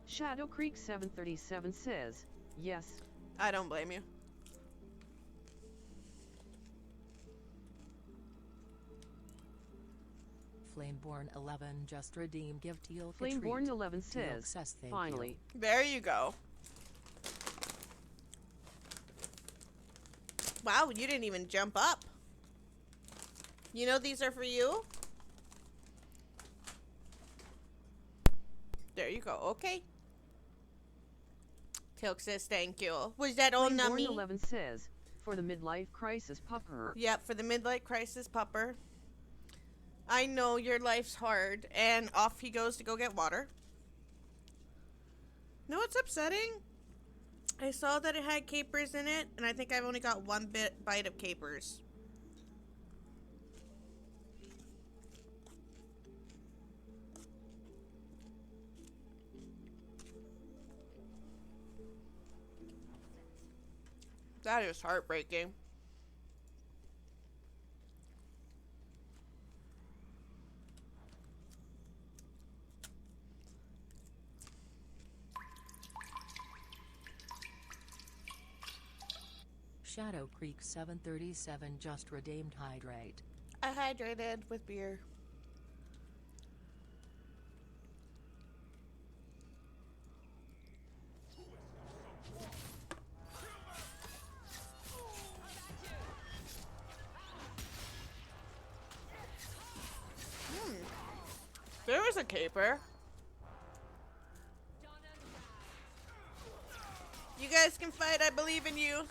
Shadow Creek 737 says, yes. I don't blame you. Flameborn 11 just redeemed gift deal. Flameborn 11 says, finally. There you go. Wow, you didn't even jump up. You know these are for you? There you go. Okay. Tilk says thank you. Was that all nummy? Flameborn 11 says, for the midlife crisis pupper. Yep, for the midlife crisis pupper. I know your life's hard. And off he goes to go get water. No, it's upsetting. I saw that it had capers in it, and I think I've only got one bite of capers. That is heartbreaking. Shadow Creek 737 just redeemed hydrate. I hydrated with beer. There was a caper. You guys can fight, I believe in you.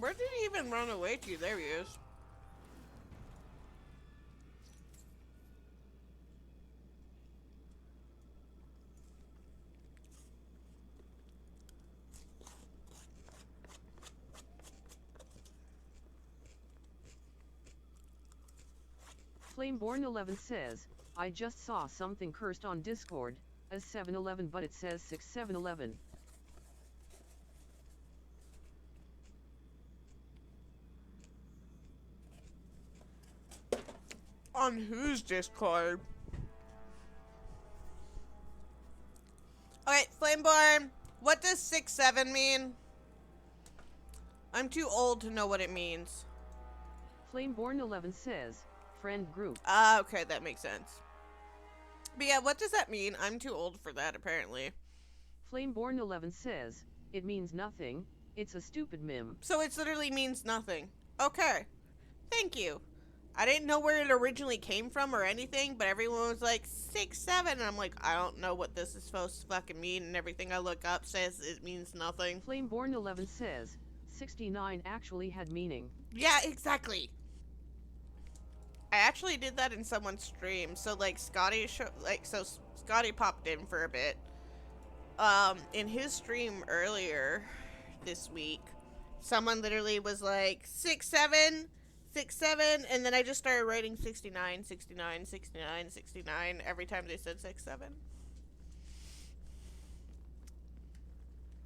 Where did he even run away to? There he is. Flameborn11 says, I just saw something cursed on Discord, as 711 but it says 6711. On whose Discord? Okay, Flameborn, what does 6-7 mean? I'm too old to know what it means. Flameborn11 says, friend group. Ah, okay, that makes sense. But yeah, what does that mean? I'm too old for that, apparently. Flameborn11 says, it means nothing, it's a stupid meme. So it literally means nothing. Okay. Thank you. I didn't know where it originally came from or anything, but everyone was like, 6-7, and I'm like, I don't know what this is supposed to fucking mean, and everything I look up says it means nothing. Flameborn11 says, 69 actually had meaning. Yeah, exactly. I actually did that in someone's stream. So like Scotty popped in for a bit. In his stream earlier this week, someone literally was like 6-7, 6-7, and then I just started writing 69, 69, 69, 69 every time they said 6-7.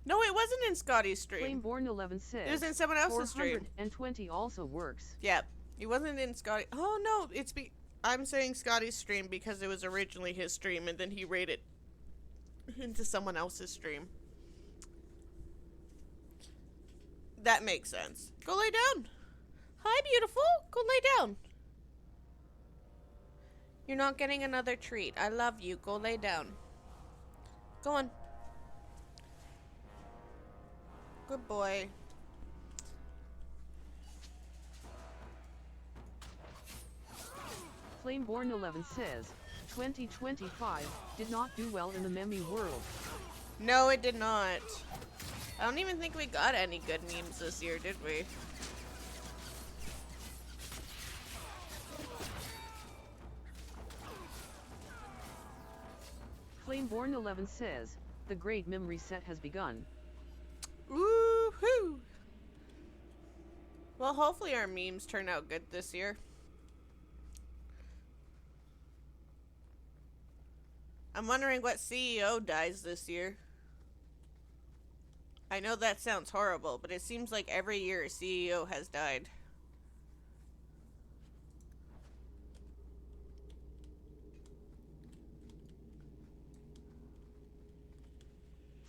No, it wasn't in Scotty's stream. Flameborn11 says, it was in someone else's stream. 420 also works. Yep. It wasn't in Scotty. Oh no, I'm saying Scotty's stream because it was originally his stream and then he raided into someone else's stream. That makes sense. Go lay down. Hi, beautiful. Go lay down. You're not getting another treat. I love you. Go lay down. Go on. Good boy. Flameborn11 says, 2025 did not do well in the meme world. No, it did not. I don't even think we got any good memes this year, did we? Flameborn11 says, the great meme reset has begun. Woohoo! Well, hopefully our memes turn out good this year. I'm wondering what CEO dies this year. I know that sounds horrible, but it seems like every year a CEO has died.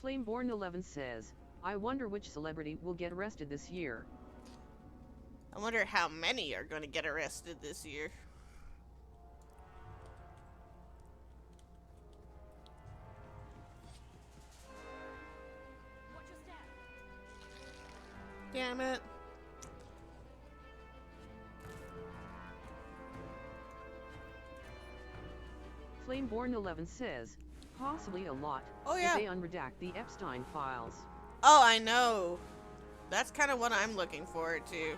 Flameborn11 says, I wonder which celebrity will get arrested this year. I wonder how many are going to get arrested this year. Damn it. Flameborn11 says, possibly a lot. Oh yeah. If they unredact the Epstein files. Oh, I know. That's kind of what I'm looking forward to.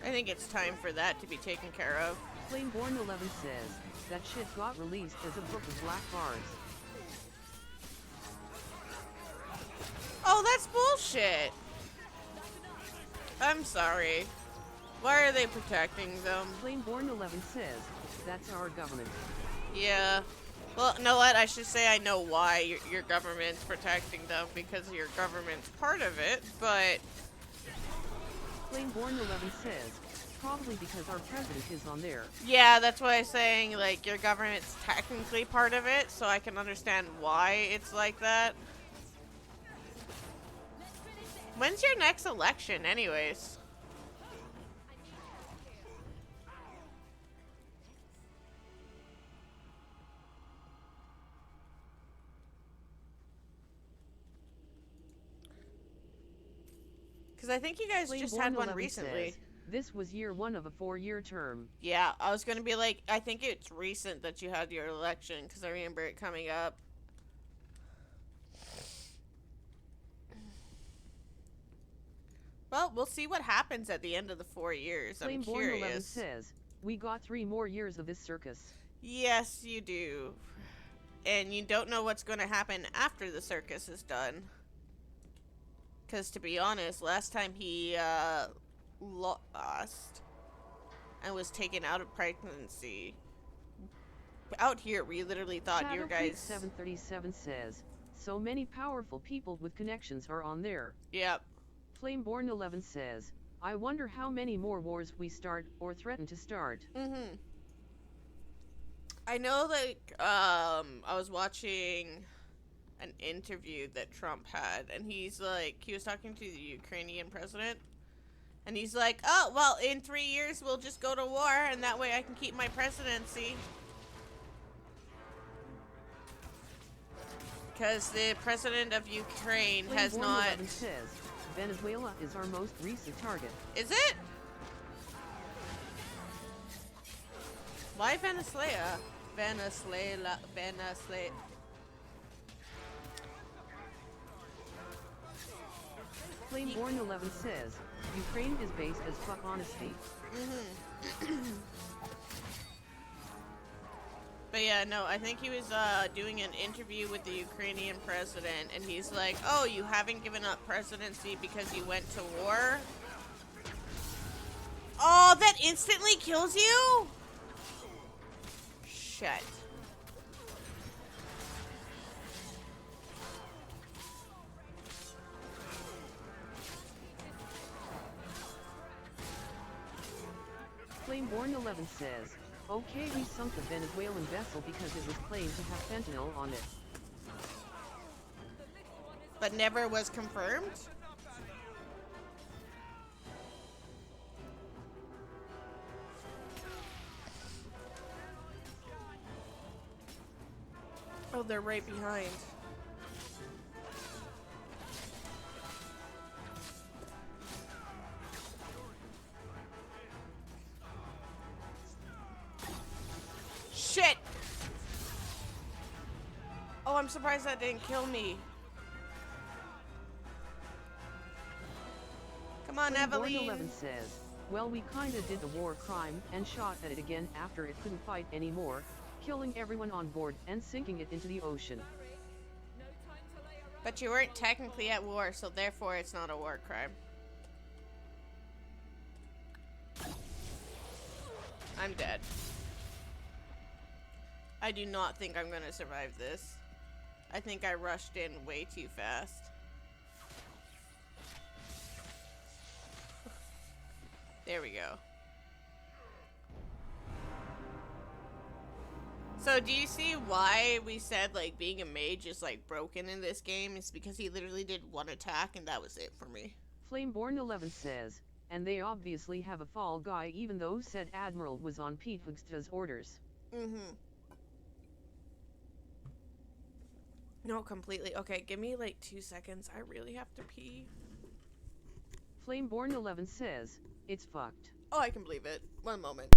I think it's time for that to be taken care of. Flameborn11 says, that shit got released as a book of black bars. Oh, that's bullshit. I'm sorry. Why are they protecting them? Flameborn11 says, that's our government. Yeah. Well, you know what? I should say I know why your government's protecting them, because your government's part of it, but... Flameborn11 says, probably because our president is on there. Yeah, that's why I'm saying, like, your government's technically part of it, so I can understand why it's like that. When's your next election, anyways? Because I think you guys just had one recently. Says, This was year 1 of a 4-year term. Yeah, I was gonna be like, I think it's recent that you had your election, because I remember it coming up. Well, we'll see what happens at the end of the 4 years. I'm Flameborn11 curious. says, we got 3 more years of this circus. Yes, you do. And you don't know what's going to happen after the circus is done. Because, to be honest, last time he lost and was taken out of pregnancy, out here we literally thought Shadow your guys... 737 says, so many powerful people with connections are on there. Yep. Flameborn11 says, I wonder how many more wars we start or threaten to start. Mm-hmm. I know, like, I was watching an interview that Trump had, and he's like, he was talking to the Ukrainian president, and he's like, oh, well, in 3 years we'll just go to war, and that way I can keep my presidency. Because the president of Ukraine has not... says, Venezuela is our most recent target. Is it? Why Venezuela? Venezuela. Flameborn11 says, Ukraine is based as fuck honesty. But yeah, no, I think he was doing an interview with the Ukrainian president, and he's like, oh, you haven't given up presidency because you went to war? Oh, that instantly kills you? Shit. Flameborn11 says, okay, we sunk the Venezuelan vessel because it was claimed to have fentanyl on it. But never was confirmed? Oh, they're right behind. Shit! Oh, I'm surprised that didn't kill me. Come on, Evelyn. 11 says, well, we kinda did the war crime and shot at it again after it couldn't fight anymore, killing everyone on board and sinking it into the ocean. But you weren't technically at war, so therefore it's not a war crime. I'm dead. I do not think I'm gonna survive this. I think I rushed in way too fast. There we go. So do you see why we said like being a mage is like broken in this game? It's because he literally did one attack and that was it for me. Flameborn11 says, and they obviously have a fall guy even though said admiral was on Pete Hugsta's orders. No, completely. Okay, give me like 2 seconds. I really have to pee. Flameborn11 says, it's fucked. Oh, I can believe it. 1 moment.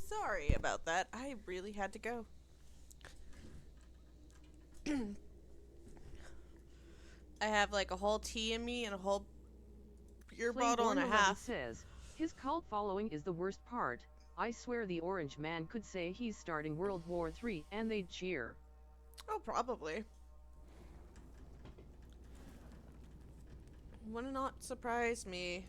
Sorry about that. I really had to go. I have like a whole tea in me and a whole beer bottle and a Flameborn11 half. says, his cult following is the worst part. I swear the Orange Man could say he's starting World War III and they'd cheer. Oh, probably. Would not surprise me.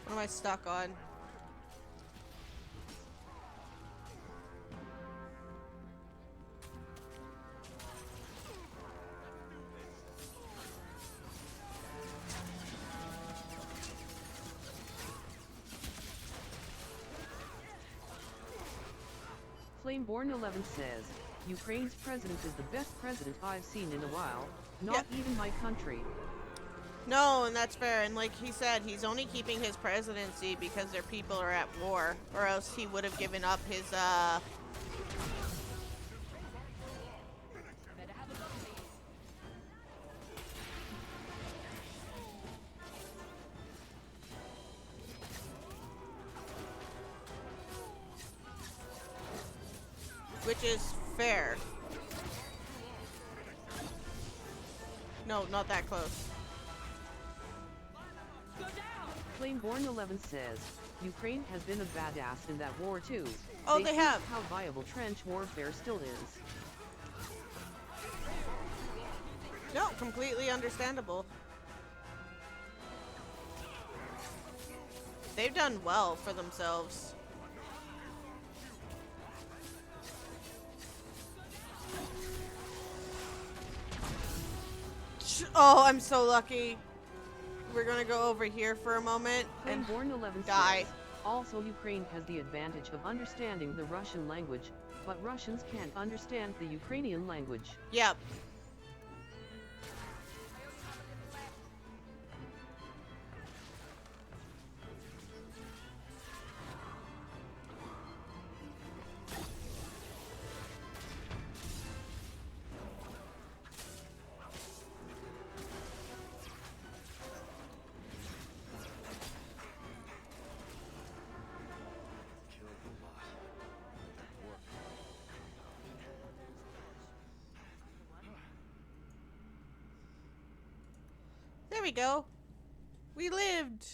What am I stuck on? Flameborn11 says, Ukraine's president is the best president I've seen in a while, not even my country. No, and that's fair. And like he said, he's only keeping his presidency because their people are at war, or else he would have given up his, which is fair. No, not that close. Flameborn11 says, Ukraine has been a badass in that war too. Oh, they have. How viable trench warfare still is. No, completely understandable. They've done well for themselves. Oh, I'm so lucky. We're gonna go over here for a moment and Flameborn11 die. says, also Ukraine has the advantage of understanding the Russian language, but Russians can't understand the Ukrainian language. Yep. There we go. We lived.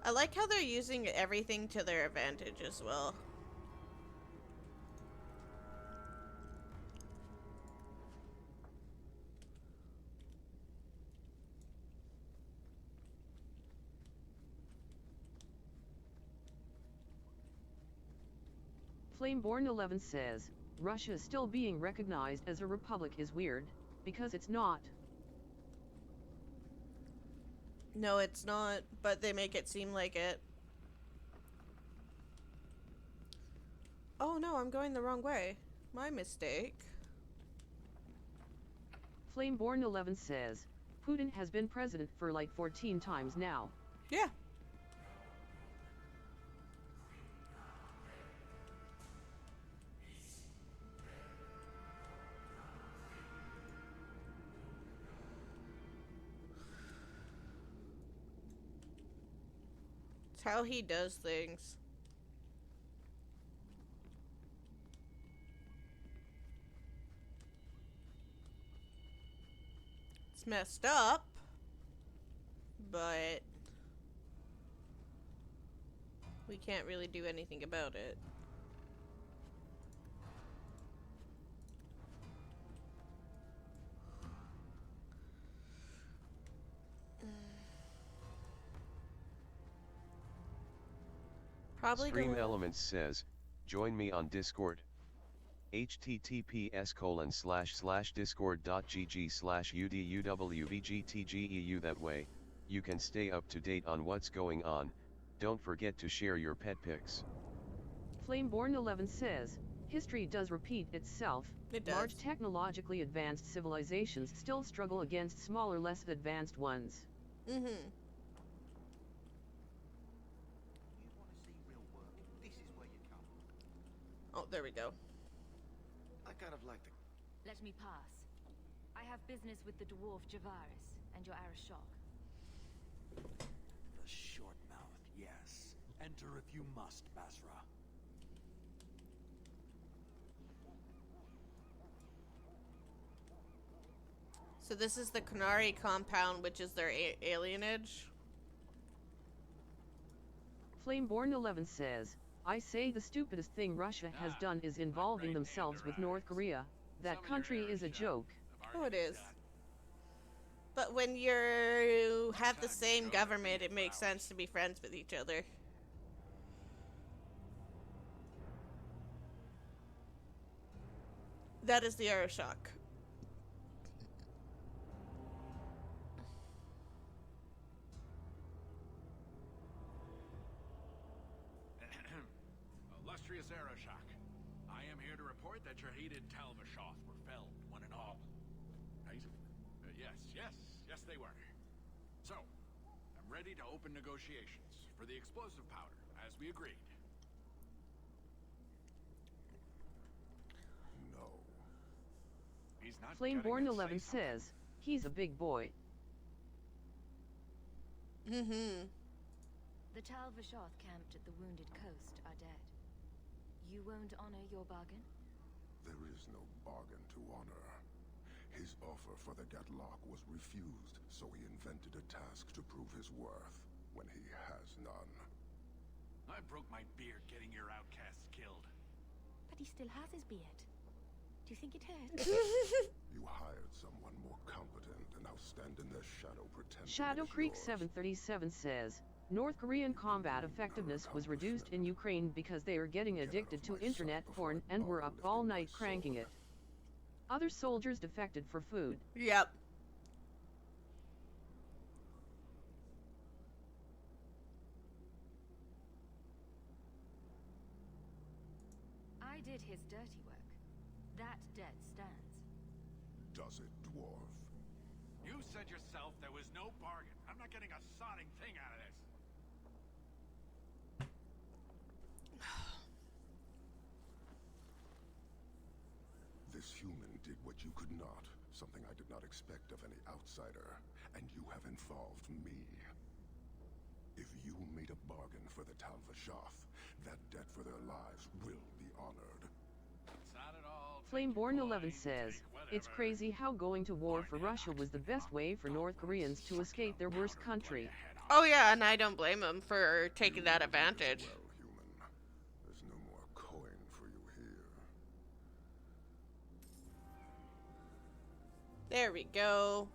I like how they're using everything to their advantage as well. Flameborn11 says, Russia is still being recognized as a republic is weird, because it's not. No, it's not, but they make it seem like it. Oh no, I'm going the wrong way. My mistake. Flameborn11 says, Putin has been president for like 14 times now. Yeah. It's how he does things. It's messed up, but we can't really do anything about it. Probably Stream gonna... Elements says, join me on Discord. https://discord.gg/uduwbgtgeu. That way, you can stay up to date on what's going on. Don't forget to share your pet pics. Flameborn11 says, history does repeat itself. It does. Large technologically advanced civilizations still struggle against smaller, less advanced ones. Mm-hmm. You want to see real work? This is where you come. Oh, there we go. I kind of like the... Let me pass. I have business with the dwarf Javaris and your Arashok. The short mouth, yes. Enter if you must, Basra. So this is the Canary compound, which is their alienage. Flameborn11 says, I say the stupidest thing Russia has done is involving themselves with North Korea. That country is a joke. Oh, it is. But when you have the same government, it makes sense to be friends with each other. That is the Arashok. Illustrious Arashok, I am here to report that your hated Talvashoth were felled, one and all. Right? Yes, they were. So, I'm ready to open negotiations for the explosive powder, as we agreed. No. He's not Flameborn11 says, he's a big boy. Mm-hmm. The Talvashoth camped at the Wounded Coast are dead. You won't honor your bargain? There is no bargain to honor. His offer for the Gatlock was refused, so he invented a task to prove his worth, when he has none. I broke my beard getting your outcasts killed. But he still has his beard. Do you think it hurts? You hired someone more competent, and now stand in their shadow pretending Shadow it is Creek yours. 737 says, North Korean combat effectiveness was reduced in Ukraine because they are getting addicted to internet porn and were up all night cranking it. Other soldiers defected for food. Yep. I did his dirty work. That debt stands. Does it, dwarf? You said yourself there was no bargain. I'm not getting a sodding thing out of this. This human did what you could not, something I did not expect of any outsider, and you have involved me. If you made a bargain for the Talvashoth, that debt for their lives will be honored. Flameborn11 says, it's crazy how going to war for Russia was the best way for North Koreans to escape their worst country. Oh yeah, and I don't blame them for taking that advantage. Well, human, there's no more coin for you here. There we go.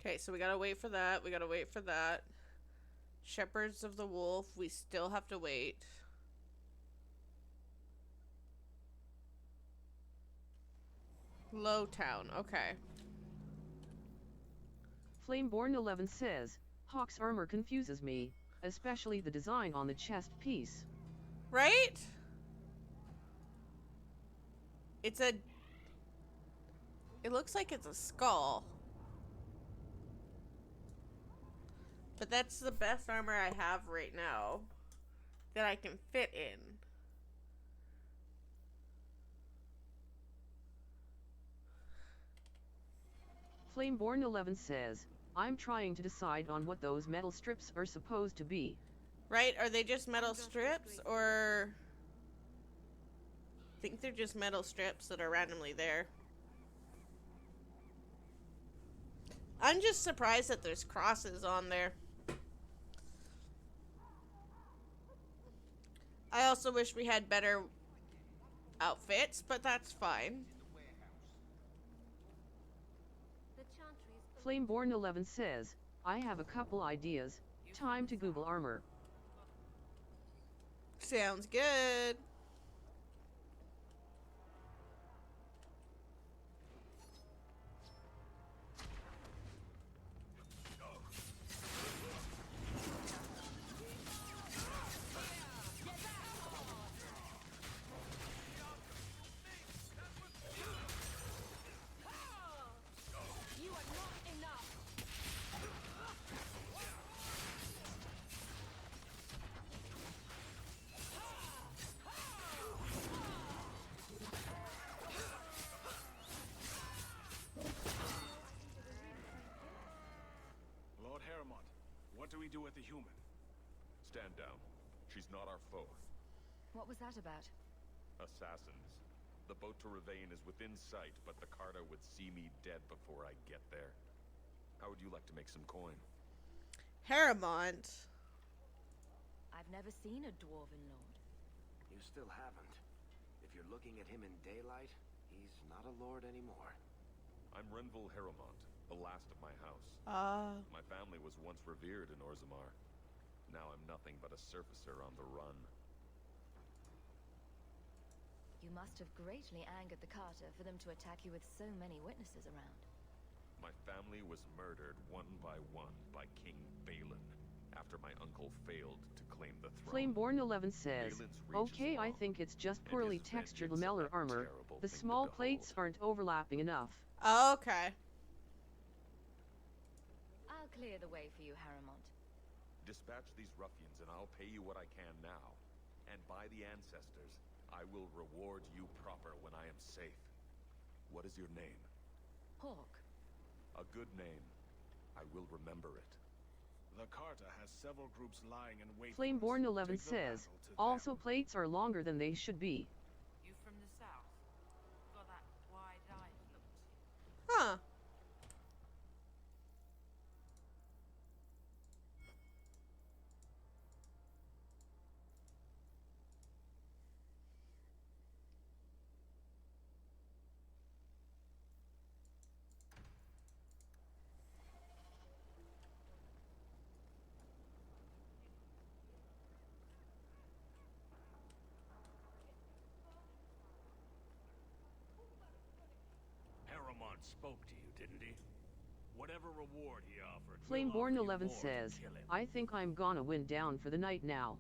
Okay, so we gotta wait for that. We gotta wait for that. Shepherds of the Wolf, we still have to wait. Lowtown, okay. Flameborn11 says, Hawk's armor confuses me, especially the design on the chest piece. Right? It's a... It looks like it's a skull. But that's the best armor I have right now that I can fit in. Flameborn11 says, I'm trying to decide on what those metal strips are supposed to be. Right? Are they just metal strips, or... I think they're just metal strips that are randomly there. I'm just surprised that there's crosses on there. I also wish we had better outfits, but that's fine. Flameborn11 says, I have a couple ideas. Time to Google armor. Sounds good. Lord Heremont, what do we do with the human? Stand down. She's not our foe. What was that about? Assassins. The boat to Ravane is within sight, but the Carta would see me dead before I get there. How would you like to make some coin? Heremont. I've never seen a dwarven lord. You still haven't. If you're looking at him in daylight, he's not a lord anymore. I'm Renville Heremont, the last of my house. My family was once revered in Orzammar. Now I'm nothing but a surfacer on the run. You must have greatly angered the Carter for them to attack you with so many witnesses around. My family was murdered one by King Balin after my uncle failed to claim the throne. Flameborn11 says, okay, I think it's just poorly textured lamellar armor. The small plates aren't overlapping enough. Okay. I'll clear the way for you, Heremont. Dispatch these ruffians and I'll pay you what I can now. And by the ancestors, I will reward you proper when I am safe. What is your name? Hawk. A good name. I will remember it. The Carta has several groups lying in wait. Flameborn11 says, also plates are longer than they should be. You from the south? Got that wide-eyed look to you. Huh. Heremont spoke to you, didn't he? Whatever reward he offered, Flameborn11 says, I think I'm gonna wind down for the night now.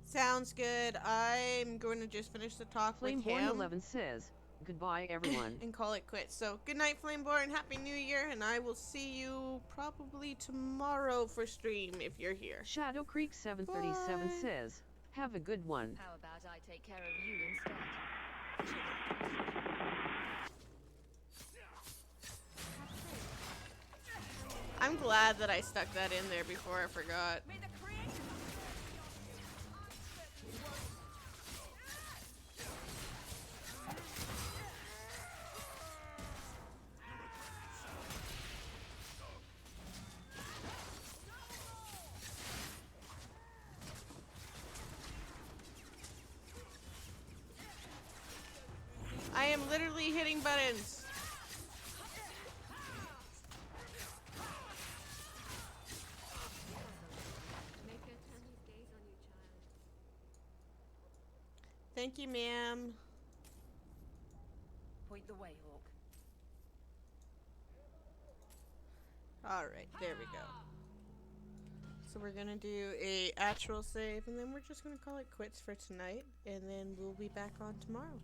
Sounds good. I'm going to just finish the talk with him. Flameborn11 says, goodbye everyone. And call it quits. So, good night, Flameborn. Happy New Year. And I will see you probably tomorrow for stream if you're here. Shadow Creek 737 says, have a good one. How about I take care of you instead? I'm glad that I stuck that in there before I forgot. I am literally hitting buttons. Thank you, ma'am. Point the way, Hawk. Alright, there we go. So we're gonna do a actual save, and then we're just gonna call it quits for tonight, and then we'll be back on tomorrow.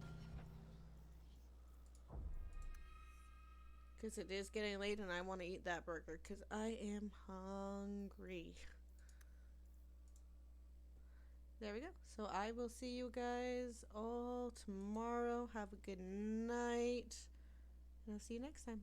Because it is getting late, and I want to eat that burger, because I am hungry. There we go. So I will see you guys all tomorrow. Have a good night. And I'll see you next time.